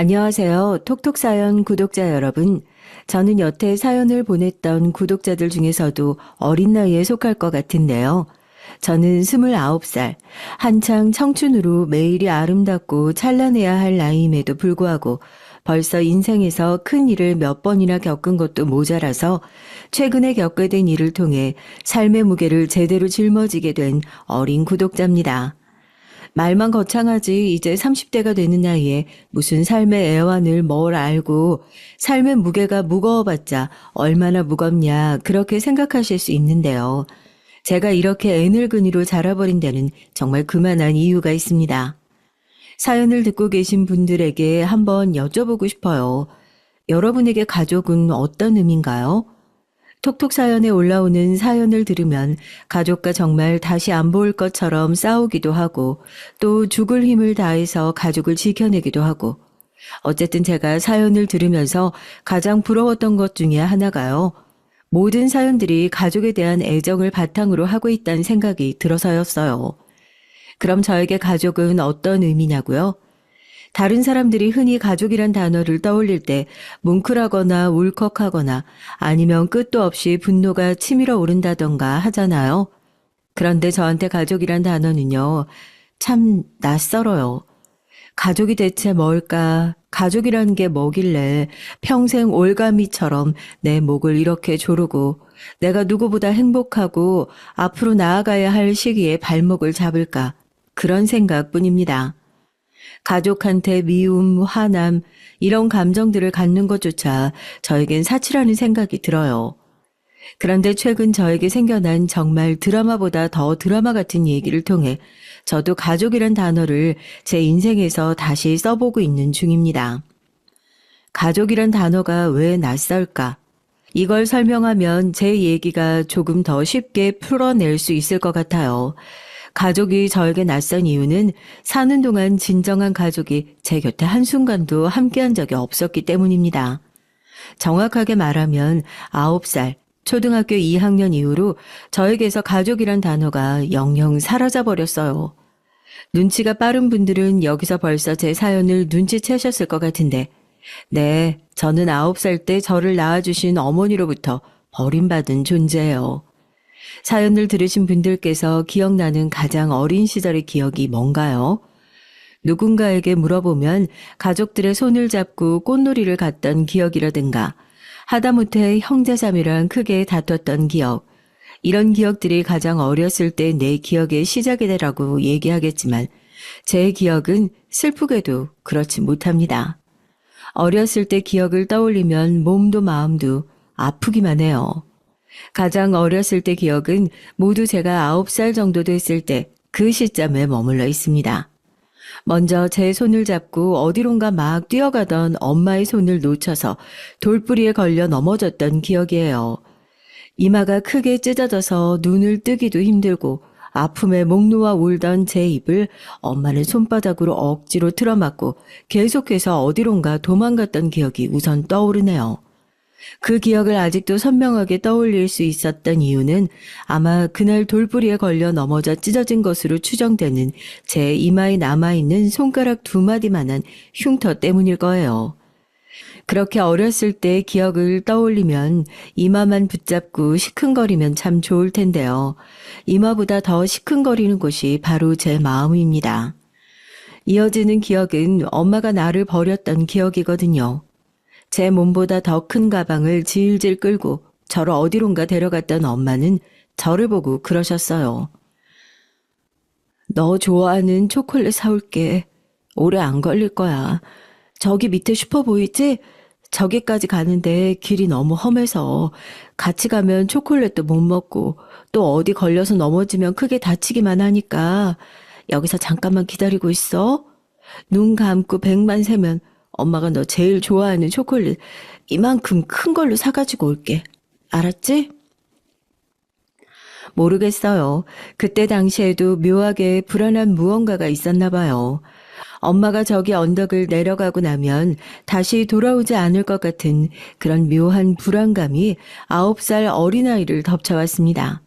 안녕하세요. 톡톡사연 구독자 여러분. 저는 여태 사연을 보냈던 구독자들 중에서도 어린 나이에 속할 것 같은데요. 저는 29살, 한창 청춘으로 매일이 아름답고 찬란해야 할 나이임에도 불구하고 벌써 인생에서 큰 일을 몇 번이나 겪은 것도 모자라서 최근에 겪게 된 일을 통해 삶의 무게를 제대로 짊어지게 된 어린 구독자입니다. 말만 거창하지 이제 30대가 되는 나이에 무슨 삶의 애환을 뭘 알고 삶의 무게가 무거워봤자 얼마나 무겁냐 그렇게 생각하실 수 있는데요. 제가 이렇게 애늙은이로 자라버린 데는 정말 그만한 이유가 있습니다. 사연을 듣고 계신 분들에게 한번 여쭤보고 싶어요. 여러분에게 가족은 어떤 의미인가요? 톡톡 사연에 올라오는 사연을 들으면 가족과 정말 다시 안 보일 것처럼 싸우기도 하고 또 죽을 힘을 다해서 가족을 지켜내기도 하고 어쨌든 제가 사연을 들으면서 가장 부러웠던 것 중에 하나가요. 모든 사연들이 가족에 대한 애정을 바탕으로 하고 있다는 생각이 들어서였어요. 그럼 저에게 가족은 어떤 의미냐고요? 다른 사람들이 흔히 가족이란 단어를 떠올릴 때 뭉클하거나 울컥하거나 아니면 끝도 없이 분노가 치밀어 오른다던가 하잖아요. 그런데 저한테 가족이란 단어는요, 참 낯설어요. 가족이 대체 뭘까? 가족이라는 게 뭐길래 평생 올가미처럼 내 목을 이렇게 조르고 내가 누구보다 행복하고 앞으로 나아가야 할 시기에 발목을 잡을까? 그런 생각뿐입니다. 가족한테 미움, 화남, 이런 감정들을 갖는 것조차 저에겐 사치라는 생각이 들어요. 그런데 최근 저에게 생겨난 정말 드라마보다 더 드라마 같은 얘기를 통해 저도 가족이란 단어를 제 인생에서 다시 써보고 있는 중입니다. 가족이란 단어가 왜 낯설까? 이걸 설명하면 제 얘기가 조금 더 쉽게 풀어낼 수 있을 것 같아요. 가족이 저에게 낯선 이유는 사는 동안 진정한 가족이 제 곁에 한순간도 함께한 적이 없었기 때문입니다. 정확하게 말하면 9살, 초등학교 2학년 이후로 저에게서 가족이란 단어가 영영 사라져버렸어요. 눈치가 빠른 분들은 여기서 벌써 제 사연을 눈치채셨을 것 같은데, 네, 저는 9살 때 저를 낳아주신 어머니로부터 버림받은 존재예요. 사연을 들으신 분들께서 기억나는 가장 어린 시절의 기억이 뭔가요? 누군가에게 물어보면 가족들의 손을 잡고 꽃놀이를 갔던 기억이라든가 하다못해 형제자매랑 크게 다퉜던 기억, 이런 기억들이 가장 어렸을 때 내 기억의 시작이라고 얘기하겠지만 제 기억은 슬프게도 그렇지 못합니다. 어렸을 때 기억을 떠올리면 몸도 마음도 아프기만 해요. 가장 어렸을 때 기억은 모두 제가 9살 정도 됐을 때 그 시점에 머물러 있습니다. 먼저 제 손을 잡고 어디론가 막 뛰어가던 엄마의 손을 놓쳐서 돌부리에 걸려 넘어졌던 기억이에요. 이마가 크게 찢어져서 눈을 뜨기도 힘들고 아픔에 목 놓아 울던 제 입을 엄마는 손바닥으로 억지로 틀어막고 계속해서 어디론가 도망갔던 기억이 우선 떠오르네요. 그 기억을 아직도 선명하게 떠올릴 수 있었던 이유는 아마 그날 돌부리에 걸려 넘어져 찢어진 것으로 추정되는 제 이마에 남아있는 손가락 2마디만한 흉터 때문일 거예요. 그렇게 어렸을 때 기억을 떠올리면 이마만 붙잡고 시큰거리면 참 좋을 텐데요. 이마보다 더 시큰거리는 곳이 바로 제 마음입니다. 이어지는 기억은 엄마가 나를 버렸던 기억이거든요. 제 몸보다 더 큰 가방을 질질 끌고 저를 어디론가 데려갔던 엄마는 저를 보고 그러셨어요. 너 좋아하는 초콜릿 사올게. 오래 안 걸릴 거야. 저기 밑에 슈퍼 보이지? 저기까지 가는데 길이 너무 험해서 같이 가면 초콜릿도 못 먹고 또 어디 걸려서 넘어지면 크게 다치기만 하니까 여기서 잠깐만 기다리고 있어. 눈 감고 100만 세면 엄마가 너 제일 좋아하는 초콜릿 이만큼 큰 걸로 사가지고 올게. 알았지? 모르겠어요. 그때 당시에도 묘하게 불안한 무언가가 있었나 봐요. 엄마가 저기 언덕을 내려가고 나면 다시 돌아오지 않을 것 같은 그런 묘한 불안감이 9살 어린아이를 덮쳐왔습니다.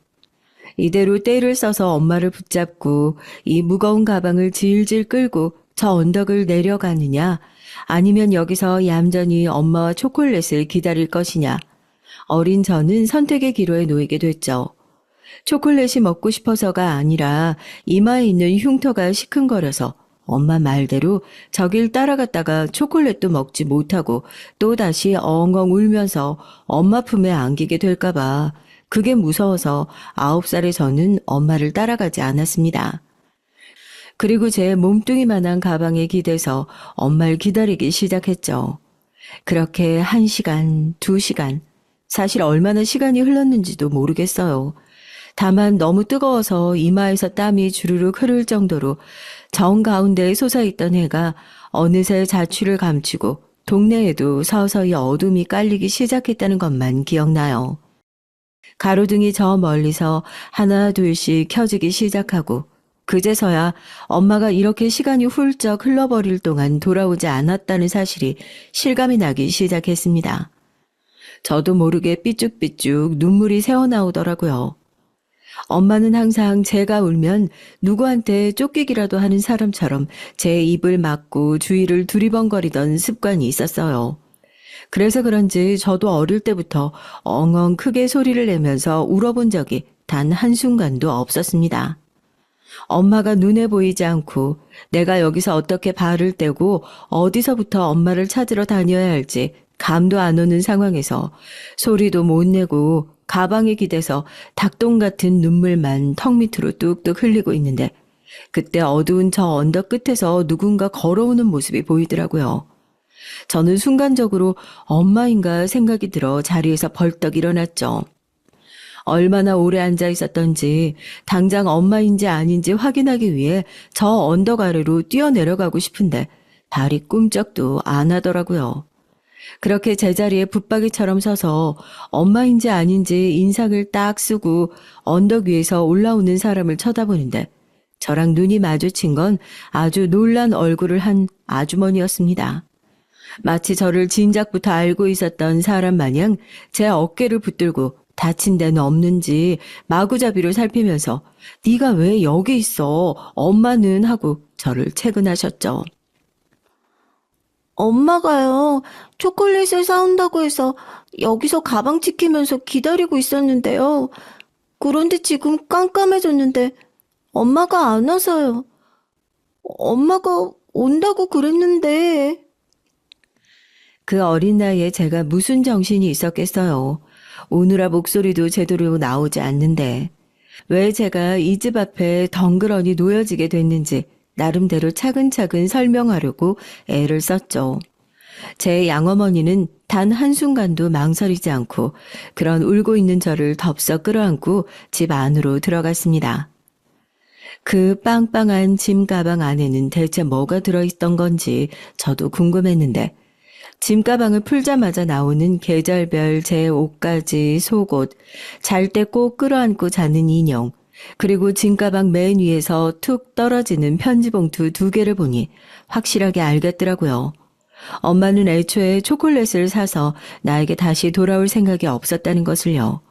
이대로 떼를 써서 엄마를 붙잡고 이 무거운 가방을 질질 끌고 저 언덕을 내려가느냐, 아니면 여기서 얌전히 엄마와 초콜릿을 기다릴 것이냐. 어린 저는 선택의 기로에 놓이게 됐죠. 초콜릿이 먹고 싶어서가 아니라 이마에 있는 흉터가 시큰거려서 엄마 말대로 저길 따라갔다가 초콜릿도 먹지 못하고 또다시 엉엉 울면서 엄마 품에 안기게 될까봐 그게 무서워서 9살의 저는 엄마를 따라가지 않았습니다. 그리고 제 몸뚱이만한 가방에 기대서 엄마를 기다리기 시작했죠. 그렇게 1시간, 2시간, 사실 얼마나 시간이 흘렀는지도 모르겠어요. 다만 너무 뜨거워서 이마에서 땀이 주르륵 흐를 정도로 정 가운데에 솟아있던 해가 어느새 자취를 감추고 동네에도 서서히 어둠이 깔리기 시작했다는 것만 기억나요. 가로등이 저 멀리서 하나 둘씩 켜지기 시작하고 그제서야 엄마가 이렇게 시간이 훌쩍 흘러버릴 동안 돌아오지 않았다는 사실이 실감이 나기 시작했습니다. 저도 모르게 삐쭉삐쭉 눈물이 새어나오더라고요. 엄마는 항상 제가 울면 누구한테 쫓기기라도 하는 사람처럼 제 입을 막고 주위를 두리번거리던 습관이 있었어요. 그래서 그런지 저도 어릴 때부터 엉엉 크게 소리를 내면서 울어본 적이 단 한순간도 없었습니다. 엄마가 눈에 보이지 않고 내가 여기서 어떻게 발을 떼고 어디서부터 엄마를 찾으러 다녀야 할지 감도 안 오는 상황에서 소리도 못 내고 가방에 기대서 닭똥 같은 눈물만 턱 밑으로 뚝뚝 흘리고 있는데 그때 어두운 저 언덕 끝에서 누군가 걸어오는 모습이 보이더라고요. 저는 순간적으로 엄마인가 생각이 들어 자리에서 벌떡 일어났죠. 얼마나 오래 앉아 있었던지 당장 엄마인지 아닌지 확인하기 위해 저 언덕 아래로 뛰어내려가고 싶은데 발이 꿈쩍도 안 하더라고요. 그렇게 제자리에 붙박이처럼 서서 엄마인지 아닌지 인상을 딱 쓰고 언덕 위에서 올라오는 사람을 쳐다보는데 저랑 눈이 마주친 건 아주 놀란 얼굴을 한 아주머니였습니다. 마치 저를 진작부터 알고 있었던 사람 마냥 제 어깨를 붙들고 다친 데는 없는지 마구잡이로 살피면서 네가 왜 여기 있어? 엄마는 하고 저를 채근하셨죠. 엄마가요, 초콜릿을 사온다고 해서 여기서 가방 지키면서 기다리고 있었는데요. 그런데 지금 깜깜해졌는데 엄마가 안 와서요. 엄마가 온다고 그랬는데. 그 어린 나이에 제가 무슨 정신이 있었겠어요. 오느라 목소리도 제대로 나오지 않는데 왜 제가 이 집 앞에 덩그러니 놓여지게 됐는지 나름대로 차근차근 설명하려고 애를 썼죠. 제 양어머니는 단 한순간도 망설이지 않고 그런 울고 있는 저를 덥석 끌어안고 집 안으로 들어갔습니다. 그 빵빵한 짐 가방 안에는 대체 뭐가 들어있던 건지 저도 궁금했는데 짐가방을 풀자마자 나오는 계절별 제 옷가지, 속옷, 잘 때 꼭 끌어안고 자는 인형, 그리고 짐가방 맨 위에서 툭 떨어지는 편지봉투 2개를 보니 확실하게 알겠더라고요. 엄마는 애초에 초콜릿을 사서 나에게 다시 돌아올 생각이 없었다는 것을요.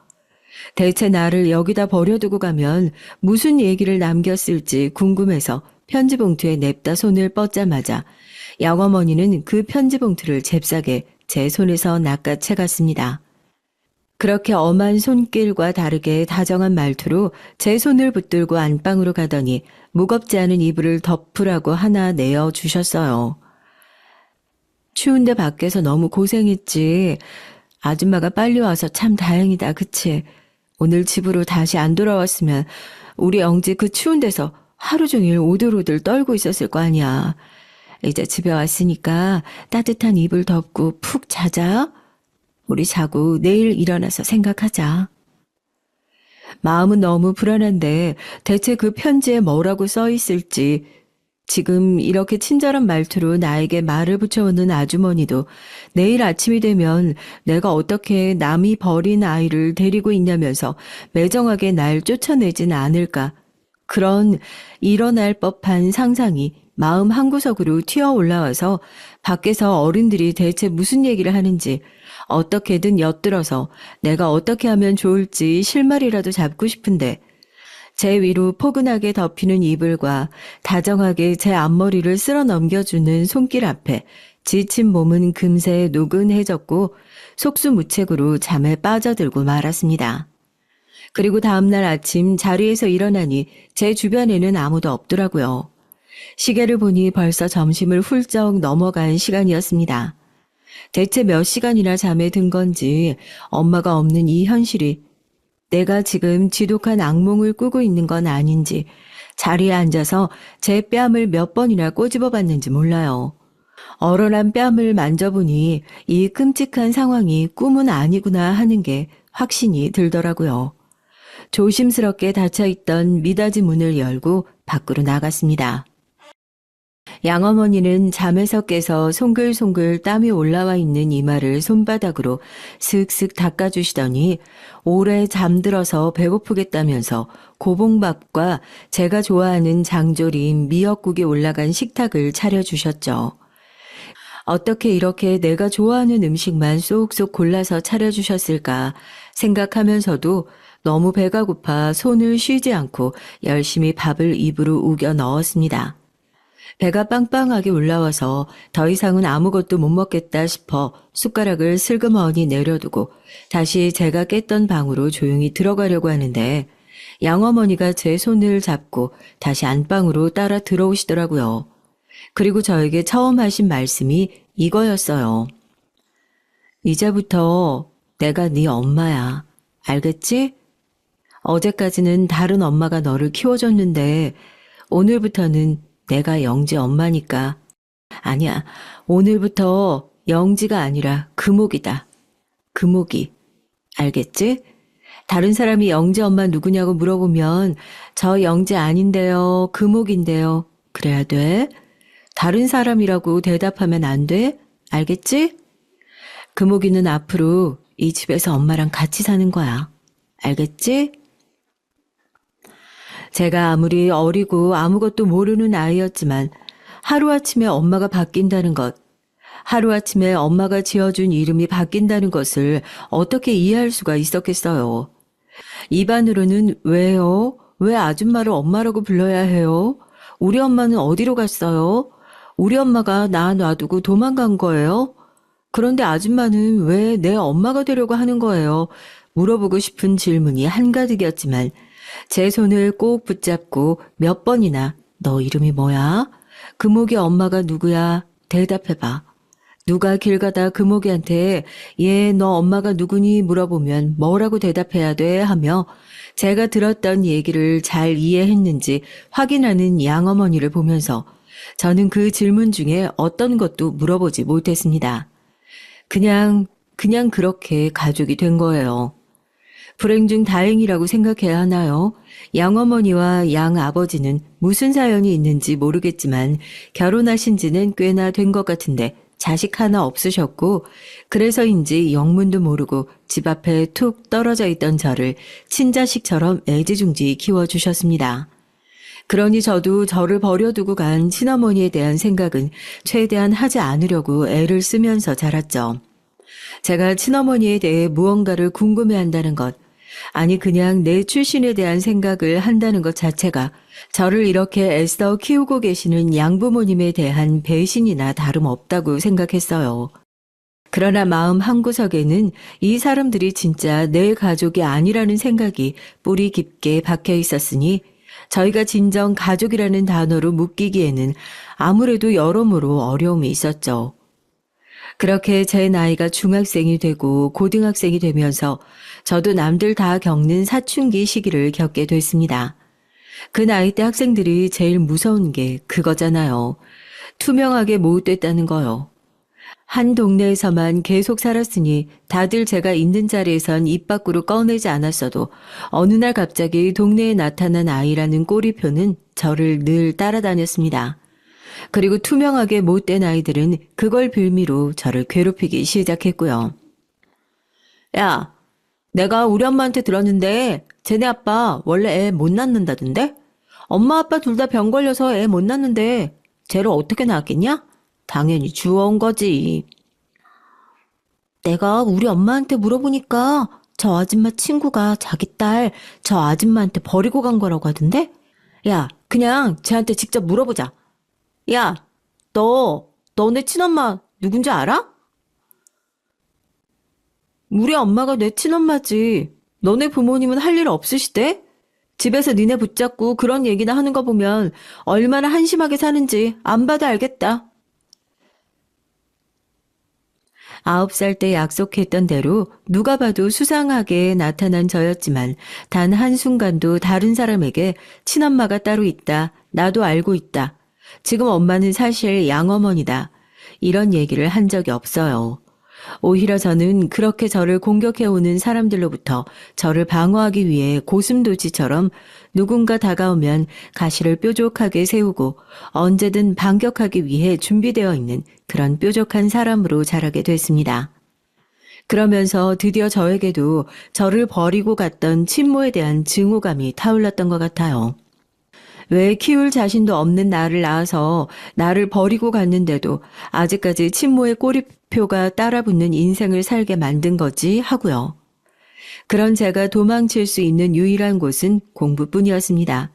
대체 나를 여기다 버려두고 가면 무슨 얘기를 남겼을지 궁금해서 편지봉투에 냅다 손을 뻗자마자 양어머니는 그 편지봉투를 잽싸게 제 손에서 낚아채 갔습니다. 그렇게 엄한 손길과 다르게 다정한 말투로 제 손을 붙들고 안방으로 가더니 무겁지 않은 이불을 덮으라고 하나 내어주셨어요. 추운데 밖에서 너무 고생했지. 아줌마가 빨리 와서 참 다행이다, 그치? 오늘 집으로 다시 안 돌아왔으면 우리 영지 그 추운 데서 하루 종일 오들오들 떨고 있었을 거 아니야. 이제 집에 왔으니까 따뜻한 이불 덮고 푹 자자. 우리 자고 내일 일어나서 생각하자. 마음은 너무 불안한데 대체 그 편지에 뭐라고 써 있을지 지금 이렇게 친절한 말투로 나에게 말을 붙여오는 아주머니도 내일 아침이 되면 내가 어떻게 남이 버린 아이를 데리고 있냐면서 매정하게 날 쫓아내진 않을까. 그런 일어날 법한 상상이 마음 한구석으로 튀어 올라와서 밖에서 어른들이 대체 무슨 얘기를 하는지 어떻게든 엿들어서 내가 어떻게 하면 좋을지 실마리라도 잡고 싶은데 제 위로 포근하게 덮이는 이불과 다정하게 제 앞머리를 쓸어 넘겨주는 손길 앞에 지친 몸은 금세 노근해졌고 속수무책으로 잠에 빠져들고 말았습니다. 그리고 다음날 아침 자리에서 일어나니 제 주변에는 아무도 없더라고요. 시계를 보니 벌써 점심을 훌쩍 넘어간 시간이었습니다. 대체 몇 시간이나 잠에 든 건지 엄마가 없는 이 현실이 내가 지금 지독한 악몽을 꾸고 있는 건 아닌지 자리에 앉아서 제 뺨을 몇 번이나 꼬집어 봤는지 몰라요. 얼얼한 뺨을 만져보니 이 끔찍한 상황이 꿈은 아니구나 하는 게 확신이 들더라고요. 조심스럽게 닫혀있던 미닫이 문을 열고 밖으로 나갔습니다. 양어머니는 잠에서 깨서 송글송글 땀이 올라와 있는 이마를 손바닥으로 슥슥 닦아주시더니 오래 잠들어서 배고프겠다면서 고봉밥과 제가 좋아하는 장조림 미역국이 올라간 식탁을 차려주셨죠. 어떻게 이렇게 내가 좋아하는 음식만 쏙쏙 골라서 차려주셨을까 생각하면서도 너무 배가 고파 손을 쉬지 않고 열심히 밥을 입으로 우겨 넣었습니다. 배가 빵빵하게 올라와서 더 이상은 아무것도 못 먹겠다 싶어 숟가락을 슬그머니 내려두고 다시 제가 깼던 방으로 조용히 들어가려고 하는데 양어머니가 제 손을 잡고 다시 안방으로 따라 들어오시더라고요. 그리고 저에게 처음 하신 말씀이 이거였어요. 이제부터 내가 네 엄마야. 알겠지? 어제까지는 다른 엄마가 너를 키워줬는데 오늘부터는 내가 영지 엄마니까. 아니야, 오늘부터 영지가 아니라 금옥이다. 금옥이. 알겠지? 다른 사람이 영지 엄마 누구냐고 물어보면 저 영지 아닌데요, 금옥인데요. 그래야 돼? 다른 사람이라고 대답하면 안 돼? 알겠지? 금옥이는 앞으로 이 집에서 엄마랑 같이 사는 거야. 알겠지? 제가 아무리 어리고 아무것도 모르는 아이였지만 하루아침에 엄마가 바뀐다는 것, 하루아침에 엄마가 지어준 이름이 바뀐다는 것을 어떻게 이해할 수가 있었겠어요. 입안으로는 왜요? 왜 아줌마를 엄마라고 불러야 해요? 우리 엄마는 어디로 갔어요? 우리 엄마가 나 놔두고 도망간 거예요? 그런데 아줌마는 왜 내 엄마가 되려고 하는 거예요? 물어보고 싶은 질문이 한가득이었지만 제 손을 꼭 붙잡고 몇 번이나 너 이름이 뭐야? 금옥이 엄마가 누구야? 대답해봐. 누가 길 가다 금옥이한테 얘 너 엄마가 누구니 물어보면 뭐라고 대답해야 돼 하며 제가 들었던 얘기를 잘 이해했는지 확인하는 양어머니를 보면서 저는 그 질문 중에 어떤 것도 물어보지 못했습니다. 그냥 그렇게 가족이 된 거예요. 불행 중 다행이라고 생각해야 하나요? 양어머니와 양아버지는 무슨 사연이 있는지 모르겠지만 결혼하신 지는 꽤나 된 것 같은데 자식 하나 없으셨고 그래서인지 영문도 모르고 집 앞에 툭 떨어져 있던 저를 친자식처럼 애지중지 키워주셨습니다. 그러니 저도 저를 버려두고 간 친어머니에 대한 생각은 최대한 하지 않으려고 애를 쓰면서 자랐죠. 제가 친어머니에 대해 무언가를 궁금해한다는 것, 아니 그냥 내 출신에 대한 생각을 한다는 것 자체가 저를 이렇게 애써 키우고 계시는 양부모님에 대한 배신이나 다름없다고 생각했어요. 그러나 마음 한구석에는 이 사람들이 진짜 내 가족이 아니라는 생각이 뿌리 깊게 박혀 있었으니 저희가 진정 가족이라는 단어로 묶이기에는 아무래도 여러모로 어려움이 있었죠. 그렇게 제 나이가 중학생이 되고 고등학생이 되면서 저도 남들 다 겪는 사춘기 시기를 겪게 됐습니다. 그 나이 때 학생들이 제일 무서운 게 그거잖아요. 투명하게 모웃됐다는 거요. 한 동네에서만 계속 살았으니 다들 제가 있는 자리에선 입 밖으로 꺼내지 않았어도 어느 날 갑자기 동네에 나타난 아이라는 꼬리표는 저를 늘 따라다녔습니다. 그리고 투명하게 못된 아이들은 그걸 빌미로 저를 괴롭히기 시작했고요. 야, 내가 우리 엄마한테 들었는데 쟤네 아빠 원래 애 못 낳는다던데? 엄마 아빠 둘 다 병 걸려서 애 못 낳는데 쟤를 어떻게 낳았겠냐? 당연히 주워온 거지. 내가 우리 엄마한테 물어보니까 저 아줌마 친구가 자기 딸 저 아줌마한테 버리고 간 거라고 하던데? 야, 그냥 쟤한테 직접 물어보자. 야, 너네 친엄마 누군지 알아? 우리 엄마가 내 친엄마지. 너네 부모님은 할 일 없으시대? 집에서 니네 붙잡고 그런 얘기나 하는 거 보면 얼마나 한심하게 사는지 안 봐도 알겠다. 9살 때 약속했던 대로 누가 봐도 수상하게 나타난 저였지만 단 한순간도 다른 사람에게 친엄마가 따로 있다. 나도 알고 있다. 지금 엄마는 사실 양어머니다. 이런 얘기를 한 적이 없어요. 오히려 저는 그렇게 저를 공격해오는 사람들로부터 저를 방어하기 위해 고슴도치처럼 누군가 다가오면 가시를 뾰족하게 세우고 언제든 반격하기 위해 준비되어 있는 그런 뾰족한 사람으로 자라게 됐습니다. 그러면서 드디어 저에게도 저를 버리고 갔던 친모에 대한 증오감이 타올랐던 것 같아요. 왜 키울 자신도 없는 나를 낳아서 나를 버리고 갔는데도 아직까지 친모의 꼬리표가 따라붙는 인생을 살게 만든 거지 하고요. 그런 제가 도망칠 수 있는 유일한 곳은 공부뿐이었습니다.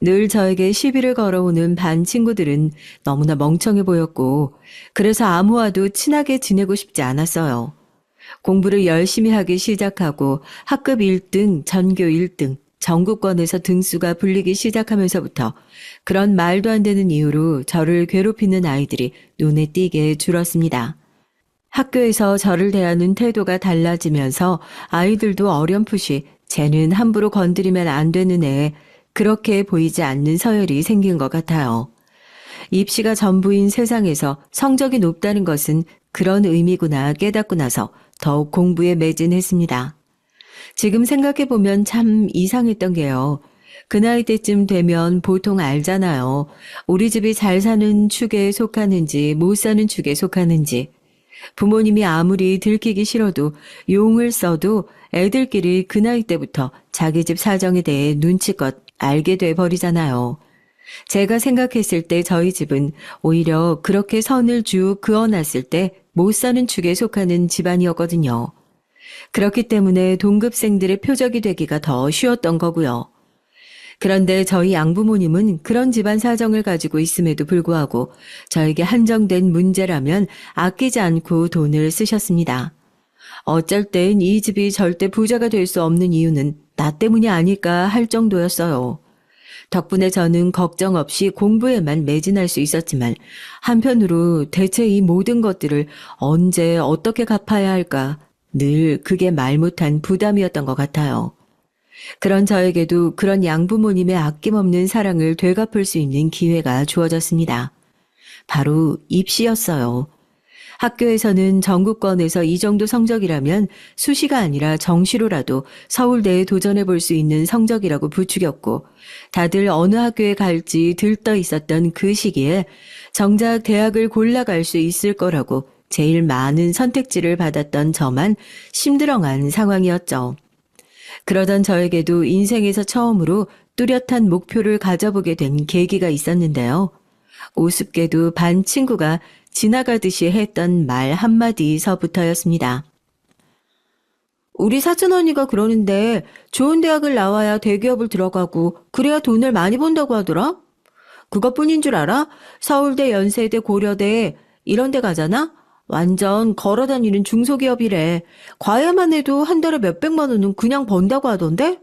늘 저에게 시비를 걸어오는 반 친구들은 너무나 멍청해 보였고 그래서 아무와도 친하게 지내고 싶지 않았어요. 공부를 열심히 하기 시작하고 학급 1등, 전교 1등, 전국권에서 등수가 불리기 시작하면서부터 그런 말도 안 되는 이유로 저를 괴롭히는 아이들이 눈에 띄게 줄었습니다. 학교에서 저를 대하는 태도가 달라지면서 아이들도 어렴풋이 쟤는 함부로 건드리면 안 되는 애, 그렇게 보이지 않는 서열이 생긴 것 같아요. 입시가 전부인 세상에서 성적이 높다는 것은 그런 의미구나 깨닫고 나서 더욱 공부에 매진했습니다. 지금 생각해보면 참 이상했던 게요. 그 나이 때쯤 되면 보통 알잖아요. 우리 집이 잘 사는 축에 속하는지 못 사는 축에 속하는지. 부모님이 아무리 들키기 싫어도 용을 써도 애들끼리 그 나이 때부터 자기 집 사정에 대해 눈치껏 알게 돼 버리잖아요. 제가 생각했을 때 저희 집은 오히려 그렇게 선을 쭉 그어놨을 때 못 사는 축에 속하는 집안이었거든요. 그렇기 때문에 동급생들의 표적이 되기가 더 쉬웠던 거고요. 그런데 저희 양부모님은 그런 집안 사정을 가지고 있음에도 불구하고 저에게 한정된 문제라면 아끼지 않고 돈을 쓰셨습니다. 어쩔 땐 이 집이 절대 부자가 될 수 없는 이유는 나 때문이 아닐까 할 정도였어요. 덕분에 저는 걱정 없이 공부에만 매진할 수 있었지만 한편으로 대체 이 모든 것들을 언제 어떻게 갚아야 할까 늘 그게 말 못한 부담이었던 것 같아요. 그런 저에게도 그런 양부모님의 아낌없는 사랑을 되갚을 수 있는 기회가 주어졌습니다. 바로 입시였어요. 학교에서는 전국권에서 이 정도 성적이라면 수시가 아니라 정시로라도 서울대에 도전해 볼 수 있는 성적이라고 부추겼고 다들 어느 학교에 갈지 들떠 있었던 그 시기에 정작 대학을 골라갈 수 있을 거라고 제일 많은 선택지를 받았던 저만 심드렁한 상황이었죠. 그러던 저에게도 인생에서 처음으로 뚜렷한 목표를 가져보게 된 계기가 있었는데요. 우습게도 반 친구가 지나가듯이 했던 말 한마디서부터였습니다. 우리 사촌 언니가 그러는데 좋은 대학을 나와야 대기업을 들어가고 그래야 돈을 많이 번다고 하더라? 그것뿐인 줄 알아? 서울대, 연세대, 고려대 이런 데 가잖아? 완전 걸어다니는 중소기업이래. 과외만 해도 한 달에 몇백만 원은 그냥 번다고 하던데?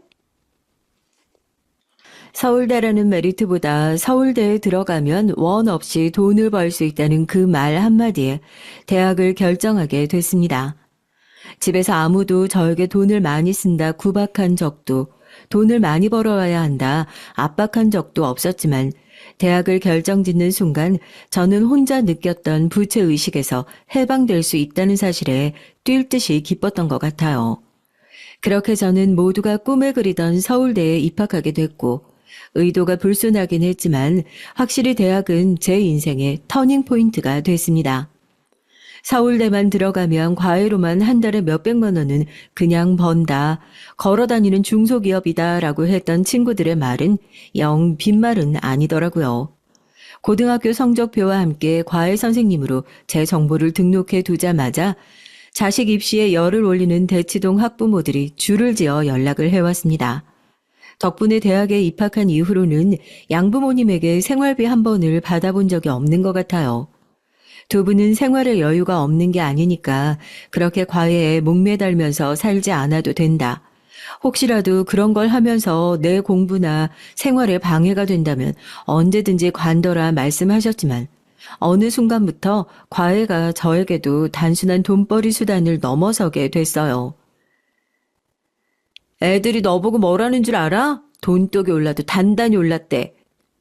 서울대라는 메리트보다 서울대에 들어가면 원 없이 돈을 벌 수 있다는 그 말 한마디에 대학을 결정하게 됐습니다. 집에서 아무도 저에게 돈을 많이 쓴다 구박한 적도 돈을 많이 벌어와야 한다 압박한 적도 없었지만 대학을 결정짓는 순간 저는 혼자 느꼈던 부채의식에서 해방될 수 있다는 사실에 뛸 듯이 기뻤던 것 같아요. 그렇게 저는 모두가 꿈에 그리던 서울대에 입학하게 됐고 의도가 불순하긴 했지만 확실히 대학은 제 인생의 터닝포인트가 됐습니다. 서울대만 들어가면 과외로만 한 달에 몇백만 원은 그냥 번다. 걸어다니는 중소기업이다 라고 했던 친구들의 말은 영 빈말은 아니더라고요. 고등학교 성적표와 함께 과외 선생님으로 제 정보를 등록해 두자마자 자식 입시에 열을 올리는 대치동 학부모들이 줄을 지어 연락을 해왔습니다. 덕분에 대학에 입학한 이후로는 양부모님에게 생활비 한 번을 받아본 적이 없는 것 같아요. 두 분은 생활에 여유가 없는 게 아니니까 그렇게 과외에 목매달면서 살지 않아도 된다. 혹시라도 그런 걸 하면서 내 공부나 생활에 방해가 된다면 언제든지 관둬라 말씀하셨지만 어느 순간부터 과외가 저에게도 단순한 돈벌이 수단을 넘어서게 됐어요. 애들이 너보고 뭐라는 줄 알아? 돈독이 올라도 단단히 올랐대.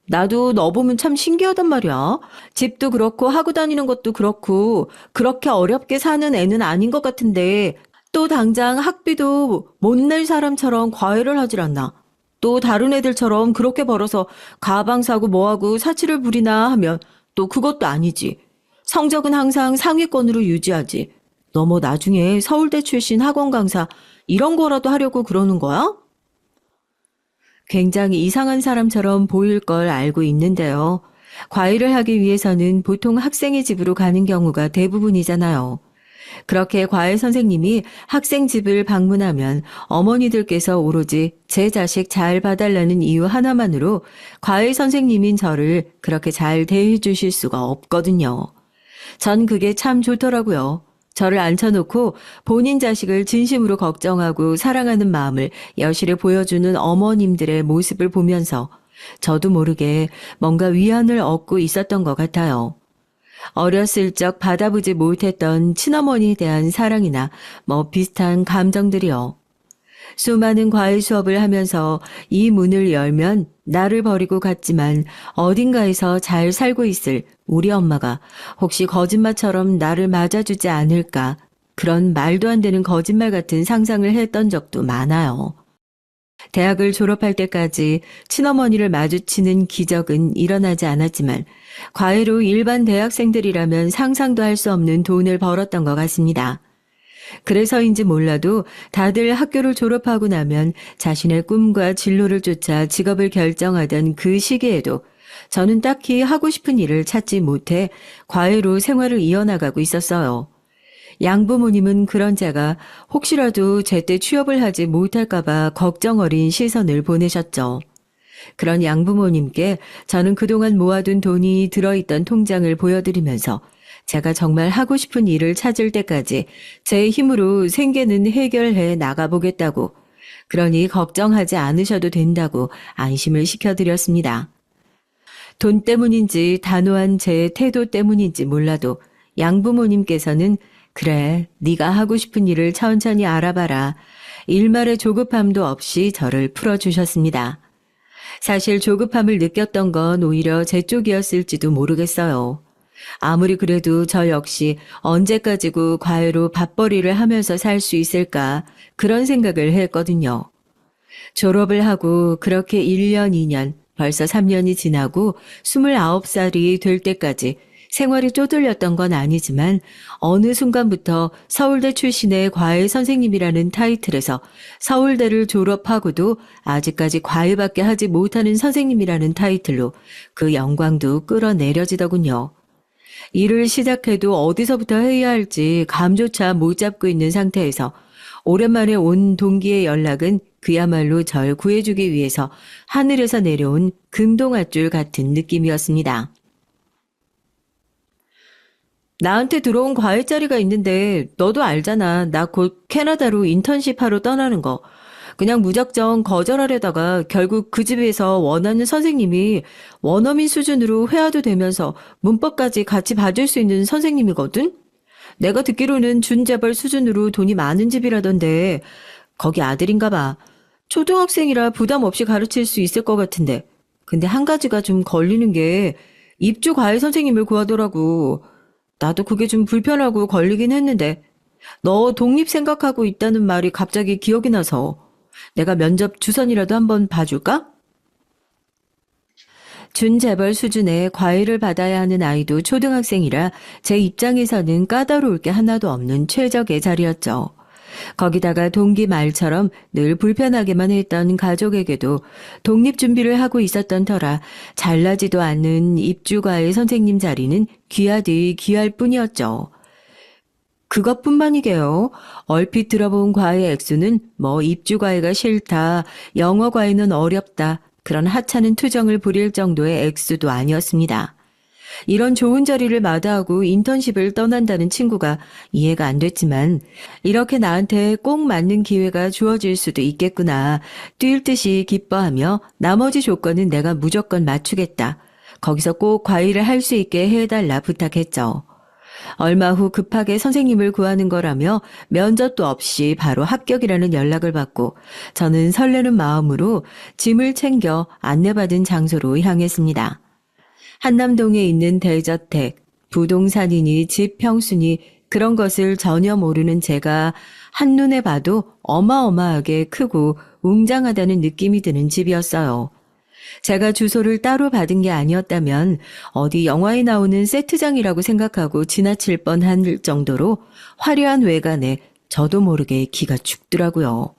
나도 너 보면 참 신기하단 말이야. 집도 그렇고 하고 다니는 것도 그렇고 그렇게 어렵게 사는 애는 아닌 것 같은데 또 당장 학비도 못 낼 사람처럼 과외를 하질 않나. 또 다른 애들처럼 그렇게 벌어서 가방 사고 뭐하고 사치를 부리나 하면 또 그것도 아니지. 성적은 항상 상위권으로 유지하지. 너 뭐 나중에 서울대 출신 학원 강사 이런 거라도 하려고 그러는 거야? 굉장히 이상한 사람처럼 보일 걸 알고 있는데요. 과외를 하기 위해서는 보통 학생의 집으로 가는 경우가 대부분이잖아요. 그렇게 과외 선생님이 학생 집을 방문하면 어머니들께서 오로지 제 자식 잘 봐달라는 이유 하나만으로 과외 선생님인 저를 그렇게 잘 대해 주실 수가 없거든요. 전 그게 참 좋더라고요. 저를 앉혀놓고 본인 자식을 진심으로 걱정하고 사랑하는 마음을 여실히 보여주는 어머님들의 모습을 보면서 저도 모르게 뭔가 위안을 얻고 있었던 것 같아요. 어렸을 적 받아보지 못했던 친어머니에 대한 사랑이나 뭐 비슷한 감정들이요. 수많은 과외 수업을 하면서 이 문을 열면 나를 버리고 갔지만 어딘가에서 잘 살고 있을 우리 엄마가 혹시 거짓말처럼 나를 맞아주지 않을까 그런 말도 안 되는 거짓말 같은 상상을 했던 적도 많아요. 대학을 졸업할 때까지 친어머니를 마주치는 기적은 일어나지 않았지만 과외로 일반 대학생들이라면 상상도 할 수 없는 돈을 벌었던 것 같습니다. 그래서인지 몰라도 다들 학교를 졸업하고 나면 자신의 꿈과 진로를 쫓아 직업을 결정하던 그 시기에도 저는 딱히 하고 싶은 일을 찾지 못해 과외로 생활을 이어나가고 있었어요. 양부모님은 그런 제가 혹시라도 제때 취업을 하지 못할까봐 걱정 어린 시선을 보내셨죠. 그런 양부모님께 저는 그동안 모아둔 돈이 들어있던 통장을 보여드리면서 제가 정말 하고 싶은 일을 찾을 때까지 제 힘으로 생계는 해결해 나가보겠다고, 그러니 걱정하지 않으셔도 된다고 안심을 시켜드렸습니다. 돈 때문인지 단호한 제 태도 때문인지 몰라도 양부모님께서는 그래, 네가 하고 싶은 일을 천천히 알아봐라. 일말의 조급함도 없이 저를 풀어주셨습니다. 사실 조급함을 느꼈던 건 오히려 제 쪽이었을지도 모르겠어요. 아무리 그래도 저 역시 언제까지고 과외로 밥벌이를 하면서 살 수 있을까 그런 생각을 했거든요. 졸업을 하고 그렇게 1년, 2년, 벌써 3년이 지나고 29살이 될 때까지 생활이 쪼들렸던 건 아니지만 어느 순간부터 서울대 출신의 과외 선생님이라는 타이틀에서 서울대를 졸업하고도 아직까지 과외밖에 하지 못하는 선생님이라는 타이틀로 그 영광도 끌어내려지더군요. 일을 시작해도 어디서부터 해야 할지 감조차 못 잡고 있는 상태에서 오랜만에 온 동기의 연락은 그야말로 절 구해주기 위해서 하늘에서 내려온 금동아줄 같은 느낌이었습니다. 나한테 들어온 과외 자리가 있는데 너도 알잖아. 나 곧 캐나다로 인턴십 하러 떠나는 거. 그냥 무작정 거절하려다가 결국 그 집에서 원하는 선생님이 원어민 수준으로 회화도 되면서 문법까지 같이 봐줄 수 있는 선생님이거든? 내가 듣기로는 준재벌 수준으로 돈이 많은 집이라던데 거기 아들인가 봐. 초등학생이라 부담 없이 가르칠 수 있을 것 같은데. 근데 한 가지가 좀 걸리는 게 입주 과외 선생님을 구하더라고. 나도 그게 좀 불편하고 걸리긴 했는데 너 독립 생각하고 있다는 말이 갑자기 기억이 나서 내가 면접 주선이라도 한번 봐줄까? 준재벌 수준의 과외를 받아야 하는 아이도 초등학생이라 제 입장에서는 까다로울 게 하나도 없는 최적의 자리였죠. 거기다가 동기 말처럼 늘 불편하게만 했던 가족에게도 독립 준비를 하고 있었던 터라 잘나지도 않는 입주과외 선생님 자리는 귀하디 귀할 뿐이었죠. 그것뿐만이게요. 얼핏 들어본 과외 액수는 뭐 입주 과외가 싫다, 영어 과외는 어렵다, 그런 하찮은 투정을 부릴 정도의 액수도 아니었습니다. 이런 좋은 자리를 마다하고 인턴십을 떠난다는 친구가 이해가 안 됐지만 이렇게 나한테 꼭 맞는 기회가 주어질 수도 있겠구나. 뛸 듯이 기뻐하며 나머지 조건은 내가 무조건 맞추겠다. 거기서 꼭 과외를 할 수 있게 해달라 부탁했죠. 얼마 후 급하게 선생님을 구하는 거라며 면접도 없이 바로 합격이라는 연락을 받고 저는 설레는 마음으로 짐을 챙겨 안내받은 장소로 향했습니다. 한남동에 있는 대저택, 부동산이니 집 평수니 그런 것을 전혀 모르는 제가 한눈에 봐도 어마어마하게 크고 웅장하다는 느낌이 드는 집이었어요. 제가 주소를 따로 받은 게 아니었다면 어디 영화에 나오는 세트장이라고 생각하고 지나칠 뻔할 정도로 화려한 외관에 저도 모르게 기가 죽더라고요.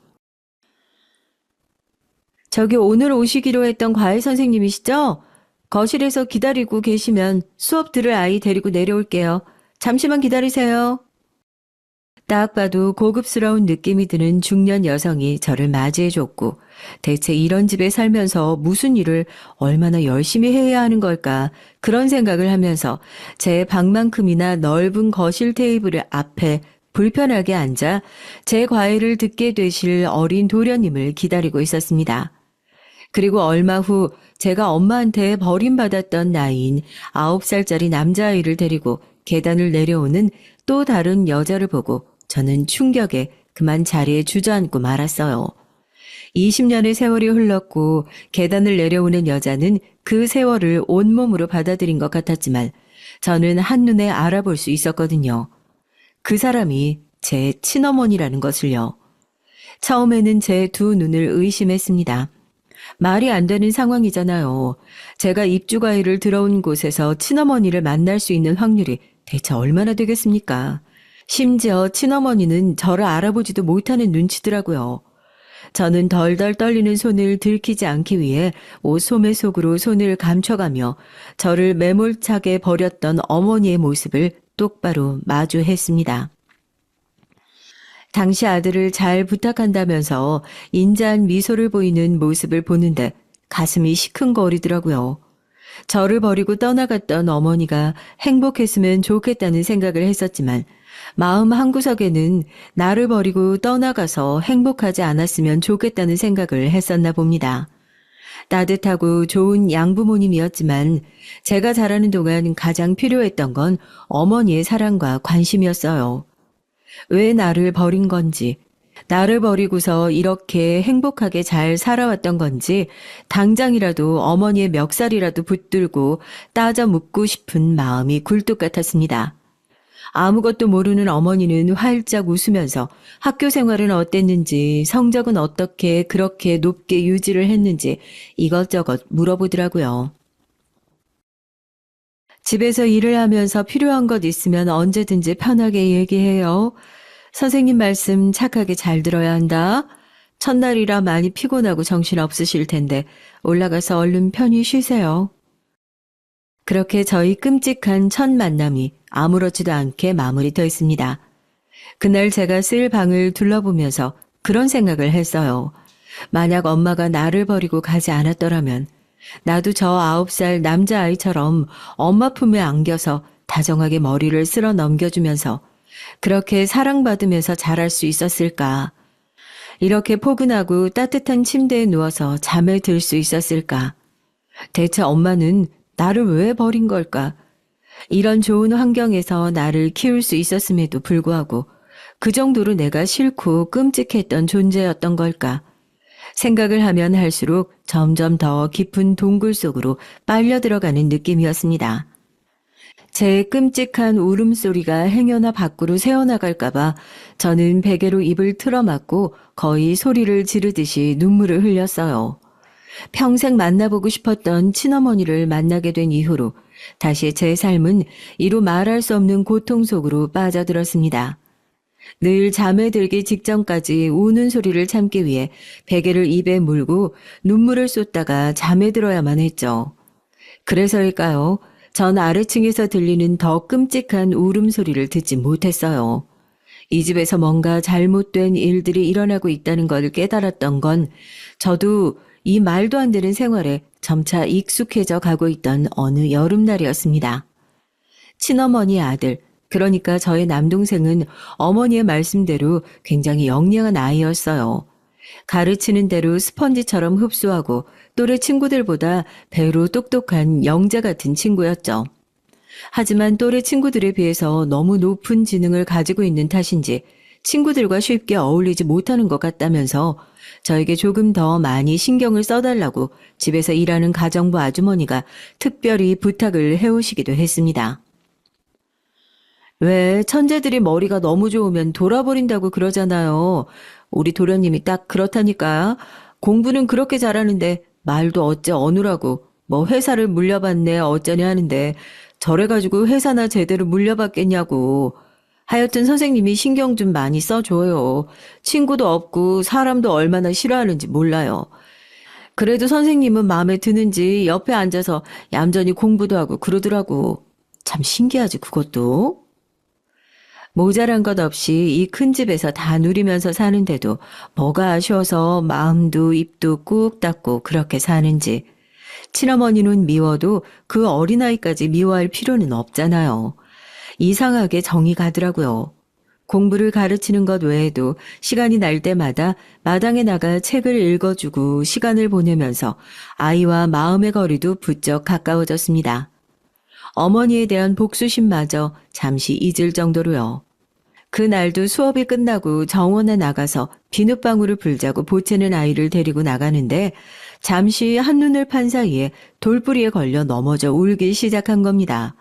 저기 오늘 오시기로 했던 과외 선생님이시죠? 거실에서 기다리고 계시면 수업 들을 아이 데리고 내려올게요. 잠시만 기다리세요. 딱 봐도 고급스러운 느낌이 드는 중년 여성이 저를 맞이해줬고 대체 이런 집에 살면서 무슨 일을 얼마나 열심히 해야 하는 걸까 그런 생각을 하면서 제 방만큼이나 넓은 거실 테이블 앞에 불편하게 앉아 제 과외를 듣게 되실 어린 도련님을 기다리고 있었습니다. 그리고 얼마 후 제가 엄마한테 버림받았던 나이인 9살짜리 남자아이를 데리고 계단을 내려오는 또 다른 여자를 보고 저는 충격에 그만 자리에 주저앉고 말았어요. 20년의 세월이 흘렀고 계단을 내려오는 여자는 그 세월을 온몸으로 받아들인 것 같았지만 저는 한눈에 알아볼 수 있었거든요. 그 사람이 제 친어머니라는 것을요. 처음에는 제 두 눈을 의심했습니다. 말이 안 되는 상황이잖아요. 제가 입주과외를 들어온 곳에서 친어머니를 만날 수 있는 확률이 대체 얼마나 되겠습니까? 심지어 친어머니는 저를 알아보지도 못하는 눈치더라고요. 저는 덜덜 떨리는 손을 들키지 않기 위해 옷 소매 속으로 손을 감춰가며 저를 매몰차게 버렸던 어머니의 모습을 똑바로 마주했습니다. 당시 아들을 잘 부탁한다면서 인자한 미소를 보이는 모습을 보는데 가슴이 시큰거리더라고요. 저를 버리고 떠나갔던 어머니가 행복했으면 좋겠다는 생각을 했었지만 마음 한구석에는 나를 버리고 떠나가서 행복하지 않았으면 좋겠다는 생각을 했었나 봅니다. 따뜻하고 좋은 양부모님이었지만 제가 자라는 동안 가장 필요했던 건 어머니의 사랑과 관심이었어요. 왜 나를 버린 건지, 나를 버리고서 이렇게 행복하게 잘 살아왔던 건지 당장이라도 어머니의 멱살이라도 붙들고 따져 묻고 싶은 마음이 굴뚝 같았습니다. 아무것도 모르는 어머니는 활짝 웃으면서 학교 생활은 어땠는지, 성적은 어떻게 그렇게 높게 유지를 했는지 이것저것 물어보더라고요. 집에서 일을 하면서 필요한 것 있으면 언제든지 편하게 얘기해요. 선생님 말씀 착하게 잘 들어야 한다. 첫날이라 많이 피곤하고 정신 없으실 텐데 올라가서 얼른 편히 쉬세요. 그렇게 저희 끔찍한 첫 만남이 아무렇지도 않게 마무리되었습니다. 그날 제가 쓸 방을 둘러보면서 그런 생각을 했어요. 만약 엄마가 나를 버리고 가지 않았더라면 나도 저 9살 남자아이처럼 엄마 품에 안겨서 다정하게 머리를 쓸어 넘겨주면서 그렇게 사랑받으면서 자랄 수 있었을까? 이렇게 포근하고 따뜻한 침대에 누워서 잠에 들 수 있었을까? 대체 엄마는 나를 왜 버린 걸까? 이런 좋은 환경에서 나를 키울 수 있었음에도 불구하고 그 정도로 내가 싫고 끔찍했던 존재였던 걸까? 생각을 하면 할수록 점점 더 깊은 동굴 속으로 빨려 들어가는 느낌이었습니다. 제 끔찍한 울음소리가 행여나 밖으로 새어나갈까봐 저는 베개로 입을 틀어막고 거의 소리를 지르듯이 눈물을 흘렸어요. 평생 만나보고 싶었던 친어머니를 만나게 된 이후로 다시 제 삶은 이루 말할 수 없는 고통 속으로 빠져들었습니다. 늘 잠에 들기 직전까지 우는 소리를 참기 위해 베개를 입에 물고 눈물을 쏟다가 잠에 들어야만 했죠. 그래서일까요? 전 아래층에서 들리는 더 끔찍한 울음소리를 듣지 못했어요. 이 집에서 뭔가 잘못된 일들이 일어나고 있다는 걸 깨달았던 건 저도 이 말도 안 되는 생활에 점차 익숙해져 가고 있던 어느 여름날이었습니다. 친어머니 아들, 그러니까 저의 남동생은 어머니의 말씀대로 굉장히 영리한 아이였어요. 가르치는 대로 스펀지처럼 흡수하고 또래 친구들보다 배로 똑똑한 영재 같은 친구였죠. 하지만 또래 친구들에 비해서 너무 높은 지능을 가지고 있는 탓인지 친구들과 쉽게 어울리지 못하는 것 같다면서 저에게 조금 더 많이 신경을 써달라고 집에서 일하는 가정부 아주머니가 특별히 부탁을 해오시기도 했습니다. 왜 천재들이 머리가 너무 좋으면 돌아버린다고 그러잖아요. 우리 도련님이 딱 그렇다니까. 공부는 그렇게 잘하는데 말도 어째 어느라고 뭐 회사를 물려받네 어쩌네 하는데 저래가지고 회사나 제대로 물려받겠냐고. 하여튼 선생님이 신경 좀 많이 써줘요. 친구도 없고 사람도 얼마나 싫어하는지 몰라요. 그래도 선생님은 마음에 드는지 옆에 앉아서 얌전히 공부도 하고 그러더라고. 참 신기하지 그것도. 모자란 것 없이 이 큰 집에서 다 누리면서 사는데도 뭐가 아쉬워서 마음도 입도 꾹 닫고 그렇게 사는지. 친어머니는 미워도 그 어린아이까지 미워할 필요는 없잖아요. 이상하게 정이 가더라고요. 공부를 가르치는 것 외에도 시간이 날 때마다 마당에 나가 책을 읽어주고 시간을 보내면서 아이와 마음의 거리도 부쩍 가까워졌습니다. 어머니에 대한 복수심마저 잠시 잊을 정도로요. 그날도 수업이 끝나고 정원에 나가서 비눗방울을 불자고 보채는 아이를 데리고 나가는데 잠시 한눈을 판 사이에 돌부리에 걸려 넘어져 울기 시작한 겁니다.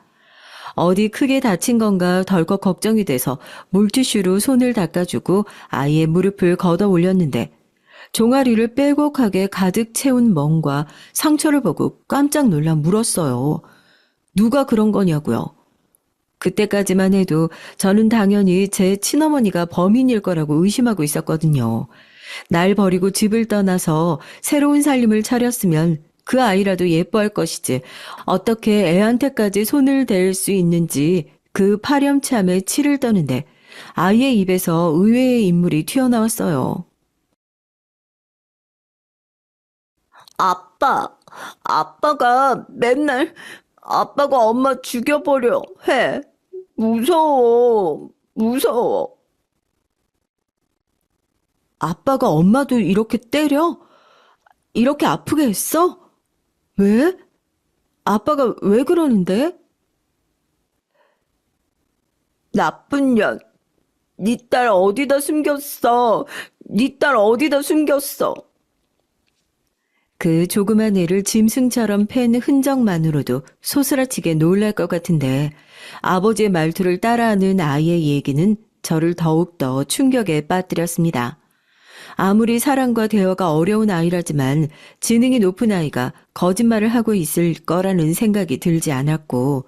어디 크게 다친 건가 덜컥 걱정이 돼서 물티슈로 손을 닦아주고 아이의 무릎을 걷어 올렸는데 종아리를 빼곡하게 가득 채운 멍과 상처를 보고 깜짝 놀라 물었어요. 누가 그런 거냐고요. 그때까지만 해도 저는 당연히 제 친어머니가 범인일 거라고 의심하고 있었거든요. 날 버리고 집을 떠나서 새로운 살림을 차렸으면 그 아이라도 예뻐할 것이지 어떻게 애한테까지 손을 댈 수 있는지 그 파렴치함에 치를 떠는데 아이의 입에서 의외의 인물이 튀어나왔어요. 아빠가 맨날 아빠가 엄마 죽여버려 해. 무서워. 아빠가 엄마도 이렇게 때려? 이렇게 아프게 했어? 왜? 아빠가 왜 그러는데? 나쁜 년. 네 딸 어디다 숨겼어? 네 딸 어디다 숨겼어? 그 조그만 애를 짐승처럼 팬 흔적만으로도 소스라치게 놀랄 것 같은데 아버지의 말투를 따라하는 아이의 얘기는 저를 더욱더 충격에 빠뜨렸습니다. 아무리 사랑과 대화가 어려운 아이라지만 지능이 높은 아이가 거짓말을 하고 있을 거라는 생각이 들지 않았고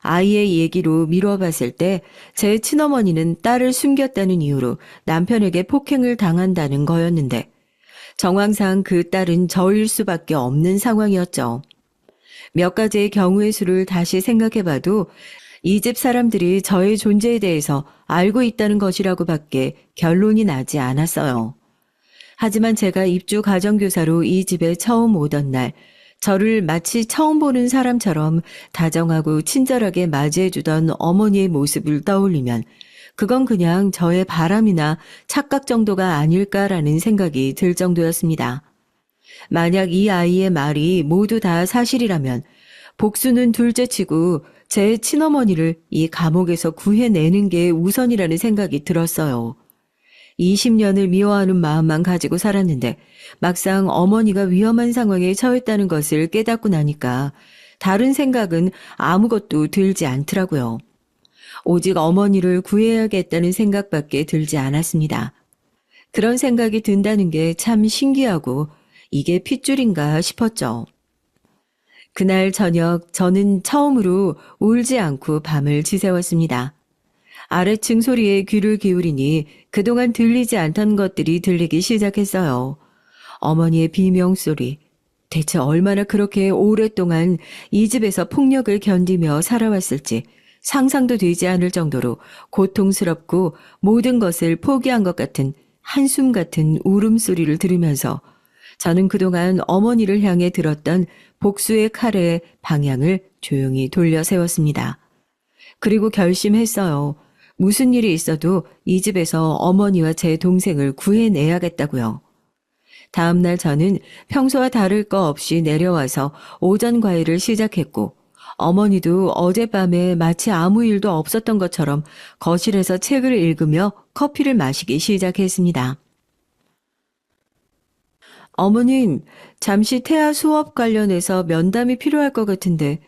아이의 얘기로 미뤄봤을 때 제 친어머니는 딸을 숨겼다는 이유로 남편에게 폭행을 당한다는 거였는데 정황상 그 딸은 저일 수밖에 없는 상황이었죠. 몇 가지의 경우의 수를 다시 생각해봐도 이 집 사람들이 저의 존재에 대해서 알고 있다는 것이라고밖에 결론이 나지 않았어요. 하지만 제가 입주 가정교사로 이 집에 처음 오던 날 저를 마치 처음 보는 사람처럼 다정하고 친절하게 맞이해주던 어머니의 모습을 떠올리면 그건 그냥 저의 바람이나 착각 정도가 아닐까라는 생각이 들 정도였습니다. 만약 이 아이의 말이 모두 다 사실이라면 복수는 둘째치고 제 친어머니를 이 감옥에서 구해내는 게 우선이라는 생각이 들었어요. 20년을 미워하는 마음만 가지고 살았는데 막상 어머니가 위험한 상황에 처했다는 것을 깨닫고 나니까 다른 생각은 아무것도 들지 않더라고요. 오직 어머니를 구해야겠다는 생각밖에 들지 않았습니다. 그런 생각이 든다는 게 참 신기하고 이게 핏줄인가 싶었죠. 그날 저녁 저는 처음으로 울지 않고 밤을 지새웠습니다. 아래층 소리에 귀를 기울이니 그동안 들리지 않던 것들이 들리기 시작했어요. 어머니의 비명소리. 대체 얼마나 그렇게 오랫동안 이 집에서 폭력을 견디며 살아왔을지 상상도 되지 않을 정도로 고통스럽고 모든 것을 포기한 것 같은 한숨 같은 울음소리를 들으면서 저는 그동안 어머니를 향해 들었던 복수의 칼의 방향을 조용히 돌려 세웠습니다. 그리고 결심했어요. 무슨 일이 있어도 이 집에서 어머니와 제 동생을 구해내야겠다고요. 다음 날 저는 평소와 다를 거 없이 내려와서 오전 과일을 시작했고 어머니도 어젯밤에 마치 아무 일도 없었던 것처럼 거실에서 책을 읽으며 커피를 마시기 시작했습니다. 어머님, 잠시 태아 수업 관련해서 면담이 필요할 것 같은데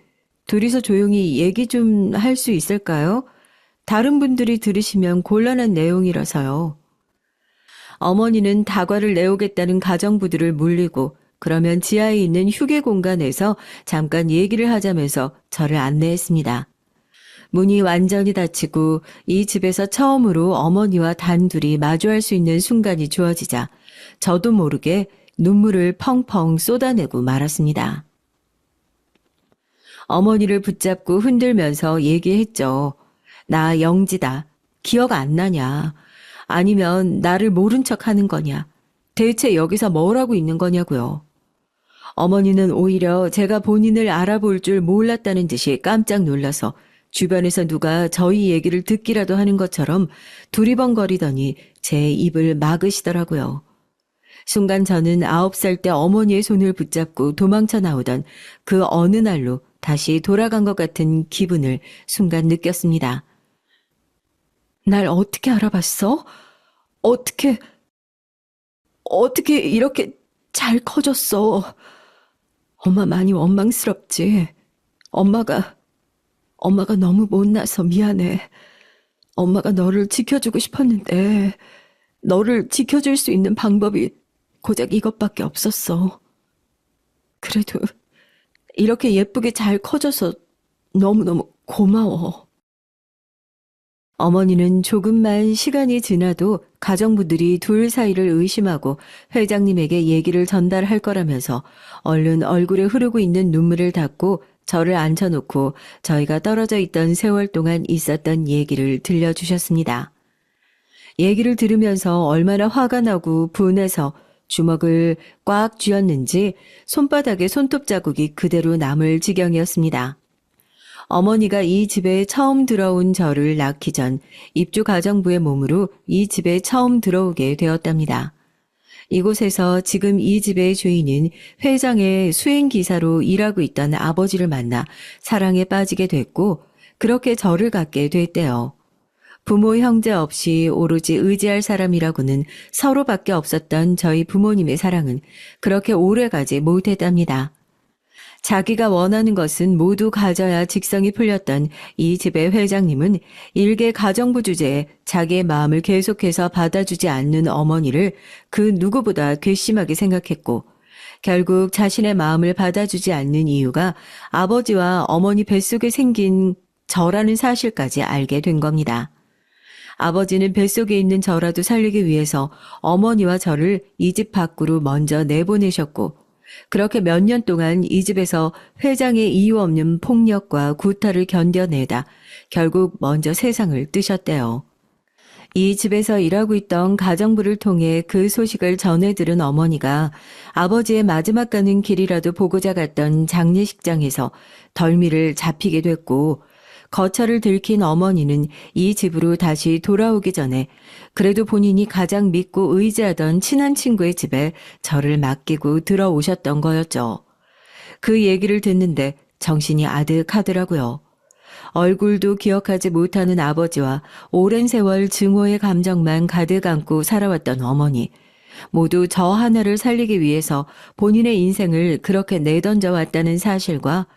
둘이서 조용히 얘기 좀 할 수 있을까요? 다른 분들이 들으시면 곤란한 내용이라서요. 어머니는 다과를 내오겠다는 가정부들을 물리고 그러면 지하에 있는 휴게 공간에서 잠깐 얘기를 하자면서 저를 안내했습니다. 문이 완전히 닫히고 이 집에서 처음으로 어머니와 단둘이 마주할 수 있는 순간이 주어지자 저도 모르게 눈물을 펑펑 쏟아내고 말았습니다. 어머니를 붙잡고 흔들면서 얘기했죠. 나 영지다. 기억 안 나냐? 아니면 나를 모른 척 하는 거냐? 대체 여기서 뭘 하고 있는 거냐고요. 어머니는 오히려 제가 본인을 알아볼 줄 몰랐다는 듯이 깜짝 놀라서 주변에서 누가 저희 얘기를 듣기라도 하는 것처럼 두리번거리더니 제 입을 막으시더라고요. 순간 저는 9살 때 어머니의 손을 붙잡고 도망쳐 나오던 그 어느 날로 다시 돌아간 것 같은 기분을 순간 느꼈습니다. 날 어떻게 알아봤어? 어떻게 이렇게 잘 커졌어? 엄마 많이 원망스럽지? 엄마가 너무 못나서 미안해. 엄마가 너를 지켜주고 싶었는데 너를 지켜줄 수 있는 방법이 고작 이것밖에 없었어. 그래도 이렇게 예쁘게 잘 커져서 너무너무 고마워. 어머니는 조금만 시간이 지나도 가정부들이 둘 사이를 의심하고 회장님에게 얘기를 전달할 거라면서 얼른 얼굴에 흐르고 있는 눈물을 닦고 저를 앉혀놓고 저희가 떨어져 있던 세월 동안 있었던 얘기를 들려주셨습니다. 얘기를 들으면서 얼마나 화가 나고 분해서 주먹을 꽉 쥐었는지 손바닥에 손톱 자국이 그대로 남을 지경이었습니다. 어머니가 이 집에 처음 들어온 저를 낳기 전 입주 가정부의 몸으로 이 집에 처음 들어오게 되었답니다. 이곳에서 지금 이 집의 주인은 회장의 수행기사로 일하고 있던 아버지를 만나 사랑에 빠지게 됐고 그렇게 저를 갖게 됐대요. 부모 형제 없이 오로지 의지할 사람이라고는 서로밖에 없었던 저희 부모님의 사랑은 그렇게 오래가지 못했답니다. 자기가 원하는 것은 모두 가져야 직성이 풀렸던 이 집의 회장님은 일개 가정부 주제에 자기의 마음을 계속해서 받아주지 않는 어머니를 그 누구보다 괘씸하게 생각했고 결국 자신의 마음을 받아주지 않는 이유가 아버지와 어머니 뱃속에 생긴 저라는 사실까지 알게 된 겁니다. 아버지는 뱃속에 있는 저라도 살리기 위해서 어머니와 저를 이 집 밖으로 먼저 내보내셨고 그렇게 몇 년 동안 이 집에서 회장의 이유 없는 폭력과 구타를 견뎌내다 결국 먼저 세상을 뜨셨대요. 이 집에서 일하고 있던 가정부를 통해 그 소식을 전해 들은 어머니가 아버지의 마지막 가는 길이라도 보고자 갔던 장례식장에서 덜미를 잡히게 됐고 거처를 들킨 어머니는 이 집으로 다시 돌아오기 전에 그래도 본인이 가장 믿고 의지하던 친한 친구의 집에 저를 맡기고 들어오셨던 거였죠. 그 얘기를 듣는데 정신이 아득하더라고요. 얼굴도 기억하지 못하는 아버지와 오랜 세월 증오의 감정만 가득 안고 살아왔던 어머니. 모두 저 하나를 살리기 위해서 본인의 인생을 그렇게 내던져 왔다는 사실과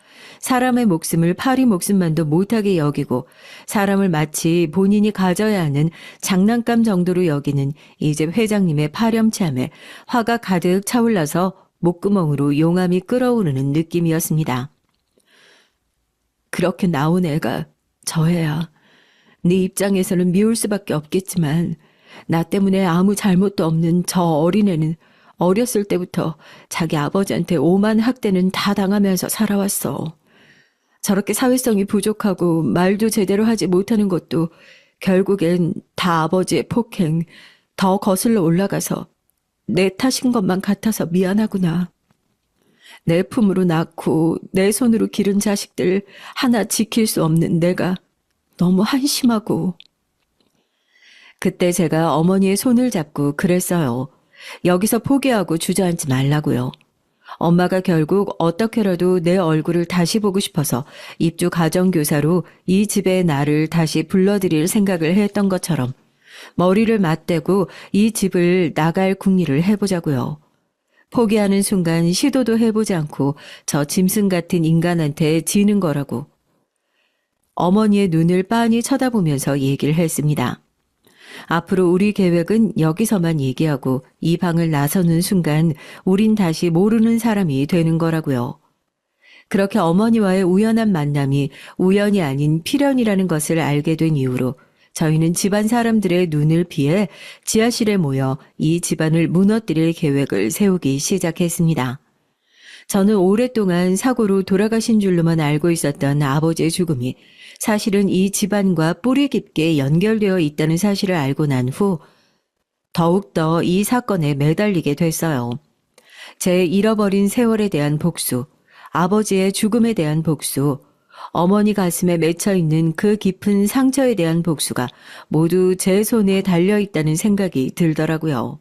사람의 목숨을 파리 목숨만도 못하게 여기고 사람을 마치 본인이 가져야 하는 장난감 정도로 여기는 이 집 회장님의 파렴치함에 화가 가득 차올라서 목구멍으로 용암이 끓어오르는 느낌이었습니다. 그렇게 나온 애가 저 애야. 네 입장에서는 미울 수밖에 없겠지만 나 때문에 아무 잘못도 없는 저 어린애는 어렸을 때부터 자기 아버지한테 오만 학대는 다 당하면서 살아왔어. 저렇게 사회성이 부족하고 말도 제대로 하지 못하는 것도 결국엔 다 아버지의 폭행, 더 거슬러 올라가서 내 탓인 것만 같아서 미안하구나. 내 품으로 낳고 내 손으로 기른 자식들 하나 지킬 수 없는 내가 너무 한심하고. 그때 제가 어머니의 손을 잡고 그랬어요. 여기서 포기하고 주저앉지 말라고요. 엄마가 결국 어떻게라도 내 얼굴을 다시 보고 싶어서 입주 가정교사로 이 집에 나를 다시 불러들일 생각을 했던 것처럼 머리를 맞대고 이 집을 나갈 궁리를 해보자고요. 포기하는 순간 시도도 해보지 않고 저 짐승 같은 인간한테 지는 거라고. 어머니의 눈을 빤히 쳐다보면서 얘기를 했습니다. 앞으로 우리 계획은 여기서만 얘기하고 이 방을 나서는 순간 우린 다시 모르는 사람이 되는 거라고요. 그렇게 어머니와의 우연한 만남이 우연이 아닌 필연이라는 것을 알게 된 이후로 저희는 집안 사람들의 눈을 피해 지하실에 모여 이 집안을 무너뜨릴 계획을 세우기 시작했습니다. 저는 오랫동안 사고로 돌아가신 줄로만 알고 있었던 아버지의 죽음이 사실은 이 집안과 뿌리 깊게 연결되어 있다는 사실을 알고 난 후 더욱더 이 사건에 매달리게 됐어요. 제 잃어버린 세월에 대한 복수, 아버지의 죽음에 대한 복수, 어머니 가슴에 맺혀있는 그 깊은 상처에 대한 복수가 모두 제 손에 달려있다는 생각이 들더라고요.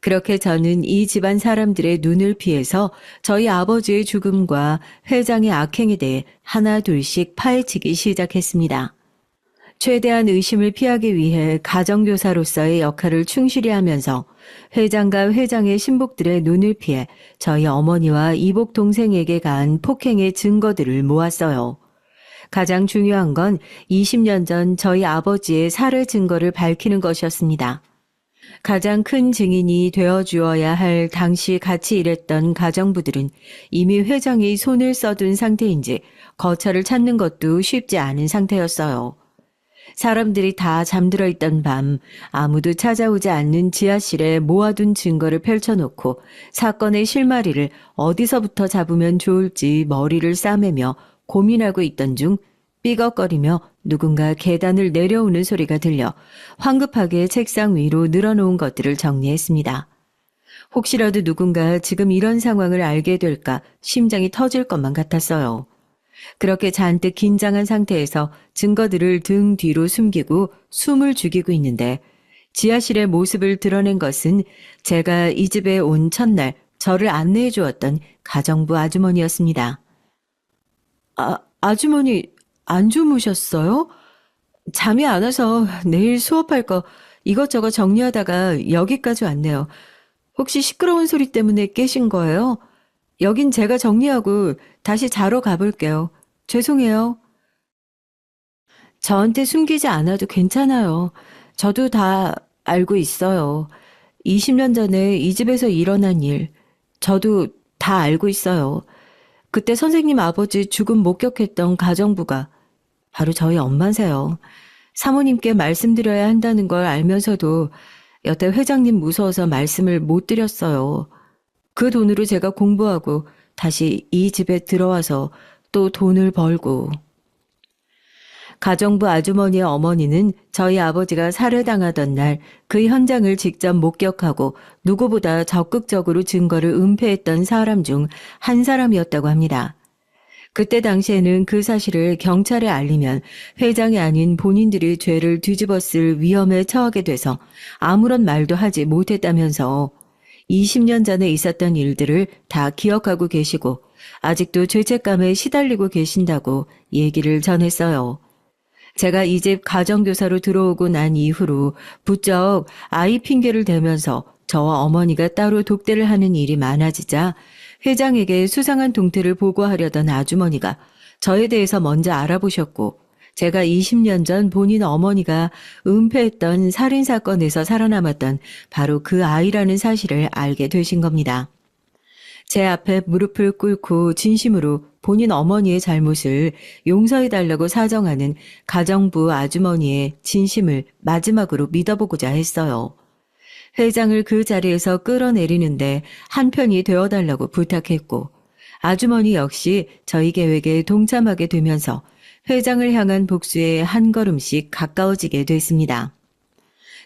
그렇게 저는 이 집안 사람들의 눈을 피해서 저희 아버지의 죽음과 회장의 악행에 대해 하나 둘씩 파헤치기 시작했습니다. 최대한 의심을 피하기 위해 가정교사로서의 역할을 충실히 하면서 회장과 회장의 신복들의 눈을 피해 저희 어머니와 이복 동생에게 가한 폭행의 증거들을 모았어요. 가장 중요한 건 20년 전 저희 아버지의 살해 증거를 밝히는 것이었습니다. 가장 큰 증인이 되어주어야 할 당시 같이 일했던 가정부들은 이미 회장이 손을 써둔 상태인지 거처를 찾는 것도 쉽지 않은 상태였어요. 사람들이 다 잠들어 있던 밤 아무도 찾아오지 않는 지하실에 모아둔 증거를 펼쳐놓고 사건의 실마리를 어디서부터 잡으면 좋을지 머리를 싸매며 고민하고 있던 중 삐걱거리며 누군가 계단을 내려오는 소리가 들려 황급하게 책상 위로 늘어놓은 것들을 정리했습니다. 혹시라도 누군가 지금 이런 상황을 알게 될까 심장이 터질 것만 같았어요. 그렇게 잔뜩 긴장한 상태에서 증거들을 등 뒤로 숨기고 숨을 죽이고 있는데 지하실의 모습을 드러낸 것은 제가 이 집에 온 첫날 저를 안내해 주었던 가정부 아주머니였습니다. 아주머니 안 주무셨어요? 잠이 안 와서 내일 수업할 거 이것저것 정리하다가 여기까지 왔네요. 혹시 시끄러운 소리 때문에 깨신 거예요? 여긴 제가 정리하고 다시 자러 가볼게요. 죄송해요. 저한테 숨기지 않아도 괜찮아요. 저도 다 알고 있어요. 20년 전에 이 집에서 일어난 일, 저도 다 알고 있어요. 그때 선생님 아버지 죽음 목격했던 가정부가 바로 저희 엄마세요. 사모님께 말씀드려야 한다는 걸 알면서도 여태 회장님 무서워서 말씀을 못 드렸어요. 그 돈으로 제가 공부하고 다시 이 집에 들어와서 또 돈을 벌고. 가정부 아주머니의 어머니는 저희 아버지가 살해당하던 날 그 현장을 직접 목격하고 누구보다 적극적으로 증거를 은폐했던 사람 중 한 사람이었다고 합니다. 그때 당시에는 그 사실을 경찰에 알리면 회장이 아닌 본인들이 죄를 뒤집었을 위험에 처하게 돼서 아무런 말도 하지 못했다면서 20년 전에 있었던 일들을 다 기억하고 계시고 아직도 죄책감에 시달리고 계신다고 얘기를 전했어요. 제가 이 집 가정교사로 들어오고 난 이후로 부쩍 아이 핑계를 대면서 저와 어머니가 따로 독대를 하는 일이 많아지자 회장에게 수상한 동태를 보고하려던 아주머니가 저에 대해서 먼저 알아보셨고 제가 20년 전 본인 어머니가 은폐했던 살인사건에서 살아남았던 바로 그 아이라는 사실을 알게 되신 겁니다. 제 앞에 무릎을 꿇고 진심으로 본인 어머니의 잘못을 용서해달라고 사정하는 가정부 아주머니의 진심을 마지막으로 믿어보고자 했어요. 회장을 그 자리에서 끌어내리는데 한편이 되어달라고 부탁했고 아주머니 역시 저희 계획에 동참하게 되면서 회장을 향한 복수에 한 걸음씩 가까워지게 됐습니다.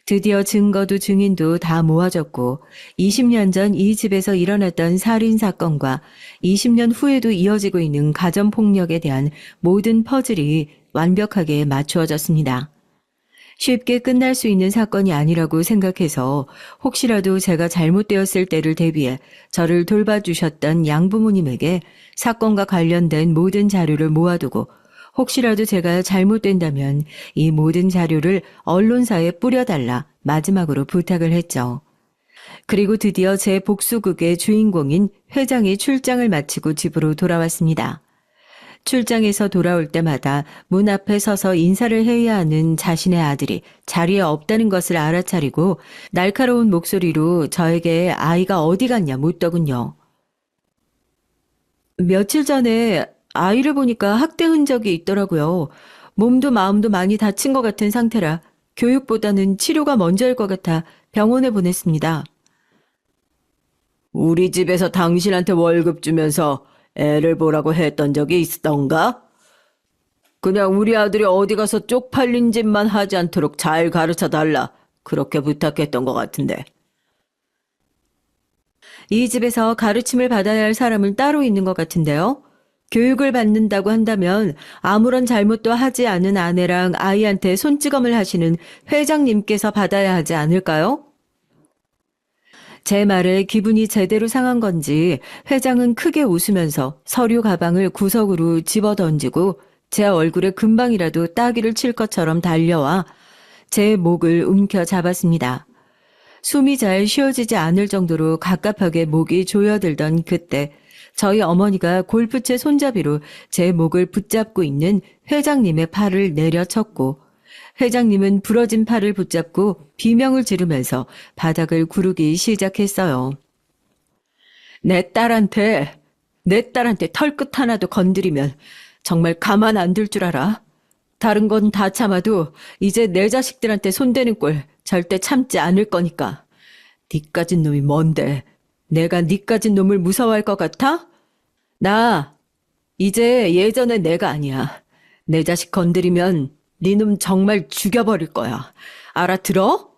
드디어 증거도 증인도 다 모아졌고 20년 전 이 집에서 일어났던 살인 사건과 20년 후에도 이어지고 있는 가정폭력에 대한 모든 퍼즐이 완벽하게 맞추어졌습니다. 쉽게 끝날 수 있는 사건이 아니라고 생각해서 혹시라도 제가 잘못되었을 때를 대비해 저를 돌봐주셨던 양부모님에게 사건과 관련된 모든 자료를 모아두고 혹시라도 제가 잘못된다면 이 모든 자료를 언론사에 뿌려달라 마지막으로 부탁을 했죠. 그리고 드디어 제 복수극의 주인공인 회장이 출장을 마치고 집으로 돌아왔습니다. 출장에서 돌아올 때마다 문 앞에 서서 인사를 해야 하는 자신의 아들이 자리에 없다는 것을 알아차리고 날카로운 목소리로 저에게 아이가 어디 갔냐 묻더군요. 며칠 전에 아이를 보니까 학대 흔적이 있더라고요. 몸도 마음도 많이 다친 것 같은 상태라 교육보다는 치료가 먼저일 것 같아 병원에 보냈습니다. 우리 집에서 당신한테 월급 주면서 애를 보라고 했던 적이 있었던가? 그냥 우리 아들이 어디 가서 쪽팔린 짓만 하지 않도록 잘 가르쳐 달라. 그렇게 부탁했던 것 같은데. 이 집에서 가르침을 받아야 할 사람은 따로 있는 것 같은데요. 교육을 받는다고 한다면 아무런 잘못도 하지 않은 아내랑 아이한테 손찌검을 하시는 회장님께서 받아야 하지 않을까요? 제 말에 기분이 제대로 상한 건지 회장은 크게 웃으면서 서류 가방을 구석으로 집어던지고 제 얼굴에 금방이라도 따귀를 칠 것처럼 달려와 제 목을 움켜 잡았습니다. 숨이 잘 쉬어지지 않을 정도로 갑갑하게 목이 조여들던 그때 저희 어머니가 골프채 손잡이로 제 목을 붙잡고 있는 회장님의 팔을 내려쳤고 회장님은 부러진 팔을 붙잡고 비명을 지르면서 바닥을 구르기 시작했어요. 내 딸한테 털끝 하나도 건드리면 정말 가만 안 둘 줄 알아. 다른 건 다 참아도 이제 내 자식들한테 손대는 꼴 절대 참지 않을 거니까. 니까진 놈이 뭔데? 내가 니까진 놈을 무서워할 것 같아? 나 이제 예전의 내가 아니야. 내 자식 건드리면 네 놈 정말 죽여버릴 거야. 알아들어?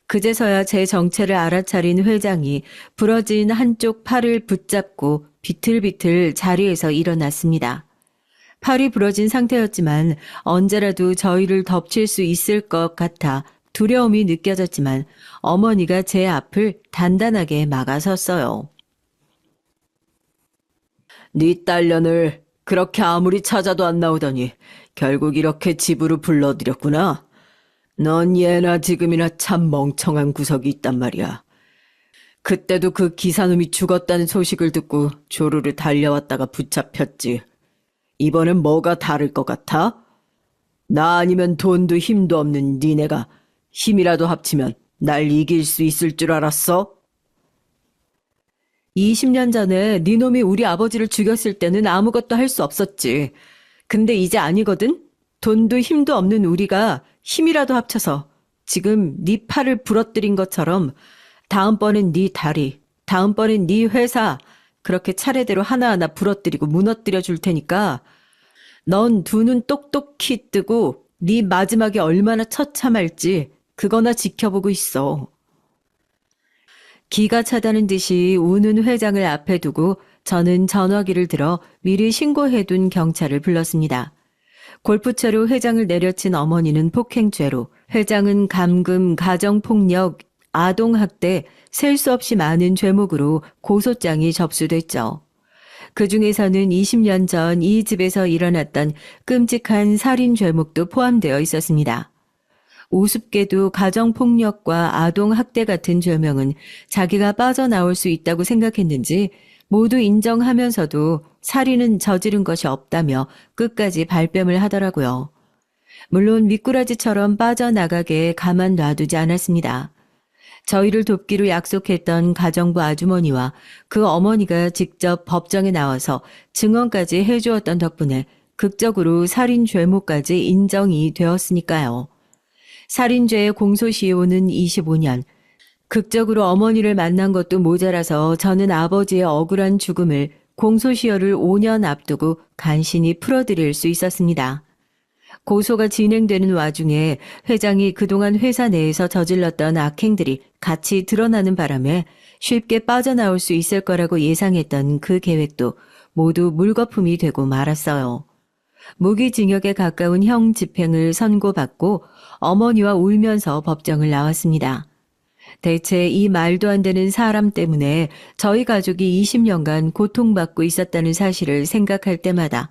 그제서야 제 정체를 알아차린 회장이 부러진 한쪽 팔을 붙잡고 비틀비틀 자리에서 일어났습니다. 팔이 부러진 상태였지만 언제라도 저희를 덮칠 수 있을 것 같아 두려움이 느껴졌지만 어머니가 제 앞을 단단하게 막아섰어요. 네 딸년을 그렇게 아무리 찾아도 안 나오더니 결국 이렇게 집으로 불러들였구나. 넌 예나 지금이나 참 멍청한 구석이 있단 말이야. 그때도 그 기사놈이 죽었다는 소식을 듣고 조르르 달려왔다가 붙잡혔지. 이번엔 뭐가 다를 것 같아? 나 아니면 돈도 힘도 없는 니네가 힘이라도 합치면 날 이길 수 있을 줄 알았어? 20년 전에 네 놈이 우리 아버지를 죽였을 때는 아무것도 할 수 없었지. 근데 이제 아니거든? 돈도 힘도 없는 우리가 힘이라도 합쳐서 지금 네 팔을 부러뜨린 것처럼 다음번엔 네 다리, 다음번엔 네 회사 그렇게 차례대로 하나하나 부러뜨리고 무너뜨려 줄 테니까 넌 두 눈 똑똑히 뜨고 네 마지막이 얼마나 처참할지 그거나 지켜보고 있어. 기가 차다는 듯이 우는 회장을 앞에 두고 저는 전화기를 들어 미리 신고해둔 경찰을 불렀습니다. 골프채로 회장을 내려친 어머니는 폭행죄로, 회장은 감금, 가정폭력, 아동학대, 셀 수 없이 많은 죄목으로 고소장이 접수됐죠. 그 중에서는 20년 전 이 집에서 일어났던 끔찍한 살인 죄목도 포함되어 있었습니다. 우습게도 가정폭력과 아동학대 같은 죄명은 자기가 빠져나올 수 있다고 생각했는지 모두 인정하면서도 살인은 저지른 것이 없다며 끝까지 발뺌을 하더라고요. 물론 미꾸라지처럼 빠져나가게 가만 놔두지 않았습니다. 저희를 돕기로 약속했던 가정부 아주머니와 그 어머니가 직접 법정에 나와서 증언까지 해주었던 덕분에 극적으로 살인 죄목까지 인정이 되었으니까요. 살인죄의 공소시효는 25년, 극적으로 어머니를 만난 것도 모자라서 저는 아버지의 억울한 죽음을 공소시효를 5년 앞두고 간신히 풀어드릴 수 있었습니다. 고소가 진행되는 와중에 회장이 그동안 회사 내에서 저질렀던 악행들이 같이 드러나는 바람에 쉽게 빠져나올 수 있을 거라고 예상했던 그 계획도 모두 물거품이 되고 말았어요. 무기징역에 가까운 형 집행을 선고받고 어머니와 울면서 법정을 나왔습니다. 대체 이 말도 안 되는 사람 때문에 저희 가족이 20년간 고통받고 있었다는 사실을 생각할 때마다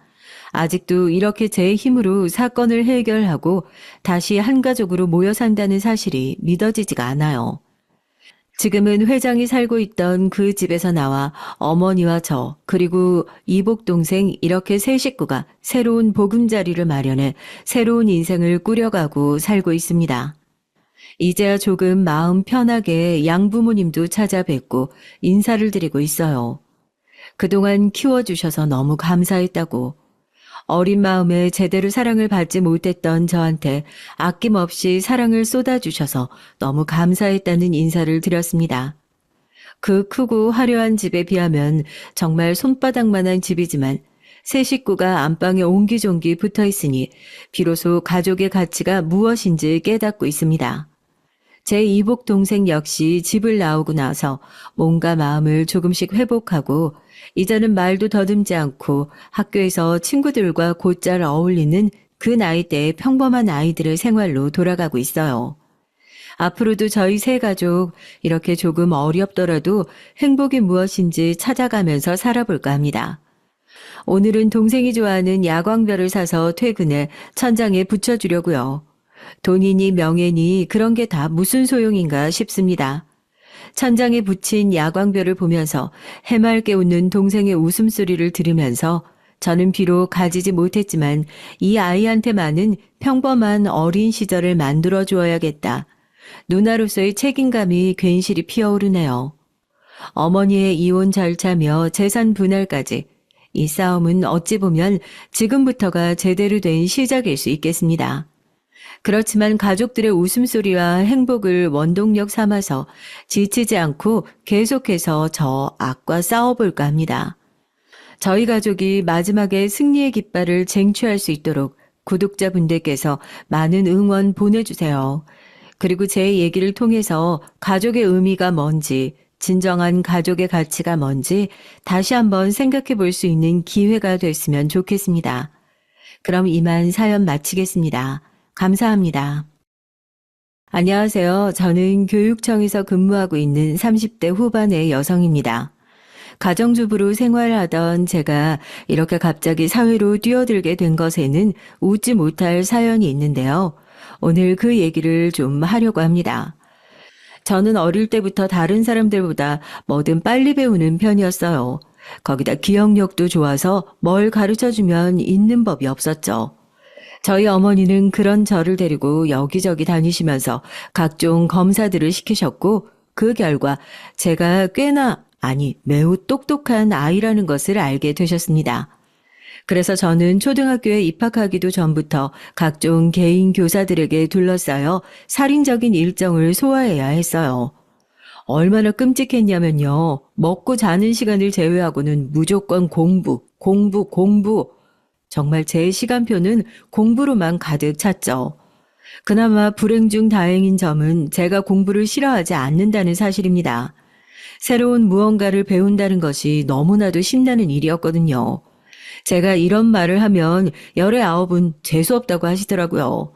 아직도 이렇게 제 힘으로 사건을 해결하고 다시 한 가족으로 모여 산다는 사실이 믿어지지가 않아요. 지금은 회장이 살고 있던 그 집에서 나와 어머니와 저 그리고 이복 동생 이렇게 세 식구가 새로운 보금자리를 마련해 새로운 인생을 꾸려가고 살고 있습니다. 이제야 조금 마음 편하게 양부모님도 찾아뵙고 인사를 드리고 있어요. 그동안 키워주셔서 너무 감사했다고, 어린 마음에 제대로 사랑을 받지 못했던 저한테 아낌없이 사랑을 쏟아주셔서 너무 감사했다는 인사를 드렸습니다. 그 크고 화려한 집에 비하면 정말 손바닥만한 집이지만 세 식구가 안방에 옹기종기 붙어 있으니 비로소 가족의 가치가 무엇인지 깨닫고 있습니다. 제 이복 동생 역시 집을 나오고 나서 몸과 마음을 조금씩 회복하고 이제는 말도 더듬지 않고 학교에서 친구들과 곧잘 어울리는 그 나이대의 평범한 아이들의 생활로 돌아가고 있어요. 앞으로도 저희 세 가족 이렇게 조금 어렵더라도 행복이 무엇인지 찾아가면서 살아볼까 합니다. 오늘은 동생이 좋아하는 야광별을 사서 퇴근에 천장에 붙여주려고요. 돈이니 명예니 그런 게 다 무슨 소용인가 싶습니다. 천장에 붙인 야광별을 보면서 해맑게 웃는 동생의 웃음소리를 들으면서 저는 비록 가지지 못했지만 이 아이한테만은 평범한 어린 시절을 만들어 주어야겠다. 누나로서의 책임감이 괜시리 피어오르네요. 어머니의 이혼 절차며 재산 분할까지 이 싸움은 어찌 보면 지금부터가 제대로 된 시작일 수 있겠습니다. 그렇지만 가족들의 웃음소리와 행복을 원동력 삼아서 지치지 않고 계속해서 저 악과 싸워볼까 합니다. 저희 가족이 마지막에 승리의 깃발을 쟁취할 수 있도록 구독자분들께서 많은 응원 보내주세요. 그리고 제 얘기를 통해서 가족의 의미가 뭔지, 진정한 가족의 가치가 뭔지 다시 한번 생각해 볼 수 있는 기회가 됐으면 좋겠습니다. 그럼 이만 사연 마치겠습니다. 감사합니다. 안녕하세요. 저는 교육청에서 근무하고 있는 30대 후반의 여성입니다. 가정주부로 생활하던 제가 이렇게 갑자기 사회로 뛰어들게 된 것에는 웃지 못할 사연이 있는데요. 오늘 그 얘기를 좀 하려고 합니다. 저는 어릴 때부터 다른 사람들보다 뭐든 빨리 배우는 편이었어요. 거기다 기억력도 좋아서 뭘 가르쳐주면 잊는 법이 없었죠. 저희 어머니는 그런 저를 데리고 여기저기 다니시면서 각종 검사들을 시키셨고 그 결과 제가 꽤나 아니 매우 똑똑한 아이라는 것을 알게 되셨습니다. 그래서 저는 초등학교에 입학하기도 전부터 각종 개인 교사들에게 둘러싸여 살인적인 일정을 소화해야 했어요. 얼마나 끔찍했냐면요. 먹고 자는 시간을 제외하고는 무조건 공부, 공부, 공부. 정말 제 시간표는 공부로만 가득 찼죠. 그나마 불행 중 다행인 점은 제가 공부를 싫어하지 않는다는 사실입니다. 새로운 무언가를 배운다는 것이 너무나도 신나는 일이었거든요. 제가 이런 말을 하면 열의 아홉은 재수없다고 하시더라고요.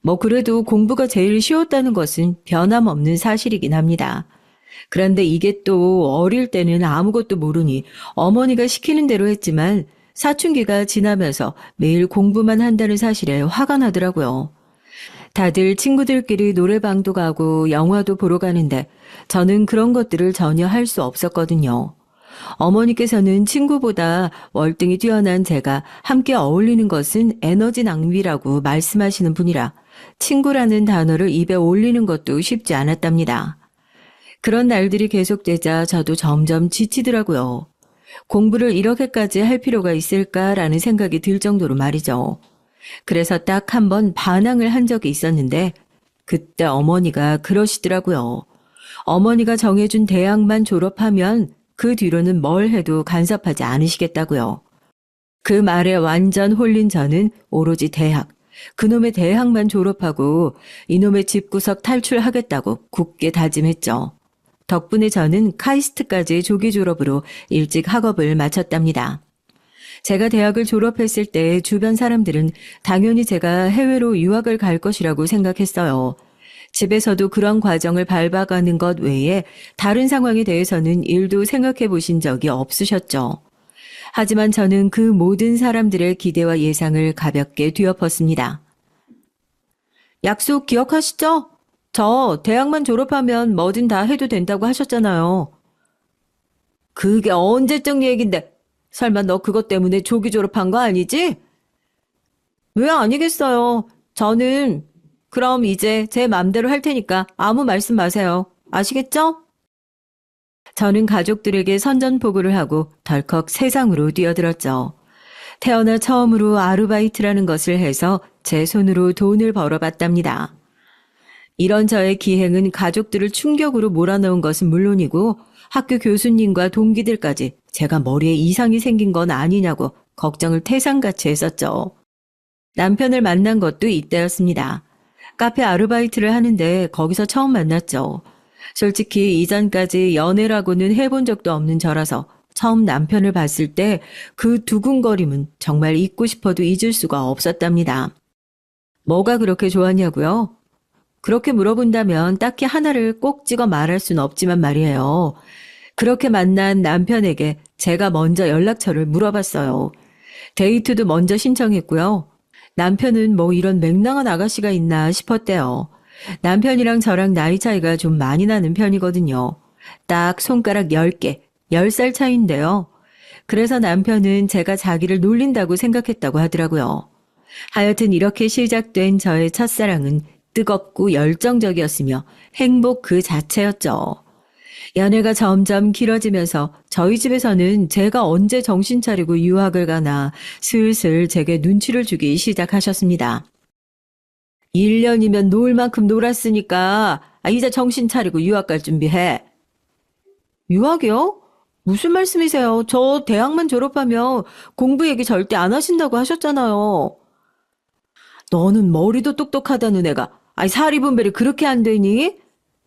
뭐 그래도 공부가 제일 쉬웠다는 것은 변함없는 사실이긴 합니다. 그런데 이게 또 어릴 때는 아무것도 모르니 어머니가 시키는 대로 했지만 사춘기가 지나면서 매일 공부만 한다는 사실에 화가 나더라고요. 다들 친구들끼리 노래방도 가고 영화도 보러 가는데 저는 그런 것들을 전혀 할 수 없었거든요. 어머니께서는 친구보다 월등히 뛰어난 제가 함께 어울리는 것은 에너지 낭비라고 말씀하시는 분이라 친구라는 단어를 입에 올리는 것도 쉽지 않았답니다. 그런 날들이 계속되자 저도 점점 지치더라고요. 공부를 이렇게까지 할 필요가 있을까라는 생각이 들 정도로 말이죠. 그래서 딱 한 번 반항을 한 적이 있었는데 그때 어머니가 그러시더라고요. 어머니가 정해준 대학만 졸업하면 그 뒤로는 뭘 해도 간섭하지 않으시겠다고요. 그 말에 완전 홀린 저는 오로지 대학, 그놈의 대학만 졸업하고 이놈의 집구석 탈출하겠다고 굳게 다짐했죠. 덕분에 저는 카이스트까지 조기 졸업으로 일찍 학업을 마쳤답니다. 제가 대학을 졸업했을 때 주변 사람들은 당연히 제가 해외로 유학을 갈 것이라고 생각했어요. 집에서도 그런 과정을 밟아가는 것 외에 다른 상황에 대해서는 일도 생각해 보신 적이 없으셨죠. 하지만 저는 그 모든 사람들의 기대와 예상을 가볍게 뒤엎었습니다. 약속 기억하시죠? 저 대학만 졸업하면 뭐든 다 해도 된다고 하셨잖아요. 그게 언제적 얘긴데 설마 너 그것 때문에 조기 졸업한 거 아니지? 왜 아니겠어요. 저는 그럼 이제 제 맘대로 할 테니까 아무 말씀 마세요. 아시겠죠? 저는 가족들에게 선전포고를 하고 덜컥 세상으로 뛰어들었죠. 태어나 처음으로 아르바이트라는 것을 해서 제 손으로 돈을 벌어봤답니다. 이런 저의 기행은 가족들을 충격으로 몰아넣은 것은 물론이고 학교 교수님과 동기들까지 제가 머리에 이상이 생긴 건 아니냐고 걱정을 태산같이 했었죠. 남편을 만난 것도 이때였습니다. 카페 아르바이트를 하는데 거기서 처음 만났죠. 솔직히 이전까지 연애라고는 해본 적도 없는 저라서 처음 남편을 봤을 때 그 두근거림은 정말 잊고 싶어도 잊을 수가 없었답니다. 뭐가 그렇게 좋았냐고요? 그렇게 물어본다면 딱히 하나를 꼭 찍어 말할 수는 없지만 말이에요. 그렇게 만난 남편에게 제가 먼저 연락처를 물어봤어요. 데이트도 먼저 신청했고요. 남편은 뭐 이런 맹랑한 아가씨가 있나 싶었대요. 남편이랑 저랑 나이 차이가 좀 많이 나는 편이거든요. 딱 손가락 10개, 10살 차이인데요. 그래서 남편은 제가 자기를 놀린다고 생각했다고 하더라고요. 하여튼 이렇게 시작된 저의 첫사랑은 뜨겁고 열정적이었으며 행복 그 자체였죠. 연애가 점점 길어지면서 저희 집에서는 제가 언제 정신 차리고 유학을 가나 슬슬 제게 눈치를 주기 시작하셨습니다. 1년이면 놀 만큼 놀았으니까 이제 정신 차리고 유학 갈 준비해. 유학이요? 무슨 말씀이세요? 저 대학만 졸업하면 공부 얘기 절대 안 하신다고 하셨잖아요. 너는 머리도 똑똑하다는 애가 살이 분별이 그렇게 안 되니?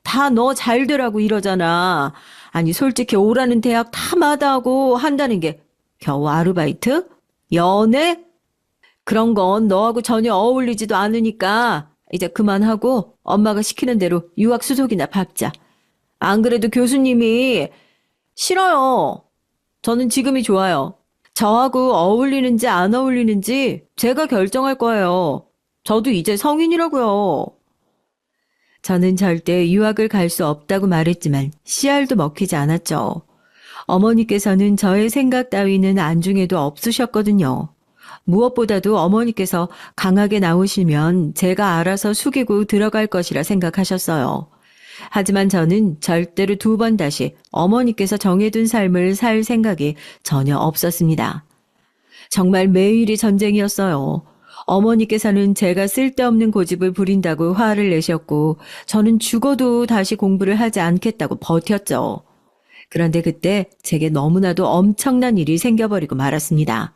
다 너 잘 되라고 이러잖아. 아니 솔직히 오라는 대학 다 마다하고 한다는 게 겨우 아르바이트? 연애? 그런 건 너하고 전혀 어울리지도 않으니까 이제 그만하고 엄마가 시키는 대로 유학 수속이나 밟자. 안 그래도 교수님이 싫어요. 저는 지금이 좋아요. 저하고 어울리는지 안 어울리는지 제가 결정할 거예요. 저도 이제 성인이라고요. 저는 절대 유학을 갈 수 없다고 말했지만 씨알도 먹히지 않았죠. 어머니께서는 저의 생각 따위는 안중에도 없으셨거든요. 무엇보다도 어머니께서 강하게 나오시면 제가 알아서 숙이고 들어갈 것이라 생각하셨어요. 하지만 저는 절대로 2번 다시 어머니께서 정해둔 삶을 살 생각이 전혀 없었습니다. 정말 매일이 전쟁이었어요. 어머니께서는 제가 쓸데없는 고집을 부린다고 화를 내셨고 저는 죽어도 다시 공부를 하지 않겠다고 버텼죠. 그런데 그때 제게 너무나도 엄청난 일이 생겨버리고 말았습니다.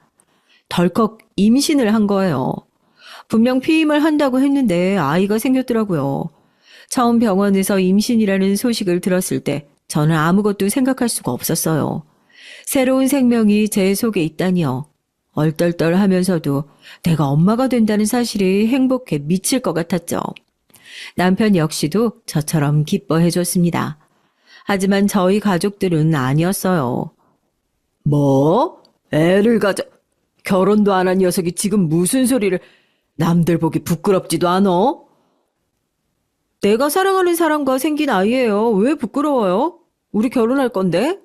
덜컥 임신을 한 거예요. 분명 피임을 한다고 했는데 아이가 생겼더라고요. 처음 병원에서 임신이라는 소식을 들었을 때 저는 아무것도 생각할 수가 없었어요. 새로운 생명이 제 속에 있다니요. 얼떨떨하면서도 내가 엄마가 된다는 사실이 행복해 미칠 것 같았죠. 남편 역시도 저처럼 기뻐해 줬습니다. 하지만 저희 가족들은 아니었어요. 뭐? 애를 가져... 결혼도 안 한 녀석이 지금 무슨 소리를... 남들 보기 부끄럽지도 않어? 내가 사랑하는 사람과 생긴 아이예요. 왜 부끄러워요? 우리 결혼할 건데?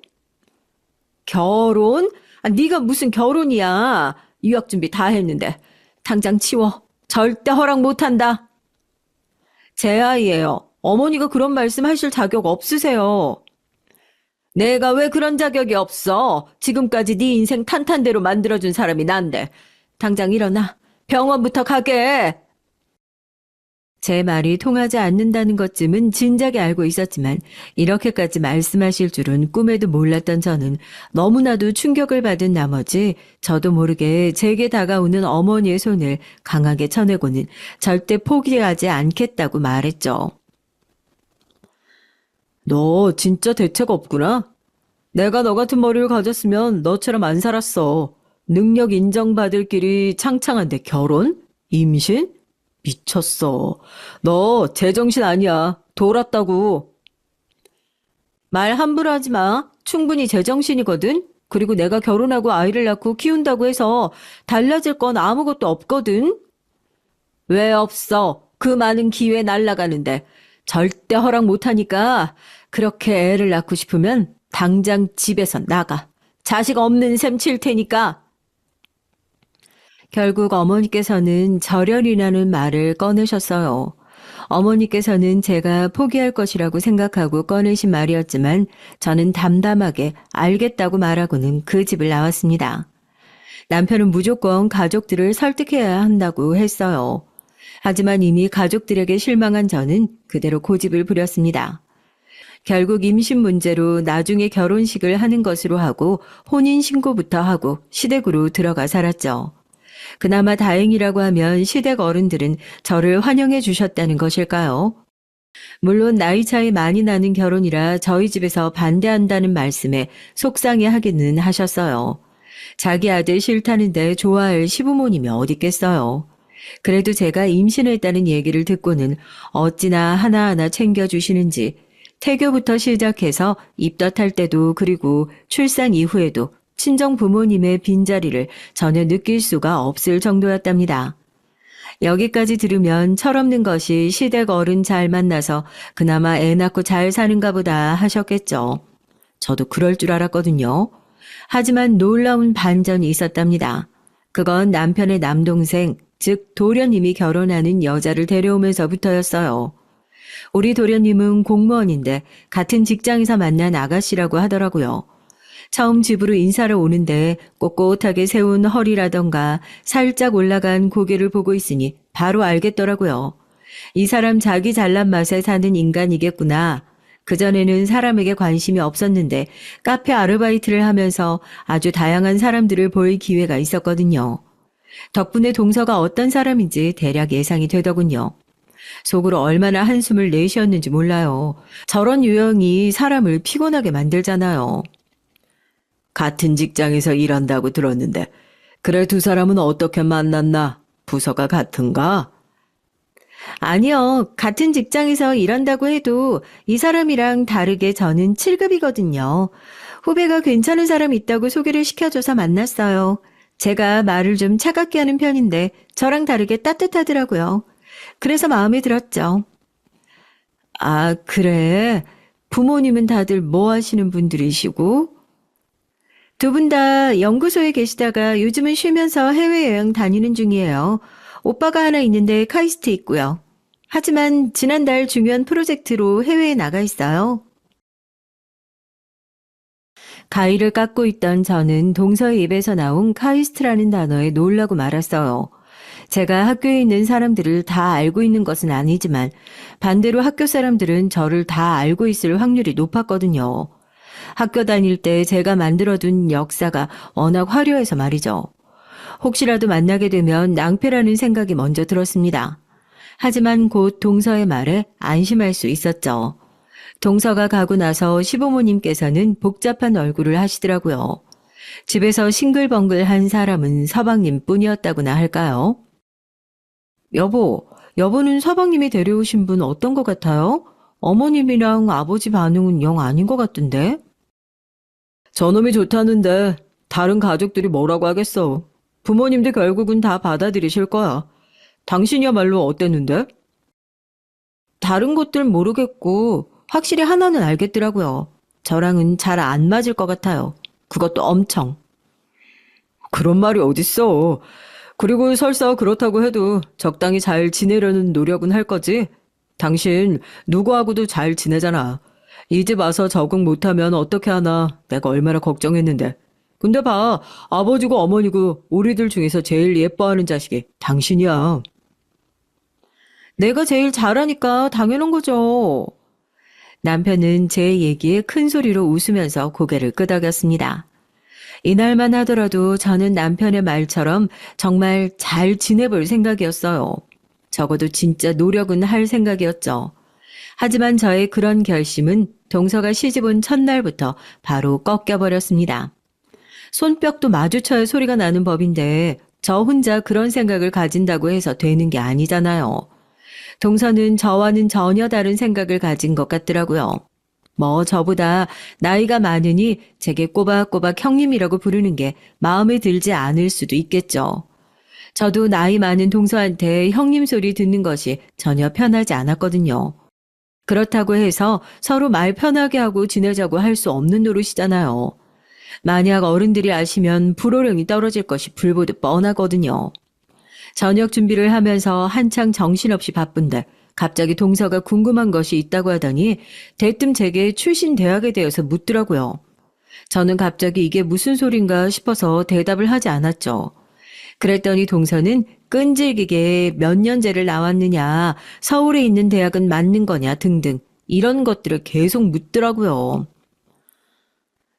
결혼? 네가 무슨 결혼이야. 유학 준비 다 했는데. 당장 치워. 절대 허락 못한다. 제 아이예요. 어머니가 그런 말씀 하실 자격 없으세요. 내가 왜 그런 자격이 없어? 지금까지 네 인생 탄탄대로 만들어준 사람이 난데. 당장 일어나. 병원부터 가게. 제 말이 통하지 않는다는 것쯤은 진작에 알고 있었지만 이렇게까지 말씀하실 줄은 꿈에도 몰랐던 저는 너무나도 충격을 받은 나머지 저도 모르게 제게 다가오는 어머니의 손을 강하게 쳐내고는 절대 포기하지 않겠다고 말했죠. 너 진짜 대책 없구나. 내가 너 같은 머리를 가졌으면 너처럼 안 살았어. 능력 인정받을 길이 창창한데 결혼? 임신? 미쳤어. 너 제정신 아니야. 돌았다고. 말 함부로 하지 마. 충분히 제정신이거든. 그리고 내가 결혼하고 아이를 낳고 키운다고 해서 달라질 건 아무것도 없거든. 왜 없어? 그 많은 기회 날라가는데. 절대 허락 못하니까 그렇게 애를 낳고 싶으면 당장 집에서 나가. 자식 없는 셈 칠 테니까. 결국 어머니께서는 절연이라는 말을 꺼내셨어요. 어머니께서는 제가 포기할 것이라고 생각하고 꺼내신 말이었지만 저는 담담하게 알겠다고 말하고는 그 집을 나왔습니다. 남편은 무조건 가족들을 설득해야 한다고 했어요. 하지만 이미 가족들에게 실망한 저는 그대로 고집을 부렸습니다. 결국 임신 문제로 나중에 결혼식을 하는 것으로 하고 혼인신고부터 하고 시댁으로 들어가 살았죠. 그나마 다행이라고 하면 시댁 어른들은 저를 환영해 주셨다는 것일까요? 물론 나이 차이 많이 나는 결혼이라 저희 집에서 반대한다는 말씀에 속상해 하기는 하셨어요. 자기 아들 싫다는데 좋아할 시부모님이 어딨겠어요. 그래도 제가 임신했다는 얘기를 듣고는 어찌나 하나하나 챙겨주시는지 태교부터 시작해서 입덧할 때도 그리고 출산 이후에도 친정 부모님의 빈자리를 전혀 느낄 수가 없을 정도였답니다. 여기까지 들으면 철없는 것이 시댁 어른 잘 만나서 그나마 애 낳고 잘 사는가 보다 하셨겠죠. 저도 그럴 줄 알았거든요. 하지만 놀라운 반전이 있었답니다. 그건 남편의 남동생, 즉 도련님이 결혼하는 여자를 데려오면서부터였어요. 우리 도련님은 공무원인데 같은 직장에서 만난 아가씨라고 하더라고요. 처음 집으로 인사를 오는데 꼿꼿하게 세운 허리라던가 살짝 올라간 고개를 보고 있으니 바로 알겠더라고요. 이 사람 자기 잘난 맛에 사는 인간이겠구나. 그전에는 사람에게 관심이 없었는데 카페 아르바이트를 하면서 아주 다양한 사람들을 볼 기회가 있었거든요. 덕분에 동서가 어떤 사람인지 대략 예상이 되더군요. 속으로 얼마나 한숨을 내쉬었는지 몰라요. 저런 유형이 사람을 피곤하게 만들잖아요. 같은 직장에서 일한다고 들었는데 그래 두 사람은 어떻게 만났나? 부서가 같은가? 아니요. 같은 직장에서 일한다고 해도 이 사람이랑 다르게 저는 7급이거든요. 후배가 괜찮은 사람 있다고 소개를 시켜줘서 만났어요. 제가 말을 좀 차갑게 하는 편인데 저랑 다르게 따뜻하더라고요. 그래서 마음에 들었죠. 아, 그래. 부모님은 다들 뭐 하시는 분들이시고? 두 분 다 연구소에 계시다가 요즘은 쉬면서 해외여행 다니는 중이에요. 오빠가 하나 있는데 카이스트 있고요. 하지만 지난달 중요한 프로젝트로 해외에 나가 있어요. 가위를 깎고 있던 저는 동서의 입에서 나온 카이스트라는 단어에 놀라고 말았어요. 제가 학교에 있는 사람들을 다 알고 있는 것은 아니지만 반대로 학교 사람들은 저를 다 알고 있을 확률이 높았거든요. 학교 다닐 때 제가 만들어둔 역사가 워낙 화려해서 말이죠. 혹시라도 만나게 되면 낭패라는 생각이 먼저 들었습니다. 하지만 곧 동서의 말에 안심할 수 있었죠. 동서가 가고 나서 시부모님께서는 복잡한 얼굴을 하시더라고요. 집에서 싱글벙글한 사람은 서방님 뿐이었다고나 할까요? 여보는 서방님이 데려오신 분 어떤 것 같아요? 어머님이랑 아버지 반응은 영 아닌 것 같던데? 저놈이 좋다는데 다른 가족들이 뭐라고 하겠어. 부모님도 결국은 다 받아들이실 거야. 당신이야말로 어땠는데? 다른 것들 모르겠고 확실히 하나는 알겠더라고요. 저랑은 잘 안 맞을 것 같아요. 그것도 엄청. 그런 말이 어딨어. 그리고 설사 그렇다고 해도 적당히 잘 지내려는 노력은 할 거지. 당신 누구하고도 잘 지내잖아. 이 집 와서 적응 못하면 어떻게 하나 내가 얼마나 걱정했는데. 근데 봐, 아버지고 어머니고 우리들 중에서 제일 예뻐하는 자식이 당신이야. 내가 제일 잘하니까 당연한 거죠. 남편은 제 얘기에 큰 소리로 웃으면서 고개를 끄덕였습니다. 이날만 하더라도 저는 남편의 말처럼 정말 잘 지내볼 생각이었어요. 적어도 진짜 노력은 할 생각이었죠. 하지만 저의 그런 결심은 동서가 시집온 첫날부터 바로 꺾여버렸습니다. 손뼉도 마주쳐야 소리가 나는 법인데 저 혼자 그런 생각을 가진다고 해서 되는 게 아니잖아요. 동서는 저와는 전혀 다른 생각을 가진 것 같더라고요. 뭐 저보다 나이가 많으니 제게 꼬박꼬박 형님이라고 부르는 게 마음에 들지 않을 수도 있겠죠. 저도 나이 많은 동서한테 형님 소리 듣는 것이 전혀 편하지 않았거든요. 그렇다고 해서 서로 말 편하게 하고 지내자고 할 수 없는 노릇이잖아요. 만약 어른들이 아시면 불호령이 떨어질 것이 불보듯 뻔하거든요. 저녁 준비를 하면서 한창 정신없이 바쁜데 갑자기 동서가 궁금한 것이 있다고 하더니 대뜸 제게 출신 대학에 대해서 묻더라고요. 저는 갑자기 이게 무슨 소린가 싶어서 대답을 하지 않았죠. 그랬더니 동서는 끈질기게 몇 년제를 나왔느냐, 서울에 있는 대학은 맞는 거냐 등등 이런 것들을 계속 묻더라고요.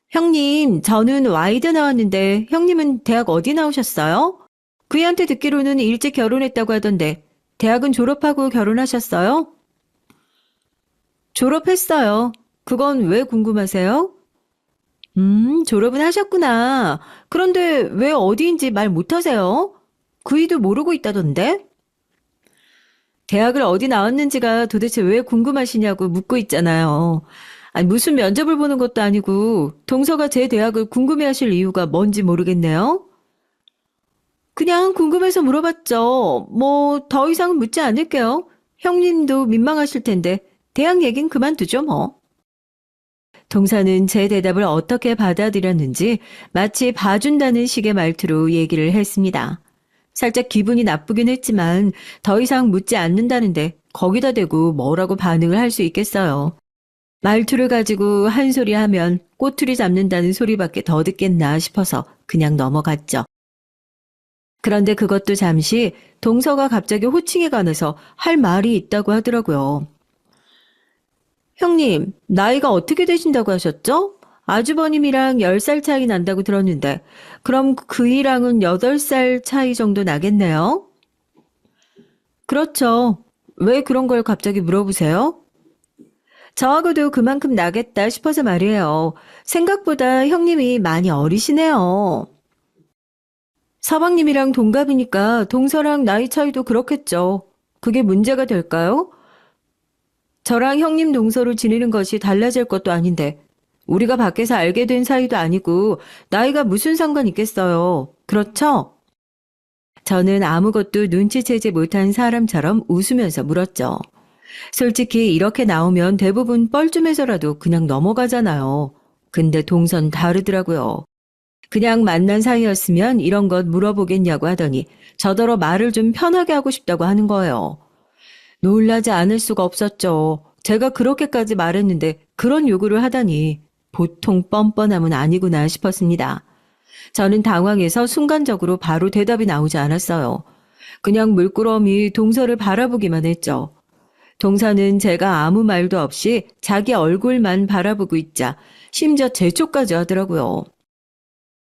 형님, 저는 와이드 나왔는데 형님은 대학 어디 나오셨어요? 그이한테 듣기로는 일찍 결혼했다고 하던데 대학은 졸업하고 결혼하셨어요? 졸업했어요. 그건 왜 궁금하세요? 졸업은 하셨구나. 그런데 왜 어디인지 말 못하세요? 그이도 모르고 있다던데? 대학을 어디 나왔는지가 도대체 왜 궁금하시냐고 묻고 있잖아요. 아니, 무슨 면접을 보는 것도 아니고 동서가 제 대학을 궁금해하실 이유가 뭔지 모르겠네요. 그냥 궁금해서 물어봤죠. 뭐 더 이상은 묻지 않을게요. 형님도 민망하실 텐데 대학 얘긴 그만두죠 뭐. 동서는 제 대답을 어떻게 받아들였는지 마치 봐준다는 식의 말투로 얘기를 했습니다. 살짝 기분이 나쁘긴 했지만 더 이상 묻지 않는다는데 거기다 대고 뭐라고 반응을 할 수 있겠어요. 말투를 가지고 한 소리 하면 꼬투리 잡는다는 소리밖에 더 듣겠나 싶어서 그냥 넘어갔죠. 그런데 그것도 잠시 동서가 갑자기 호칭에 관해서 할 말이 있다고 하더라고요. 형님, 나이가 어떻게 되신다고 하셨죠? 아주버님이랑 10살 차이 난다고 들었는데, 그럼 그이랑은 8살 차이 정도 나겠네요? 그렇죠. 왜 그런 걸 갑자기 물어보세요? 저하고도 그만큼 나겠다 싶어서 말이에요. 생각보다 형님이 많이 어리시네요. 서방님이랑 동갑이니까 동서랑 나이 차이도 그렇겠죠. 그게 문제가 될까요? 저랑 형님 동서로 지내는 것이 달라질 것도 아닌데 우리가 밖에서 알게 된 사이도 아니고 나이가 무슨 상관 있겠어요. 그렇죠? 저는 아무것도 눈치채지 못한 사람처럼 웃으면서 물었죠. 솔직히 이렇게 나오면 대부분 뻘쭘해서라도 그냥 넘어가잖아요. 근데 동선 다르더라고요. 그냥 만난 사이였으면 이런 것 물어보겠냐고 하더니 저더러 말을 좀 편하게 하고 싶다고 하는 거예요. 놀라지 않을 수가 없었죠. 제가 그렇게까지 말했는데 그런 요구를 하다니 보통 뻔뻔함은 아니구나 싶었습니다. 저는 당황해서 순간적으로 바로 대답이 나오지 않았어요. 그냥 물끄러미 동서를 바라보기만 했죠. 동서는 제가 아무 말도 없이 자기 얼굴만 바라보고 있자 심지어 재촉까지 하더라고요.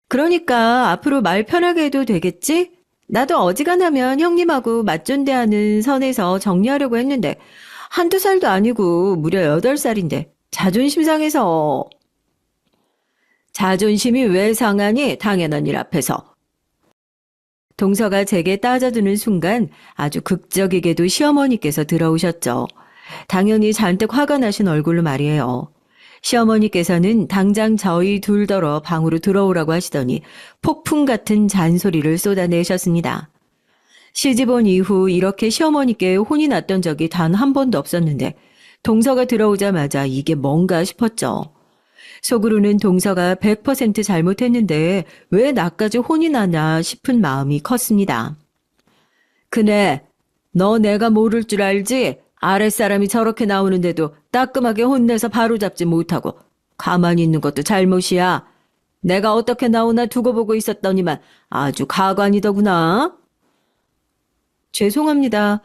그러니까 앞으로 말 편하게 해도 되겠지? 나도 어지간하면 형님하고 맞존대하는 선에서 정리하려고 했는데 한두 살도 아니고 무려 8살인데 자존심 상해서. 자존심이 왜 상하니? 당연한 일 앞에서. 동서가 제게 따져드는 순간 아주 극적이게도 시어머니께서 들어오셨죠. 당연히 잔뜩 화가 나신 얼굴로 말이에요. 시어머니께서는 당장 저희 둘더러 방으로 들어오라고 하시더니 폭풍 같은 잔소리를 쏟아내셨습니다. 시집 온 이후 이렇게 시어머니께 혼이 났던 적이 단 한 번도 없었는데 동서가 들어오자마자 이게 뭔가 싶었죠. 속으로는 동서가 100% 잘못했는데 왜 나까지 혼이 나나 싶은 마음이 컸습니다. 그네, 너 내가 모를 줄 알지? 아랫사람이 저렇게 나오는데도 따끔하게 혼내서 바로잡지 못하고 가만히 있는 것도 잘못이야. 내가 어떻게 나오나 두고 보고 있었더니만 아주 가관이더구나. 죄송합니다.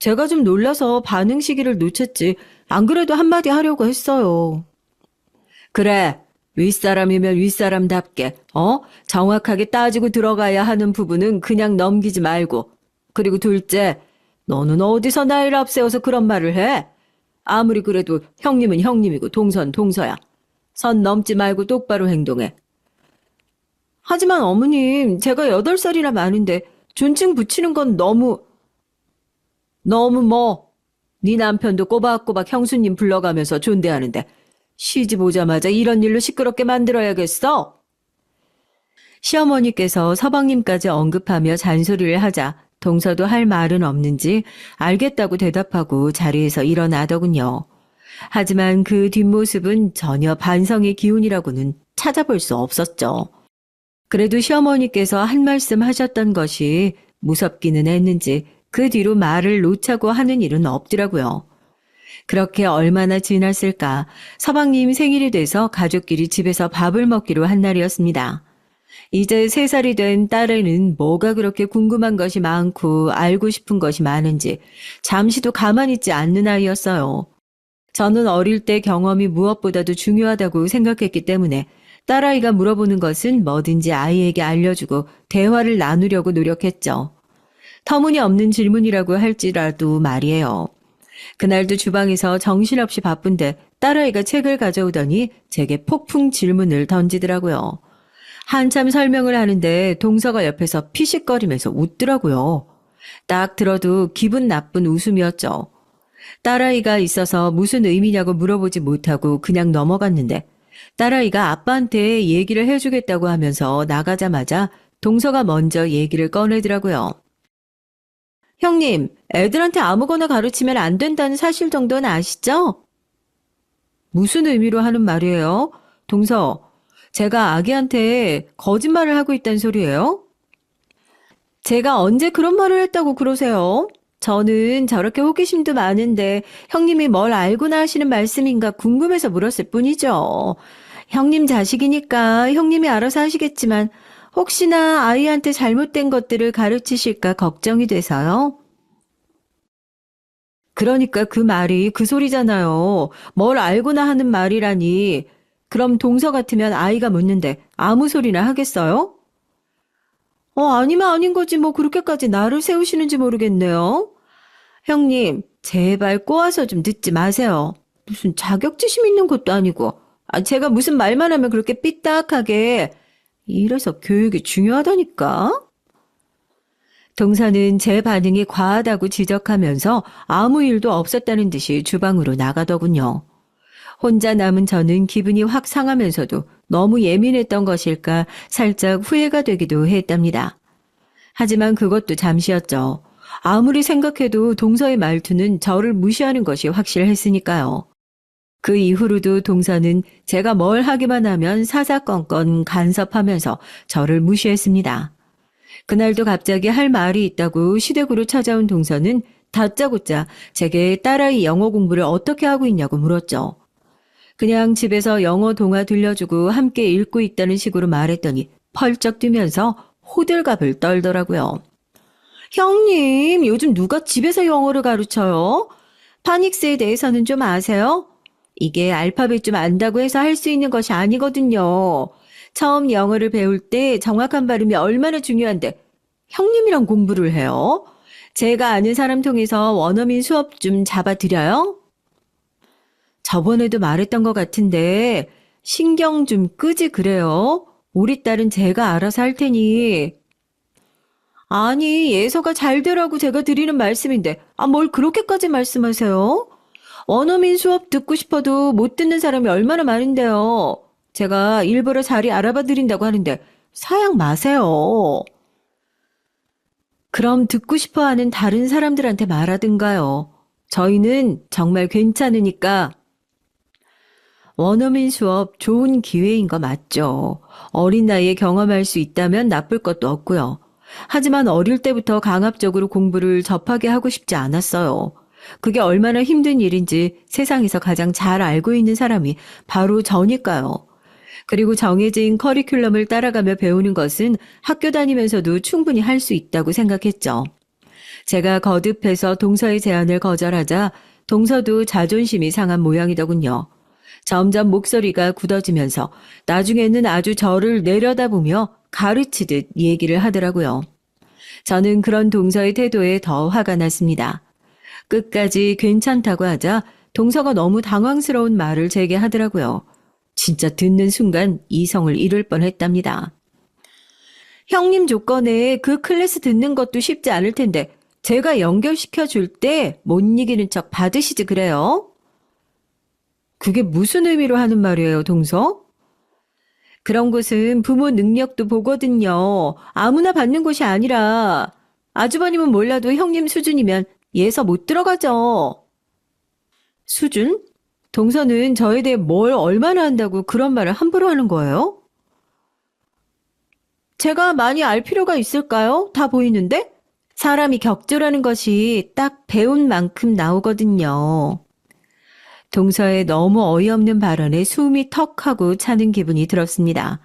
제가 좀 놀라서 반응 시기를 놓쳤지. 안 그래도 한마디 하려고 했어요. 그래. 윗사람이면 윗사람답게, 정확하게 따지고 들어가야 하는 부분은 그냥 넘기지 말고. 그리고 둘째, 너는 어디서 나이를 앞세워서 그런 말을 해? 아무리 그래도 형님은 형님이고 동선 동서야. 선 넘지 말고 똑바로 행동해. 하지만 어머님, 제가 8살이나 많은데 존칭 붙이는 건 너무 뭐? 네 남편도 꼬박꼬박 형수님 불러가면서 존대하는데 시집 오자마자 이런 일로 시끄럽게 만들어야겠어? 시어머니께서 서방님까지 언급하며 잔소리를 하자 동서도 할 말은 없는지 알겠다고 대답하고 자리에서 일어나더군요. 하지만 그 뒷모습은 전혀 반성의 기운이라고는 찾아볼 수 없었죠. 그래도 시어머니께서 한 말씀 하셨던 것이 무섭기는 했는지 그 뒤로 말을 놓자고 하는 일은 없더라고요. 그렇게 얼마나 지났을까. 서방님 생일이 돼서 가족끼리 집에서 밥을 먹기로 한 날이었습니다. 이제 3살이 된 딸에는 뭐가 그렇게 궁금한 것이 많고 알고 싶은 것이 많은지 잠시도 가만히 있지 않는 아이였어요. 저는 어릴 때 경험이 무엇보다도 중요하다고 생각했기 때문에 딸아이가 물어보는 것은 뭐든지 아이에게 알려주고 대화를 나누려고 노력했죠. 터무니없는 질문이라고 할지라도 말이에요. 그날도 주방에서 정신없이 바쁜데 딸아이가 책을 가져오더니 제게 폭풍 질문을 던지더라고요. 한참 설명을 하는데 동서가 옆에서 피식거리면서 웃더라고요. 딱 들어도 기분 나쁜 웃음이었죠. 딸아이가 있어서 무슨 의미냐고 물어보지 못하고 그냥 넘어갔는데 딸아이가 아빠한테 얘기를 해주겠다고 하면서 나가자마자 동서가 먼저 얘기를 꺼내더라고요. 형님, 애들한테 아무거나 가르치면 안 된다는 사실 정도는 아시죠? 무슨 의미로 하는 말이에요? 동서, 제가 아기한테 거짓말을 하고 있다는 소리예요? 제가 언제 그런 말을 했다고 그러세요? 저는 저렇게 호기심도 많은데 형님이 뭘 알고나 하시는 말씀인가 궁금해서 물었을 뿐이죠. 형님 자식이니까 형님이 알아서 하시겠지만 혹시나 아이한테 잘못된 것들을 가르치실까 걱정이 돼서요. 그러니까 그 말이 그 소리잖아요. 뭘 알고나 하는 말이라니. 그럼 동서 같으면 아이가 묻는데 아무 소리나 하겠어요? 아니면 아닌 거지 뭐 그렇게까지 나를 세우시는지 모르겠네요. 형님, 제발 꼬아서 좀 듣지 마세요. 무슨 자격지심 있는 것도 아니고. 제가 무슨 말만 하면 그렇게 삐딱하게. 이래서 교육이 중요하다니까. 동서는 제 반응이 과하다고 지적하면서 아무 일도 없었다는 듯이 주방으로 나가더군요. 혼자 남은 저는 기분이 확 상하면서도 너무 예민했던 것일까 살짝 후회가 되기도 했답니다. 하지만 그것도 잠시였죠. 아무리 생각해도 동서의 말투는 저를 무시하는 것이 확실했으니까요. 그 이후로도 동서는 제가 뭘 하기만 하면 사사건건 간섭하면서 저를 무시했습니다. 그날도 갑자기 할 말이 있다고 시댁으로 찾아온 동서는 다짜고짜 제게 딸아이 영어 공부를 어떻게 하고 있냐고 물었죠. 그냥 집에서 영어 동화 들려주고 함께 읽고 있다는 식으로 말했더니 펄쩍 뛰면서 호들갑을 떨더라고요. 형님, 요즘 누가 집에서 영어를 가르쳐요? 파닉스에 대해서는 좀 아세요? 이게 알파벳 좀 안다고 해서 할 수 있는 것이 아니거든요. 처음 영어를 배울 때 정확한 발음이 얼마나 중요한데 형님이랑 공부를 해요? 제가 아는 사람 통해서 원어민 수업 좀 잡아드려요? 저번에도 말했던 것 같은데 신경 좀 끄지 그래요? 우리 딸은 제가 알아서 할 테니. 아니, 예서가 잘 되라고 제가 드리는 말씀인데 뭘 그렇게까지 말씀하세요? 원어민 수업 듣고 싶어도 못 듣는 사람이 얼마나 많은데요. 제가 일부러 자리 알아봐 드린다고 하는데 사양 마세요. 그럼 듣고 싶어 하는 다른 사람들한테 말하든가요. 저희는 정말 괜찮으니까. 원어민 수업 좋은 기회인 거 맞죠. 어린 나이에 경험할 수 있다면 나쁠 것도 없고요. 하지만 어릴 때부터 강압적으로 공부를 접하게 하고 싶지 않았어요. 그게 얼마나 힘든 일인지 세상에서 가장 잘 알고 있는 사람이 바로 저니까요. 그리고 정해진 커리큘럼을 따라가며 배우는 것은 학교 다니면서도 충분히 할 수 있다고 생각했죠. 제가 거듭해서 동서의 제안을 거절하자 동서도 자존심이 상한 모양이더군요. 점점 목소리가 굳어지면서 나중에는 아주 저를 내려다보며 가르치듯 얘기를 하더라고요. 저는 그런 동서의 태도에 더 화가 났습니다. 끝까지 괜찮다고 하자 동서가 너무 당황스러운 말을 제게 하더라고요. 진짜 듣는 순간 이성을 잃을 뻔했답니다. 형님 조건에 그 클래스 듣는 것도 쉽지 않을 텐데 제가 연결시켜 줄 때 못 이기는 척 받으시지 그래요? 그게 무슨 의미로 하는 말이에요, 동서? 그런 곳은 부모 능력도 보거든요. 아무나 받는 곳이 아니라 아주버님은 몰라도 형님 수준이면 예서 못 들어가죠. 수준? 동서는 저에 대해 뭘 얼마나 한다고 그런 말을 함부로 하는 거예요? 제가 많이 알 필요가 있을까요? 다 보이는데? 사람이 격조라는 것이 딱 배운 만큼 나오거든요. 동서의 너무 어이없는 발언에 숨이 턱하고 차는 기분이 들었습니다.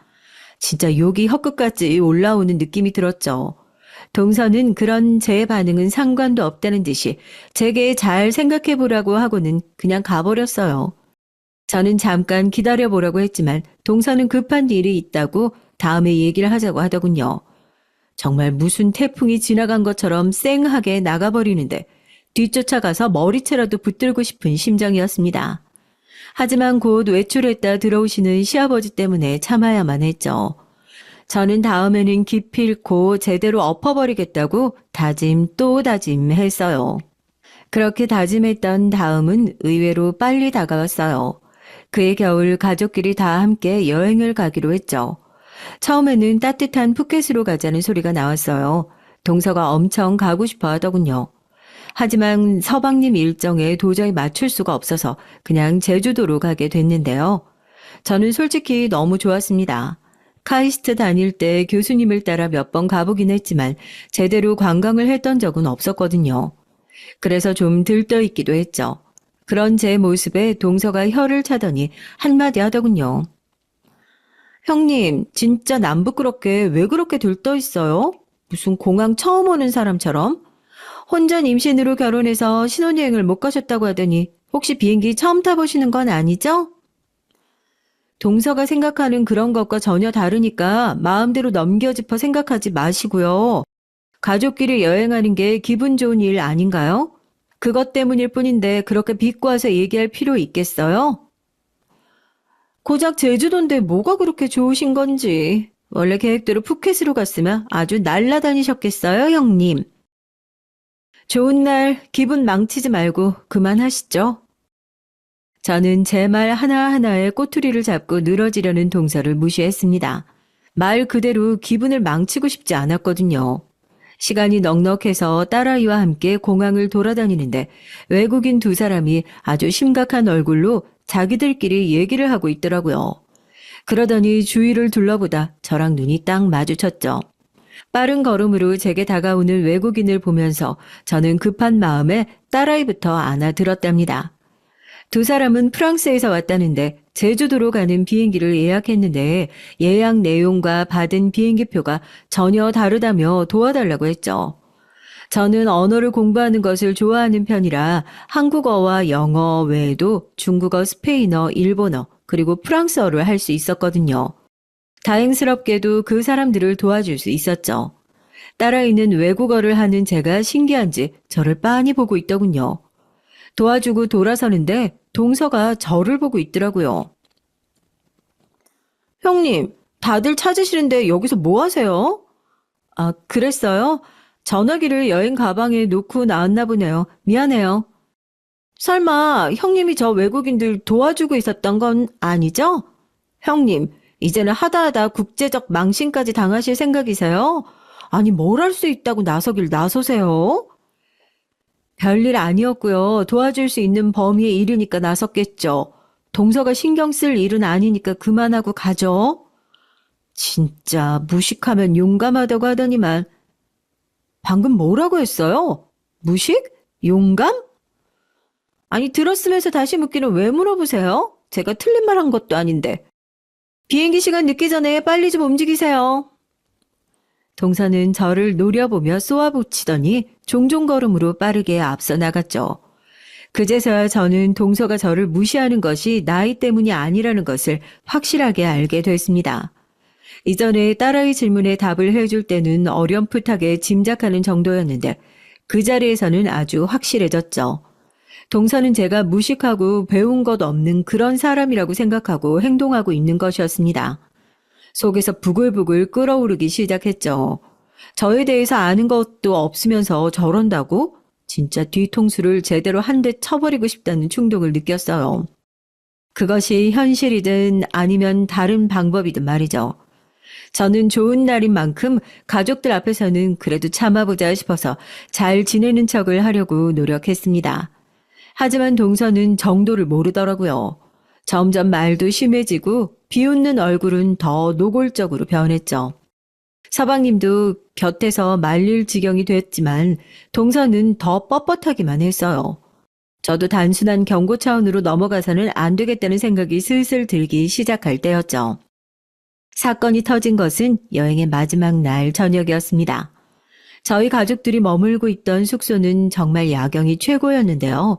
진짜 욕이 헛끝까지 올라오는 느낌이 들었죠. 동서는 그런 제 반응은 상관도 없다는 듯이 제게 잘 생각해보라고 하고는 그냥 가버렸어요. 저는 잠깐 기다려보라고 했지만 동서는 급한 일이 있다고 다음에 얘기를 하자고 하더군요. 정말 무슨 태풍이 지나간 것처럼 쌩하게 나가버리는데 뒤쫓아가서 머리채라도 붙들고 싶은 심정이었습니다. 하지만 곧 외출했다 들어오시는 시아버지 때문에 참아야만 했죠. 저는 다음에는 기필코 제대로 엎어버리겠다고 다짐 또 다짐했어요. 그렇게 다짐했던 다음은 의외로 빨리 다가왔어요. 그해 겨울 가족끼리 다 함께 여행을 가기로 했죠. 처음에는 따뜻한 푸켓으로 가자는 소리가 나왔어요. 동서가 엄청 가고 싶어 하더군요. 하지만 서방님 일정에 도저히 맞출 수가 없어서 그냥 제주도로 가게 됐는데요. 저는 솔직히 너무 좋았습니다. 카이스트 다닐 때 교수님을 따라 몇 번 가보긴 했지만 제대로 관광을 했던 적은 없었거든요. 그래서 좀 들떠있기도 했죠. 그런 제 모습에 동서가 혀를 차더니 한마디 하더군요. 형님, 진짜 남 부끄럽게 왜 그렇게 들떠있어요? 무슨 공항 처음 오는 사람처럼? 혼전 임신으로 결혼해서 신혼여행을 못 가셨다고 하더니 혹시 비행기 처음 타보시는 건 아니죠? 동서가 생각하는 그런 것과 전혀 다르니까 마음대로 넘겨짚어 생각하지 마시고요. 가족끼리 여행하는 게 기분 좋은 일 아닌가요? 그것 때문일 뿐인데 그렇게 비꼬아서 얘기할 필요 있겠어요? 고작 제주도인데 뭐가 그렇게 좋으신 건지. 원래 계획대로 푸켓으로 갔으면 아주 날라다니셨겠어요, 형님. 좋은 날 기분 망치지 말고 그만하시죠. 저는 제 말 하나하나에 꼬투리를 잡고 늘어지려는 동서를 무시했습니다. 말 그대로 기분을 망치고 싶지 않았거든요. 시간이 넉넉해서 딸아이와 함께 공항을 돌아다니는데 외국인 두 사람이 아주 심각한 얼굴로 자기들끼리 얘기를 하고 있더라고요. 그러더니 주위를 둘러보다 저랑 눈이 딱 마주쳤죠. 빠른 걸음으로 제게 다가오는 외국인을 보면서 저는 급한 마음에 딸아이부터 안아들었답니다. 두 사람은 프랑스에서 왔다는데 제주도로 가는 비행기를 예약했는데 예약 내용과 받은 비행기표가 전혀 다르다며 도와달라고 했죠. 저는 언어를 공부하는 것을 좋아하는 편이라 한국어와 영어 외에도 중국어, 스페인어, 일본어, 그리고 프랑스어를 할 수 있었거든요. 다행스럽게도 그 사람들을 도와줄 수 있었죠. 딸아이는 외국어를 하는 제가 신기한지 저를 빤히 보고 있더군요. 도와주고 돌아서는데 동서가 저를 보고 있더라고요. 형님, 다들 찾으시는데 여기서 뭐 하세요? 아, 그랬어요? 전화기를 여행 가방에 놓고 나왔나 보네요. 미안해요. 설마 형님이 저 외국인들 도와주고 있었던 건 아니죠? 형님, 이제는 하다하다 국제적 망신까지 당하실 생각이세요? 아니, 뭘 할 수 있다고 나서길 나서세요? 별일 아니었고요. 도와줄 수 있는 범위의 일이니까 나섰겠죠. 동서가 신경 쓸 일은 아니니까 그만하고 가죠. 진짜 무식하면 용감하다고 하더니만. 방금 뭐라고 했어요? 무식? 용감? 아니, 들었으면서 다시 묻기는 왜 물어보세요? 제가 틀린 말 한 것도 아닌데. 비행기 시간 늦기 전에 빨리 좀 움직이세요. 동서는 저를 노려보며 쏘아붙이더니 종종 걸음으로 빠르게 앞서 나갔죠. 그제서야 저는 동서가 저를 무시하는 것이 나이 때문이 아니라는 것을 확실하게 알게 됐습니다. 이전에 딸아이 질문에 답을 해줄 때는 어렴풋하게 짐작하는 정도였는데 그 자리에서는 아주 확실해졌죠. 동서는 제가 무식하고 배운 것 없는 그런 사람이라고 생각하고 행동하고 있는 것이었습니다. 속에서 부글부글 끓어오르기 시작했죠. 저에 대해서 아는 것도 없으면서 저런다고? 진짜 뒤통수를 제대로 한 대 쳐버리고 싶다는 충동을 느꼈어요. 그것이 현실이든 아니면 다른 방법이든 말이죠. 저는 좋은 날인 만큼 가족들 앞에서는 그래도 참아보자 싶어서 잘 지내는 척을 하려고 노력했습니다. 하지만 동서는 정도를 모르더라고요. 점점 말도 심해지고 비웃는 얼굴은 더 노골적으로 변했죠. 서방님도 곁에서 말릴 지경이 됐지만 동서는 더 뻣뻣하기만 했어요. 저도 단순한 경고 차원으로 넘어가서는 안 되겠다는 생각이 슬슬 들기 시작할 때였죠. 사건이 터진 것은 여행의 마지막 날 저녁이었습니다. 저희 가족들이 머물고 있던 숙소는 정말 야경이 최고였는데요.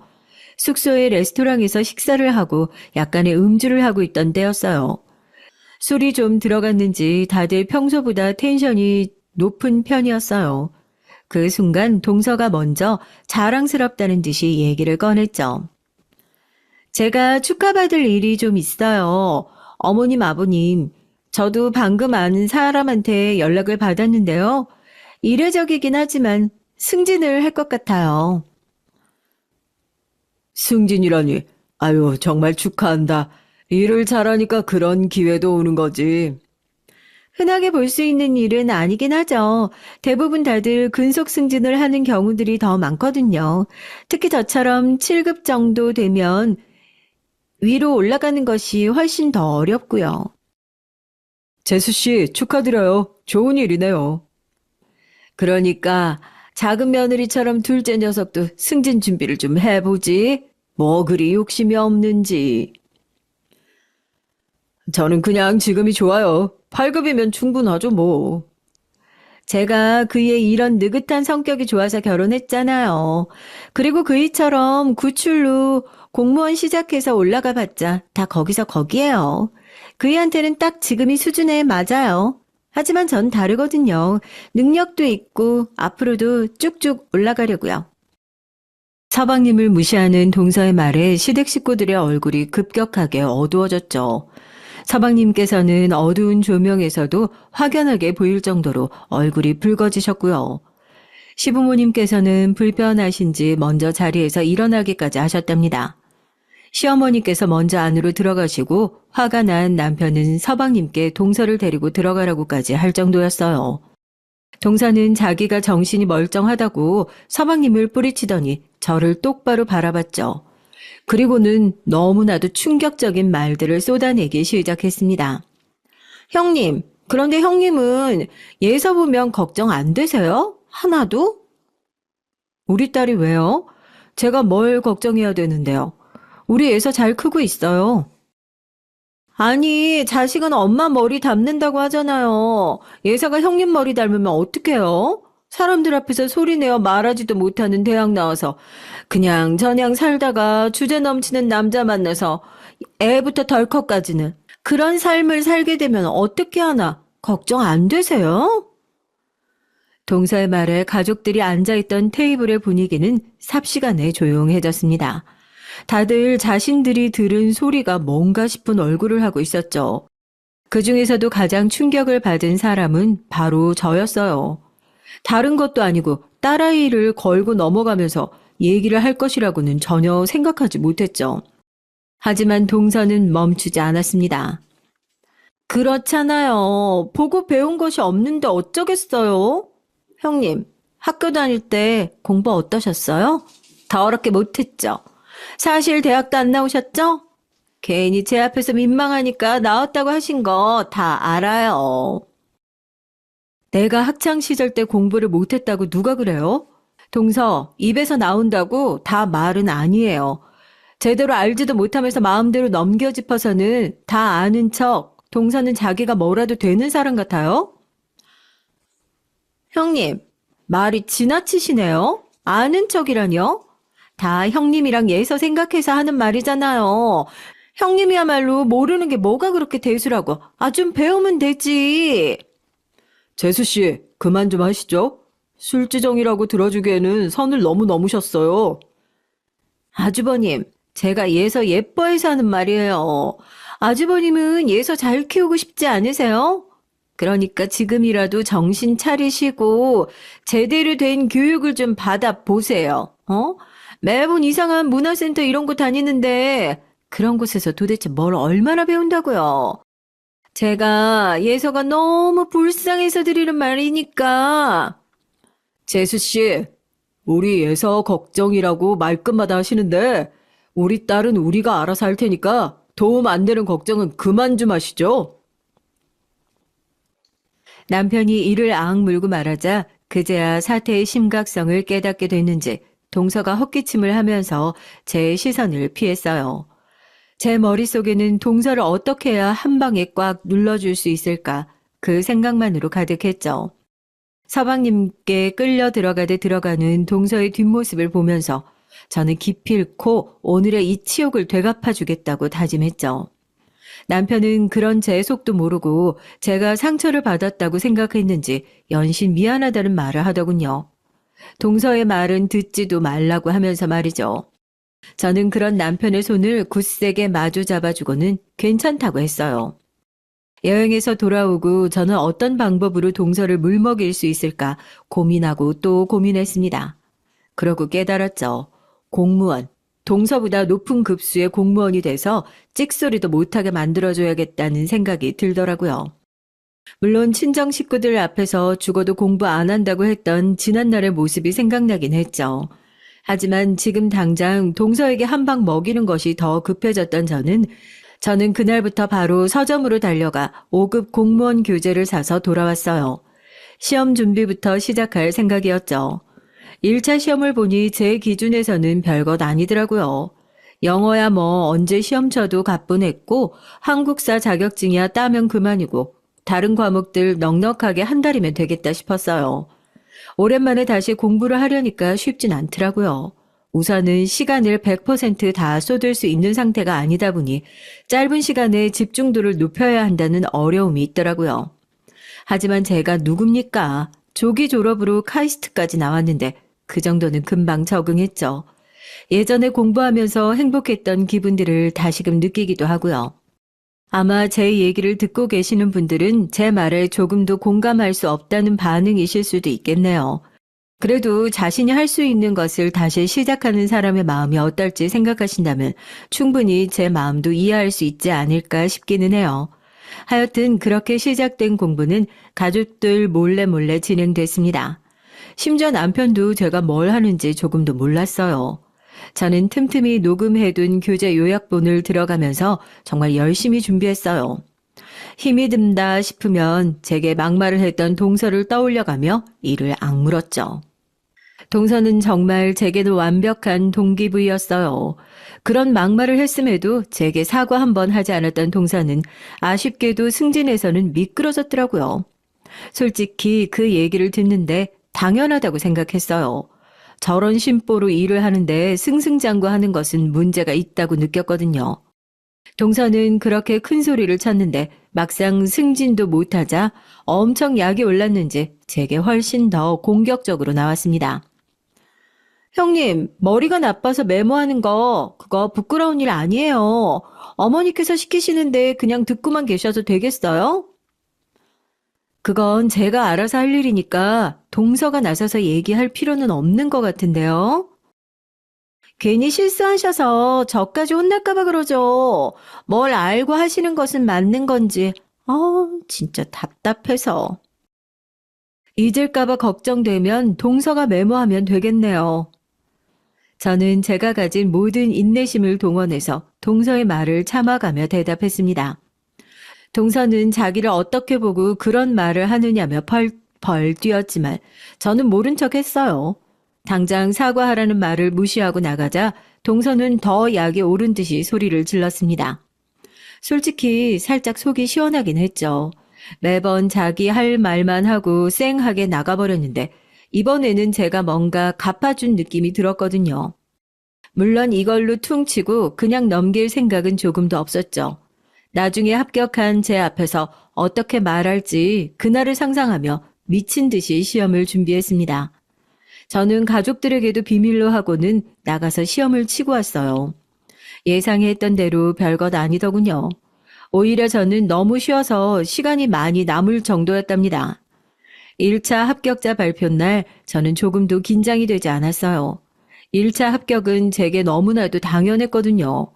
숙소의 레스토랑에서 식사를 하고 약간의 음주를 하고 있던 때였어요. 술이 좀 들어갔는지 다들 평소보다 텐션이 높은 편이었어요. 그 순간 동서가 먼저 자랑스럽다는 듯이 얘기를 꺼냈죠. 제가 축하받을 일이 좀 있어요. 어머님, 아버님, 저도 방금 아는 사람한테 연락을 받았는데요. 이례적이긴 하지만 승진을 할 것 같아요. 승진이라니, 아유, 정말 축하한다. 일을 잘하니까 그런 기회도 오는 거지. 흔하게 볼 수 있는 일은 아니긴 하죠. 대부분 다들 근속 승진을 하는 경우들이 더 많거든요. 특히 저처럼 7급 정도 되면 위로 올라가는 것이 훨씬 더 어렵고요. 재수 씨, 축하드려요. 좋은 일이네요. 그러니까 작은 며느리처럼 둘째 녀석도 승진 준비를 좀 해보지. 뭐 그리 욕심이 없는지. 저는 그냥 지금이 좋아요. 8급이면 충분하죠, 뭐. 제가 그의 이런 느긋한 성격이 좋아서 결혼했잖아요. 그리고 그이처럼 구출로 공무원 시작해서 올라가 봤자 다 거기서 거기에요. 그이한테는 딱 지금이 수준에 맞아요. 하지만 전 다르거든요. 능력도 있고 앞으로도 쭉쭉 올라가려고요. 서방님을 무시하는 동서의 말에 시댁 식구들의 얼굴이 급격하게 어두워졌죠. 서방님께서는 어두운 조명에서도 확연하게 보일 정도로 얼굴이 붉어지셨고요. 시부모님께서는 불편하신지 먼저 자리에서 일어나기까지 하셨답니다. 시어머니께서 먼저 안으로 들어가시고 화가 난 남편은 서방님께 동서를 데리고 들어가라고까지 할 정도였어요. 동서는 자기가 정신이 멀쩡하다고 서방님을 뿌리치더니 저를 똑바로 바라봤죠. 그리고는 너무나도 충격적인 말들을 쏟아내기 시작했습니다. 형님, 그런데 형님은 예서 보면 걱정 안 되세요? 하나도? 우리 딸이 왜요? 제가 뭘 걱정해야 되는데요? 우리 예서 잘 크고 있어요. 아니, 자식은 엄마 머리 닮는다고 하잖아요. 예서가 형님 머리 닮으면 어떡해요? 사람들 앞에서 소리내어 말하지도 못하는 대학 나와서 그냥 저냥 살다가 주제 넘치는 남자 만나서 애부터 덜컥까지는 그런 삶을 살게 되면 어떻게 하나 걱정 안 되세요? 동서의 말에 가족들이 앉아있던 테이블의 분위기는 삽시간에 조용해졌습니다. 다들 자신들이 들은 소리가 뭔가 싶은 얼굴을 하고 있었죠. 그 중에서도 가장 충격을 받은 사람은 바로 저였어요. 다른 것도 아니고 딸아이를 걸고 넘어가면서 얘기를 할 것이라고는 전혀 생각하지 못했죠. 하지만 동서는 멈추지 않았습니다. 그렇잖아요. 보고 배운 것이 없는데 어쩌겠어요? 형님, 학교 다닐 때 공부 어떠셨어요? 더럽게 못했죠? 사실 대학도 안 나오셨죠? 괜히 제 앞에서 민망하니까 나왔다고 하신 거 다 알아요. 내가 학창시절 때 공부를 못했다고 누가 그래요? 동서, 입에서 나온다고 다 말은 아니에요. 제대로 알지도 못하면서 마음대로 넘겨짚어서는 다 아는 척, 동서는 자기가 뭐라도 되는 사람 같아요? 형님, 말이 지나치시네요. 아는 척이라뇨? 다 형님이랑 예서 생각해서 하는 말이잖아요. 형님이야말로 모르는 게 뭐가 그렇게 대수라고. 아, 좀 배우면 되지. 재수씨, 그만 좀 하시죠. 술지정이라고 들어주기에는 선을 너무 넘으셨어요. 아주버님, 제가 예서 예뻐해서 하는 말이에요. 아주버님은 예서 잘 키우고 싶지 않으세요? 그러니까 지금이라도 정신 차리시고 제대로 된 교육을 좀 받아보세요. 어? 매번 이상한 문화센터 이런 곳 다니는데 그런 곳에서 도대체 뭘 얼마나 배운다고요? 제가 예서가 너무 불쌍해서 드리는 말이니까. 재수씨, 우리 예서 걱정이라고 말끝마다 하시는데 우리 딸은 우리가 알아서 할 테니까 도움 안 되는 걱정은 그만 좀 하시죠. 남편이 이를 앙물고 말하자 그제야 사태의 심각성을 깨닫게 됐는지 동서가 헛기침을 하면서 제 시선을 피했어요. 제 머릿속에는 동서를 어떻게 해야 한 방에 꽉 눌러줄 수 있을까 그 생각만으로 가득했죠. 서방님께 끌려 들어가듯 들어가는 동서의 뒷모습을 보면서 저는 기필코 오늘의 이 치욕을 되갚아주겠다고 다짐했죠. 남편은 그런 제 속도 모르고 제가 상처를 받았다고 생각했는지 연신 미안하다는 말을 하더군요. 동서의 말은 듣지도 말라고 하면서 말이죠. 저는 그런 남편의 손을 굳세게 마주 잡아주고는 괜찮다고 했어요. 여행에서 돌아오고 저는 어떤 방법으로 동서를 물먹일 수 있을까 고민하고 또 고민했습니다. 그러고 깨달았죠. 공무원, 동서보다 높은 급수의 공무원이 돼서 찍소리도 못하게 만들어줘야겠다는 생각이 들더라고요. 물론 친정 식구들 앞에서 죽어도 공부 안 한다고 했던 지난날의 모습이 생각나긴 했죠. 하지만 지금 당장 동서에게 한 방 먹이는 것이 더 급해졌던 저는 그날부터 바로 서점으로 달려가 5급 공무원 교재를 사서 돌아왔어요. 시험 준비부터 시작할 생각이었죠. 1차 시험을 보니 제 기준에서는 별것 아니더라고요. 영어야 뭐 언제 시험 쳐도 가뿐했고 한국사 자격증이야 따면 그만이고 다른 과목들 넉넉하게 한 달이면 되겠다 싶었어요. 오랜만에 다시 공부를 하려니까 쉽진 않더라고요. 우선은 시간을 100%다 쏟을 수 있는 상태가 아니다 보니 짧은 시간에 집중도를 높여야 한다는 어려움이 있더라고요. 하지만 제가 누굽니까? 조기 졸업으로 카이스트까지 나왔는데 그 정도는 금방 적응했죠. 예전에 공부하면서 행복했던 기분들을 다시금 느끼기도 하고요. 아마 제 얘기를 듣고 계시는 분들은 제 말에 조금도 공감할 수 없다는 반응이실 수도 있겠네요. 그래도 자신이 할 수 있는 것을 다시 시작하는 사람의 마음이 어떨지 생각하신다면 충분히 제 마음도 이해할 수 있지 않을까 싶기는 해요. 하여튼 그렇게 시작된 공부는 가족들 몰래 진행됐습니다. 심지어 남편도 제가 뭘 하는지 조금도 몰랐어요. 저는 틈틈이 녹음해둔 교재 요약본을 들어가면서 정말 열심히 준비했어요. 힘이 든다 싶으면 제게 막말을 했던 동서를 떠올려가며 이를 악물었죠. 동서는 정말 제게도 완벽한 동기부여였어요. 그런 막말을 했음에도 제게 사과 한 번 하지 않았던 동서는 아쉽게도 승진에서는 미끄러졌더라고요. 솔직히 그 얘기를 듣는데 당연하다고 생각했어요. 저런 심보로 일을 하는데 승승장구하는 것은 문제가 있다고 느꼈거든요. 동서는 그렇게 큰 소리를 쳤는데 막상 승진도 못하자 엄청 약이 올랐는지 제게 훨씬 더 공격적으로 나왔습니다. 형님, 머리가 나빠서 메모하는 거 그거 부끄러운 일 아니에요. 어머니께서 시키시는데 그냥 듣고만 계셔도 되겠어요? 그건 제가 알아서 할 일이니까 동서가 나서서 얘기할 필요는 없는 것 같은데요. 괜히 실수하셔서 저까지 혼날까봐 그러죠. 뭘 알고 하시는 것은 맞는 건지. 진짜 답답해서. 잊을까봐 걱정되면 동서가 메모하면 되겠네요. 저는 제가 가진 모든 인내심을 동원해서 동서의 말을 참아가며 대답했습니다. 동서는 자기를 어떻게 보고 그런 말을 하느냐며 펄펄 뛰었지만 저는 모른 척 했어요. 당장 사과하라는 말을 무시하고 나가자 동서는 더 약이 오른 듯이 소리를 질렀습니다. 솔직히 살짝 속이 시원하긴 했죠. 매번 자기 할 말만 하고 쌩하게 나가버렸는데 이번에는 제가 뭔가 갚아준 느낌이 들었거든요. 물론 이걸로 퉁치고 그냥 넘길 생각은 조금도 없었죠. 나중에 합격한 제 앞에서 어떻게 말할지 그날을 상상하며 미친 듯이 시험을 준비했습니다. 저는 가족들에게도 비밀로 하고는 나가서 시험을 치고 왔어요. 예상했던 대로 별것 아니더군요. 오히려 저는 너무 쉬워서 시간이 많이 남을 정도였답니다. 1차 합격자 발표 날 저는 조금도 긴장이 되지 않았어요. 1차 합격은 제게 너무나도 당연했거든요.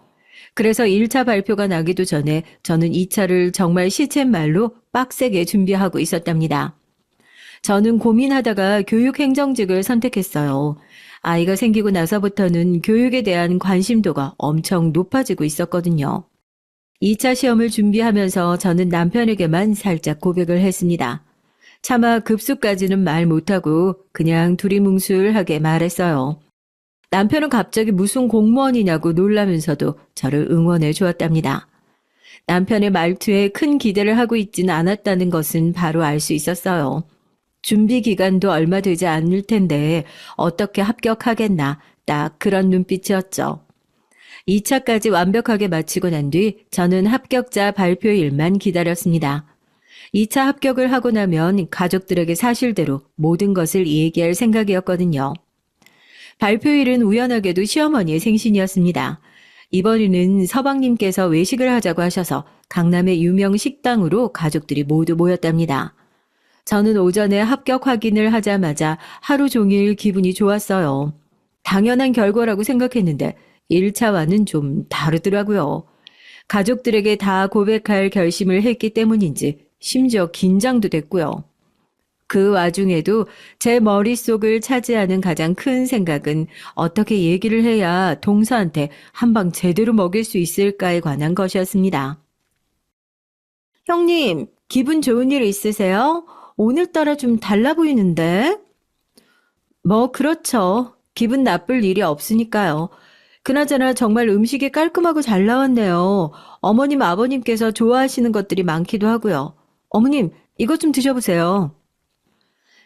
그래서 1차 발표가 나기도 전에 저는 2차를 정말 시쳇말로 빡세게 준비하고 있었답니다. 저는 고민하다가 교육행정직을 선택했어요. 아이가 생기고 나서부터는 교육에 대한 관심도가 엄청 높아지고 있었거든요. 2차 시험을 준비하면서 저는 남편에게만 살짝 고백을 했습니다. 차마 급수까지는 말 못하고 그냥 두리뭉술하게 말했어요. 남편은 갑자기 무슨 공무원이냐고 놀라면서도 저를 응원해 주었답니다. 남편의 말투에 큰 기대를 하고 있지는 않았다는 것은 바로 알 수 있었어요. 준비 기간도 얼마 되지 않을 텐데 어떻게 합격하겠나 딱 그런 눈빛이었죠. 2차까지 완벽하게 마치고 난 뒤 저는 합격자 발표일만 기다렸습니다. 2차 합격을 하고 나면 가족들에게 사실대로 모든 것을 얘기할 생각이었거든요. 발표일은 우연하게도 시어머니의 생신이었습니다. 이번에는 서방님께서 외식을 하자고 하셔서 강남의 유명 식당으로 가족들이 모두 모였답니다. 저는 오전에 합격 확인을 하자마자 하루 종일 기분이 좋았어요. 당연한 결과라고 생각했는데 1차와는 좀 다르더라고요. 가족들에게 다 고백할 결심을 했기 때문인지 심지어 긴장도 됐고요. 그 와중에도 제 머릿속을 차지하는 가장 큰 생각은 어떻게 얘기를 해야 동서한테 한 방 제대로 먹일 수 있을까에 관한 것이었습니다. 형님, 기분 좋은 일 있으세요? 오늘따라 좀 달라 보이는데? 뭐 그렇죠. 기분 나쁠 일이 없으니까요. 그나저나 정말 음식이 깔끔하고 잘 나왔네요. 어머님, 아버님께서 좋아하시는 것들이 많기도 하고요. 어머님, 이것 좀 드셔보세요.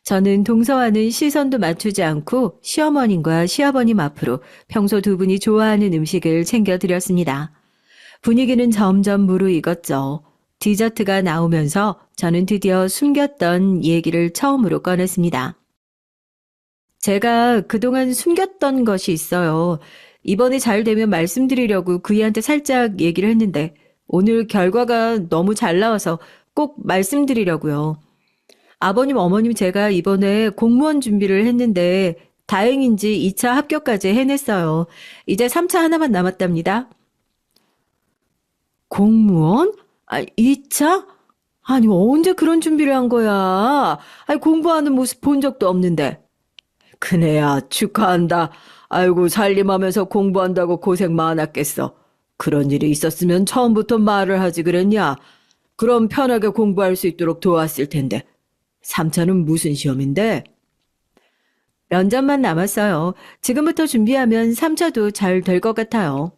저는 동서와는 시선도 맞추지 않고 시어머님과 시아버님 앞으로 평소 두 분이 좋아하는 음식을 챙겨드렸습니다. 분위기는 점점 무르익었죠. 디저트가 나오면서 저는 드디어 숨겼던 얘기를 처음으로 꺼냈습니다. 제가 그동안 숨겼던 것이 있어요. 이번에 잘 되면 말씀드리려고 그이한테 살짝 얘기를 했는데 오늘 결과가 너무 잘 나와서 꼭 말씀드리려고요. 아버님, 어머님 제가 이번에 공무원 준비를 했는데 다행인지 2차 합격까지 해냈어요. 이제 3차 하나만 남았답니다. 공무원? 2차? 아니, 언제 그런 준비를 한 거야? 아니, 공부하는 모습 본 적도 없는데. 그네야, 축하한다. 아이고, 살림하면서 공부한다고 고생 많았겠어. 그런 일이 있었으면 처음부터 말을 하지 그랬냐? 그럼 편하게 공부할 수 있도록 도왔을 텐데. 3차는 무슨 시험인데? 면접만 남았어요. 지금부터 준비하면 3차도 잘 될 것 같아요.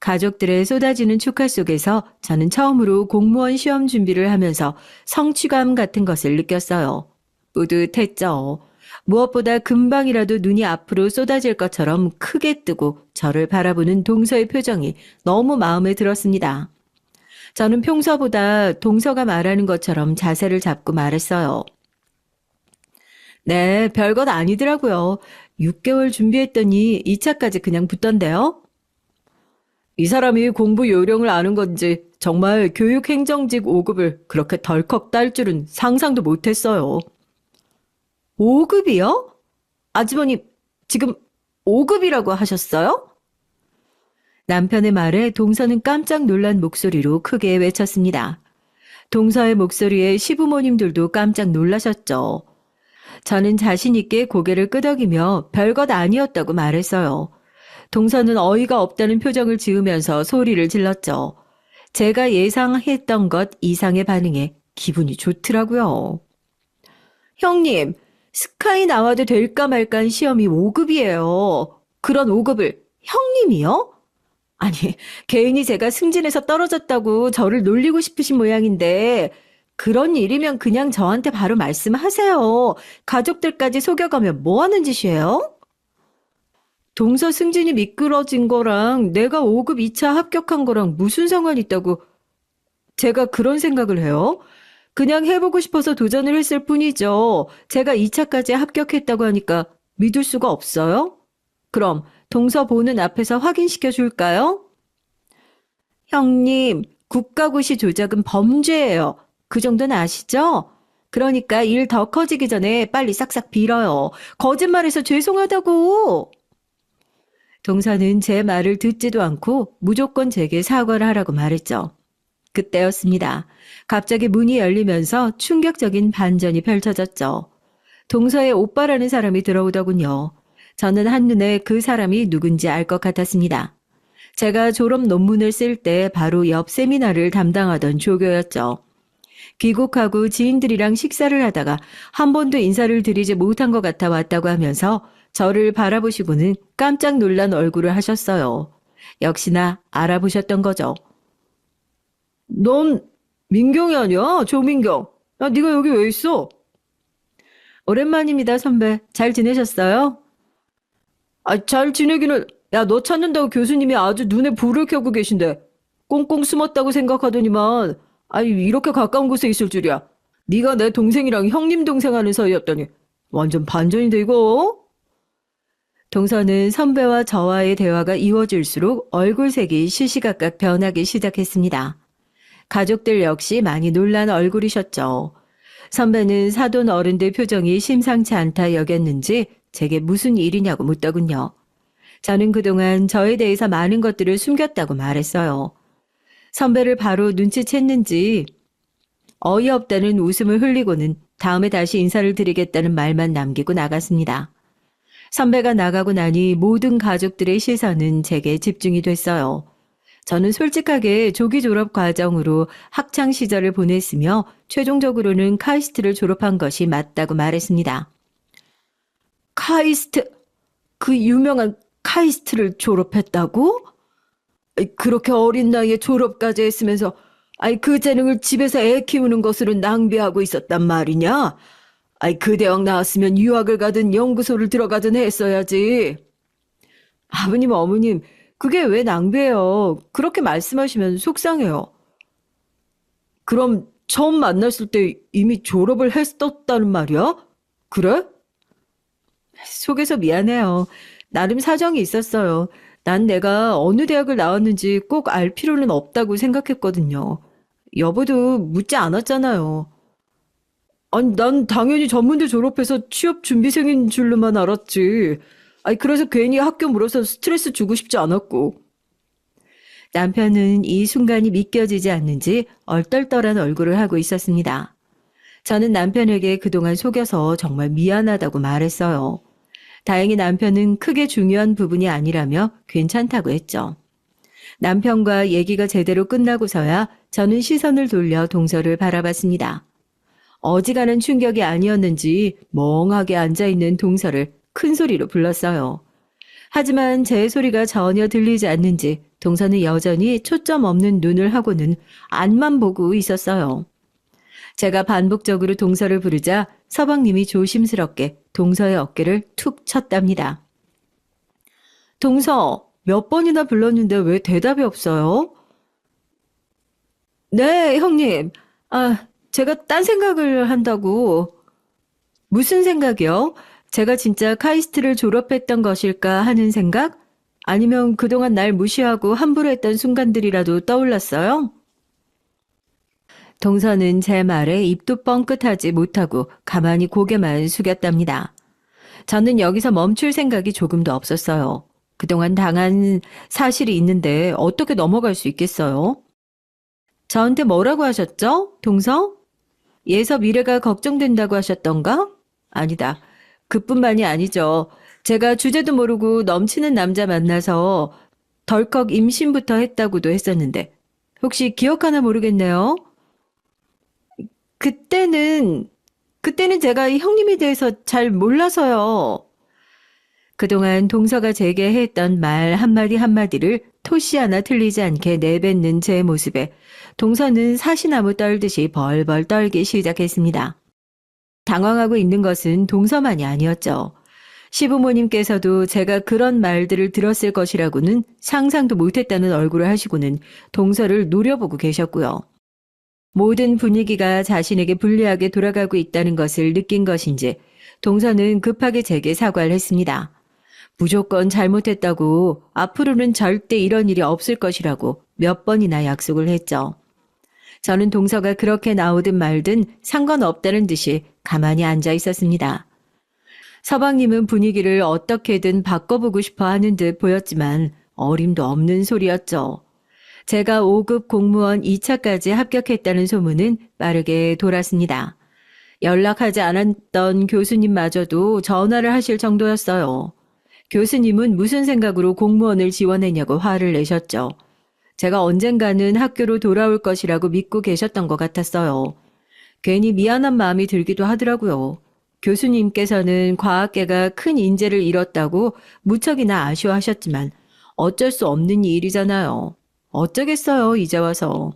가족들의 쏟아지는 축하 속에서 저는 처음으로 공무원 시험 준비를 하면서 성취감 같은 것을 느꼈어요. 뿌듯했죠. 무엇보다 금방이라도 눈이 앞으로 쏟아질 것처럼 크게 뜨고 저를 바라보는 동서의 표정이 너무 마음에 들었습니다. 저는 평소보다 동서가 말하는 것처럼 자세를 잡고 말했어요. 네, 별것 아니더라고요. 6개월 준비했더니 2차까지 그냥 붙던데요. 이 사람이 공부 요령을 아는 건지 정말 교육행정직 5급을 그렇게 덜컥 딸 줄은 상상도 못했어요. 5급이요? 아주머니, 지금 5급이라고 하셨어요? 남편의 말에 동서는 깜짝 놀란 목소리로 크게 외쳤습니다. 동서의 목소리에 시부모님들도 깜짝 놀라셨죠. 저는 자신 있게 고개를 끄덕이며 별것 아니었다고 말했어요. 동서는 어이가 없다는 표정을 지으면서 소리를 질렀죠. 제가 예상했던 것 이상의 반응에 기분이 좋더라고요. 형님, 스카이 나와도 될까 말까 시험이 5급이에요. 그런 5급을 형님이요? 아니, 괜히 제가 승진해서 떨어졌다고 저를 놀리고 싶으신 모양인데 그런 일이면 그냥 저한테 바로 말씀하세요. 가족들까지 속여가면 뭐 하는 짓이에요? 동서 승진이 미끄러진 거랑 내가 5급 2차 합격한 거랑 무슨 상관이 있다고 제가 그런 생각을 해요? 그냥 해보고 싶어서 도전을 했을 뿐이죠. 제가 2차까지 합격했다고 하니까 믿을 수가 없어요? 그럼 동서 보는 앞에서 확인시켜 줄까요? 형님, 국가고시 조작은 범죄예요. 그 정도는 아시죠? 그러니까 일 더 커지기 전에 빨리 싹싹 빌어요. 거짓말해서 죄송하다고. 동서는 제 말을 듣지도 않고 무조건 제게 사과를 하라고 말했죠. 그때였습니다. 갑자기 문이 열리면서 충격적인 반전이 펼쳐졌죠. 동서의 오빠라는 사람이 들어오더군요. 저는 한눈에 그 사람이 누군지 알 것 같았습니다. 제가 졸업 논문을 쓸 때 바로 옆 세미나를 담당하던 조교였죠. 귀국하고 지인들이랑 식사를 하다가 한 번도 인사를 드리지 못한 것 같아 왔다고 하면서 저를 바라보시고는 깜짝 놀란 얼굴을 하셨어요. 역시나 알아보셨던 거죠. 넌 민경이 아니야? 조민경. 야, 네가 여기 왜 있어? 오랜만입니다, 선배. 잘 지내셨어요? 잘 지내기는. 야, 너 찾는다고 교수님이 아주 눈에 불을 켜고 계신데 꽁꽁 숨었다고 생각하더니만 이렇게 가까운 곳에 있을 줄이야. 네가 내 동생이랑 형님 동생 하는 사이였더니 완전 반전인데 이거? 동서는 선배와 저와의 대화가 이어질수록 얼굴색이 시시각각 변하기 시작했습니다. 가족들 역시 많이 놀란 얼굴이셨죠. 선배는 사돈 어른들 표정이 심상치 않다 여겼는지 제게 무슨 일이냐고 묻더군요. 저는 그동안 저에 대해서 많은 것들을 숨겼다고 말했어요. 선배를 바로 눈치챘는지 어이없다는 웃음을 흘리고는 다음에 다시 인사를 드리겠다는 말만 남기고 나갔습니다. 선배가 나가고 나니 모든 가족들의 시선은 제게 집중이 됐어요. 저는 솔직하게 조기 졸업 과정으로 학창 시절을 보냈으며 최종적으로는 카이스트를 졸업한 것이 맞다고 말했습니다. 카이스트, 그 유명한 카이스트를 졸업했다고? 그렇게 어린 나이에 졸업까지 했으면서 그 재능을 집에서 애 키우는 것으로 낭비하고 있었단 말이냐? 그 대학 나왔으면 유학을 가든 연구소를 들어가든 했어야지. 아버님, 어머님, 그게 왜 낭비예요? 그렇게 말씀하시면 속상해요. 그럼 처음 만났을 때 이미 졸업을 했었다는 말이야? 그래? 속에서 미안해요. 나름 사정이 있었어요. 난 내가 어느 대학을 나왔는지 꼭 알 필요는 없다고 생각했거든요. 여보도 묻지 않았잖아요. 난 당연히 전문대 졸업해서 취업 준비생인 줄로만 알았지. 그래서 괜히 학교 물어서 스트레스 주고 싶지 않았고. 남편은 이 순간이 믿겨지지 않는지 얼떨떨한 얼굴을 하고 있었습니다. 저는 남편에게 그동안 속여서 정말 미안하다고 말했어요. 다행히 남편은 크게 중요한 부분이 아니라며 괜찮다고 했죠. 남편과 얘기가 제대로 끝나고서야 저는 시선을 돌려 동서를 바라봤습니다. 어지간한 충격이 아니었는지 멍하게 앉아있는 동서를 큰 소리로 불렀어요. 하지만 제 소리가 전혀 들리지 않는지 동서는 여전히 초점 없는 눈을 하고는 앞만 보고 있었어요. 제가 반복적으로 동서를 부르자 서방님이 조심스럽게 동서의 어깨를 툭 쳤답니다. 동서, 몇 번이나 불렀는데 왜 대답이 없어요? 네, 형님. 제가 딴 생각을 한다고. 무슨 생각이요? 제가 진짜 카이스트를 졸업했던 것일까 하는 생각? 아니면 그동안 날 무시하고 함부로 했던 순간들이라도 떠올랐어요? 동서는 제 말에 입도 뻥끗하지 못하고 가만히 고개만 숙였답니다. 저는 여기서 멈출 생각이 조금도 없었어요. 그동안 당한 사실이 있는데 어떻게 넘어갈 수 있겠어요? 저한테 뭐라고 하셨죠? 동서? 예서 미래가 걱정된다고 하셨던가? 아니다. 그뿐만이 아니죠. 제가 주제도 모르고 넘치는 남자 만나서 덜컥 임신부터 했다고도 했었는데 혹시 기억하나 모르겠네요. 그때는 제가 이 형님에 대해서 잘 몰라서요. 그동안 동서가 제게 했던 말 한마디 한마디를 토씨 하나 틀리지 않게 내뱉는 제 모습에 동서는 사시나무 떨듯이 벌벌 떨기 시작했습니다. 당황하고 있는 것은 동서만이 아니었죠. 시부모님께서도 제가 그런 말들을 들었을 것이라고는 상상도 못했다는 얼굴을 하시고는 동서를 노려보고 계셨고요. 모든 분위기가 자신에게 불리하게 돌아가고 있다는 것을 느낀 것인지 동서는 급하게 제게 사과를 했습니다. 무조건 잘못했다고 앞으로는 절대 이런 일이 없을 것이라고 몇 번이나 약속을 했죠. 저는 동서가 그렇게 나오든 말든 상관없다는 듯이 가만히 앉아 있었습니다. 서방님은 분위기를 어떻게든 바꿔보고 싶어 하는 듯 보였지만 어림도 없는 소리였죠. 제가 5급 공무원 2차까지 합격했다는 소문은 빠르게 돌았습니다. 연락하지 않았던 교수님마저도 전화를 하실 정도였어요. 교수님은 무슨 생각으로 공무원을 지원했냐고 화를 내셨죠. 제가 언젠가는 학교로 돌아올 것이라고 믿고 계셨던 것 같았어요. 괜히 미안한 마음이 들기도 하더라고요. 교수님께서는 과학계가 큰 인재를 잃었다고 무척이나 아쉬워하셨지만 어쩔 수 없는 일이잖아요. 어쩌겠어요, 이제 와서.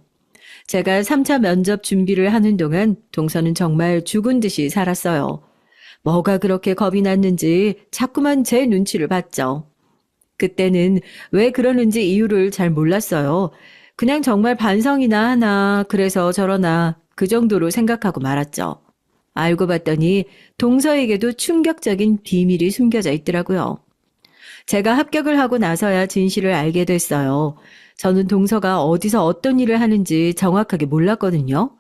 제가 3차 면접 준비를 하는 동안 동서는 정말 죽은 듯이 살았어요. 뭐가 그렇게 겁이 났는지 자꾸만 제 눈치를 봤죠. 그때는 왜 그러는지 이유를 잘 몰랐어요. 그냥 정말 반성이나 하나, 그래서 저러나 그 정도로 생각하고 말았죠. 알고 봤더니 동서에게도 충격적인 비밀이 숨겨져 있더라고요. 제가 합격을 하고 나서야 진실을 알게 됐어요. 저는 동서가 어디서 어떤 일을 하는지 정확하게 몰랐거든요.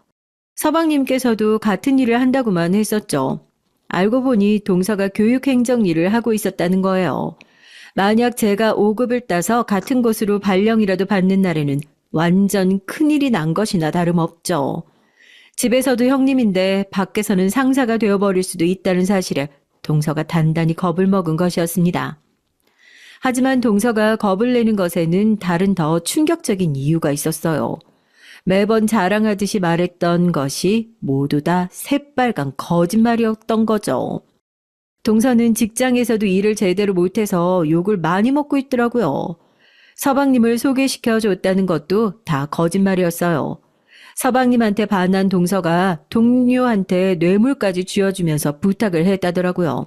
서방님께서도 같은 일을 한다고만 했었죠. 알고 보니 동서가 교육행정 일을 하고 있었다는 거예요. 만약 제가 5급을 따서 같은 곳으로 발령이라도 받는 날에는 완전 큰일이 난 것이나 다름없죠. 집에서도 형님인데 밖에서는 상사가 되어버릴 수도 있다는 사실에 동서가 단단히 겁을 먹은 것이었습니다. 하지만 동서가 겁을 내는 것에는 다른 더 충격적인 이유가 있었어요. 매번 자랑하듯이 말했던 것이 모두 다 새빨간 거짓말이었던 거죠. 동서는 직장에서도 일을 제대로 못해서 욕을 많이 먹고 있더라고요. 서방님을 소개시켜 줬다는 것도 다 거짓말이었어요. 서방님한테 반한 동서가 동료한테 뇌물까지 쥐어주면서 부탁을 했다더라고요.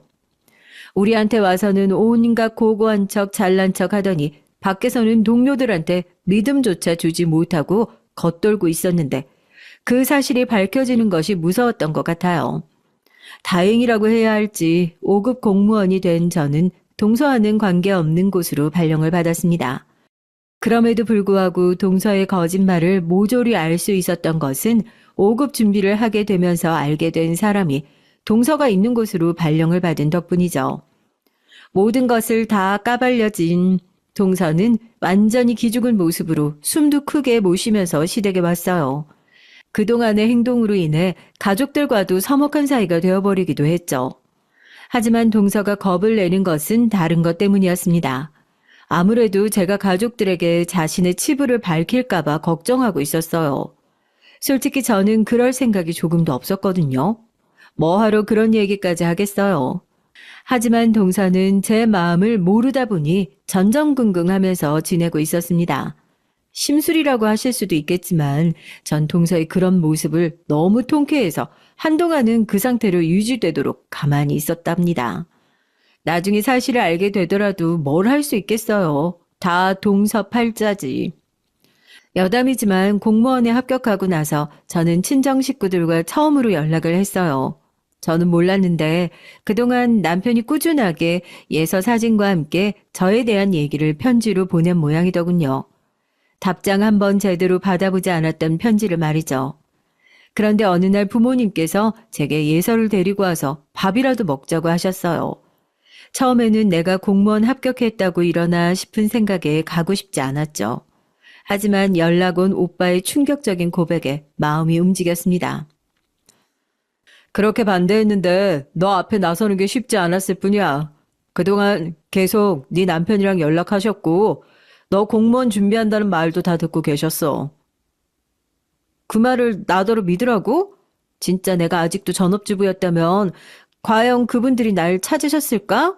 우리한테 와서는 온갖 고고한 척 잘난 척 하더니 밖에서는 동료들한테 믿음조차 주지 못하고 겉돌고 있었는데 그 사실이 밝혀지는 것이 무서웠던 것 같아요. 다행이라고 해야 할지 5급 공무원이 된 저는 동서와는 관계없는 곳으로 발령을 받았습니다. 그럼에도 불구하고 동서의 거짓말을 모조리 알 수 있었던 것은 5급 준비를 하게 되면서 알게 된 사람이 동서가 있는 곳으로 발령을 받은 덕분이죠. 모든 것을 다 까발려진 동서는 완전히 기죽은 모습으로 숨도 크게 못 쉬면서 시댁에 왔어요. 그동안의 행동으로 인해 가족들과도 서먹한 사이가 되어버리기도 했죠. 하지만 동서가 겁을 내는 것은 다른 것 때문이었습니다. 아무래도 제가 가족들에게 자신의 치부를 밝힐까봐 걱정하고 있었어요. 솔직히 저는 그럴 생각이 조금도 없었거든요. 뭐하러 그런 얘기까지 하겠어요. 하지만 동서는 제 마음을 모르다 보니 전전긍긍하면서 지내고 있었습니다. 심술이라고 하실 수도 있겠지만 전 동서의 그런 모습을 너무 통쾌해서 한동안은 그 상태로 유지되도록 가만히 있었답니다. 나중에 사실을 알게 되더라도 뭘 할 수 있겠어요. 다 동서 팔자지. 여담이지만 공무원에 합격하고 나서 저는 친정 식구들과 처음으로 연락을 했어요. 저는 몰랐는데 그동안 남편이 꾸준하게 예서 사진과 함께 저에 대한 얘기를 편지로 보낸 모양이더군요. 답장 한번 제대로 받아보지 않았던 편지를 말이죠. 그런데 어느 날 부모님께서 제게 예서를 데리고 와서 밥이라도 먹자고 하셨어요. 처음에는 내가 공무원 합격했다고 일어나 싶은 생각에 가고 싶지 않았죠. 하지만 연락 온 오빠의 충격적인 고백에 마음이 움직였습니다. 그렇게 반대했는데 너 앞에 나서는 게 쉽지 않았을 뿐이야. 그동안 계속 네 남편이랑 연락하셨고 너 공무원 준비한다는 말도 다 듣고 계셨어. 그 말을 나더러 믿으라고? 진짜 내가 아직도 전업주부였다면 과연 그분들이 날 찾으셨을까?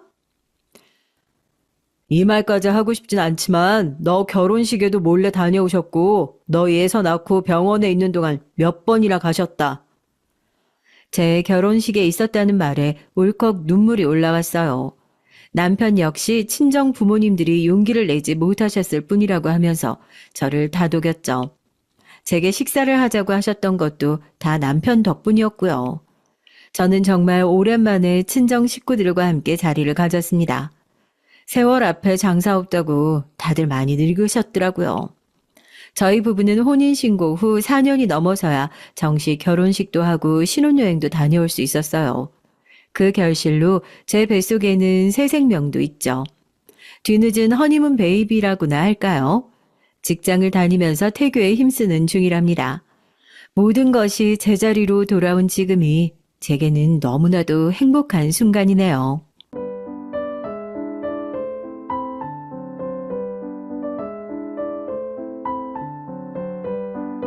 이 말까지 하고 싶진 않지만 너 결혼식에도 몰래 다녀오셨고 너 예서 낳고 병원에 있는 동안 몇 번이나 가셨다. 제 결혼식에 있었다는 말에 울컥 눈물이 올라왔어요. 남편 역시 친정 부모님들이 용기를 내지 못하셨을 뿐이라고 하면서 저를 다독였죠. 제게 식사를 하자고 하셨던 것도 다 남편 덕분이었고요. 저는 정말 오랜만에 친정 식구들과 함께 자리를 가졌습니다. 세월 앞에 장사 없다고 다들 많이 늙으셨더라고요. 저희 부부는 혼인신고 후 4년이 넘어서야 정식 결혼식도 하고 신혼여행도 다녀올 수 있었어요. 그 결실로 제 뱃속에는 새 생명도 있죠. 뒤늦은 허니문 베이비라고나 할까요? 직장을 다니면서 태교에 힘쓰는 중이랍니다. 모든 것이 제자리로 돌아온 지금이 제게는 너무나도 행복한 순간이네요.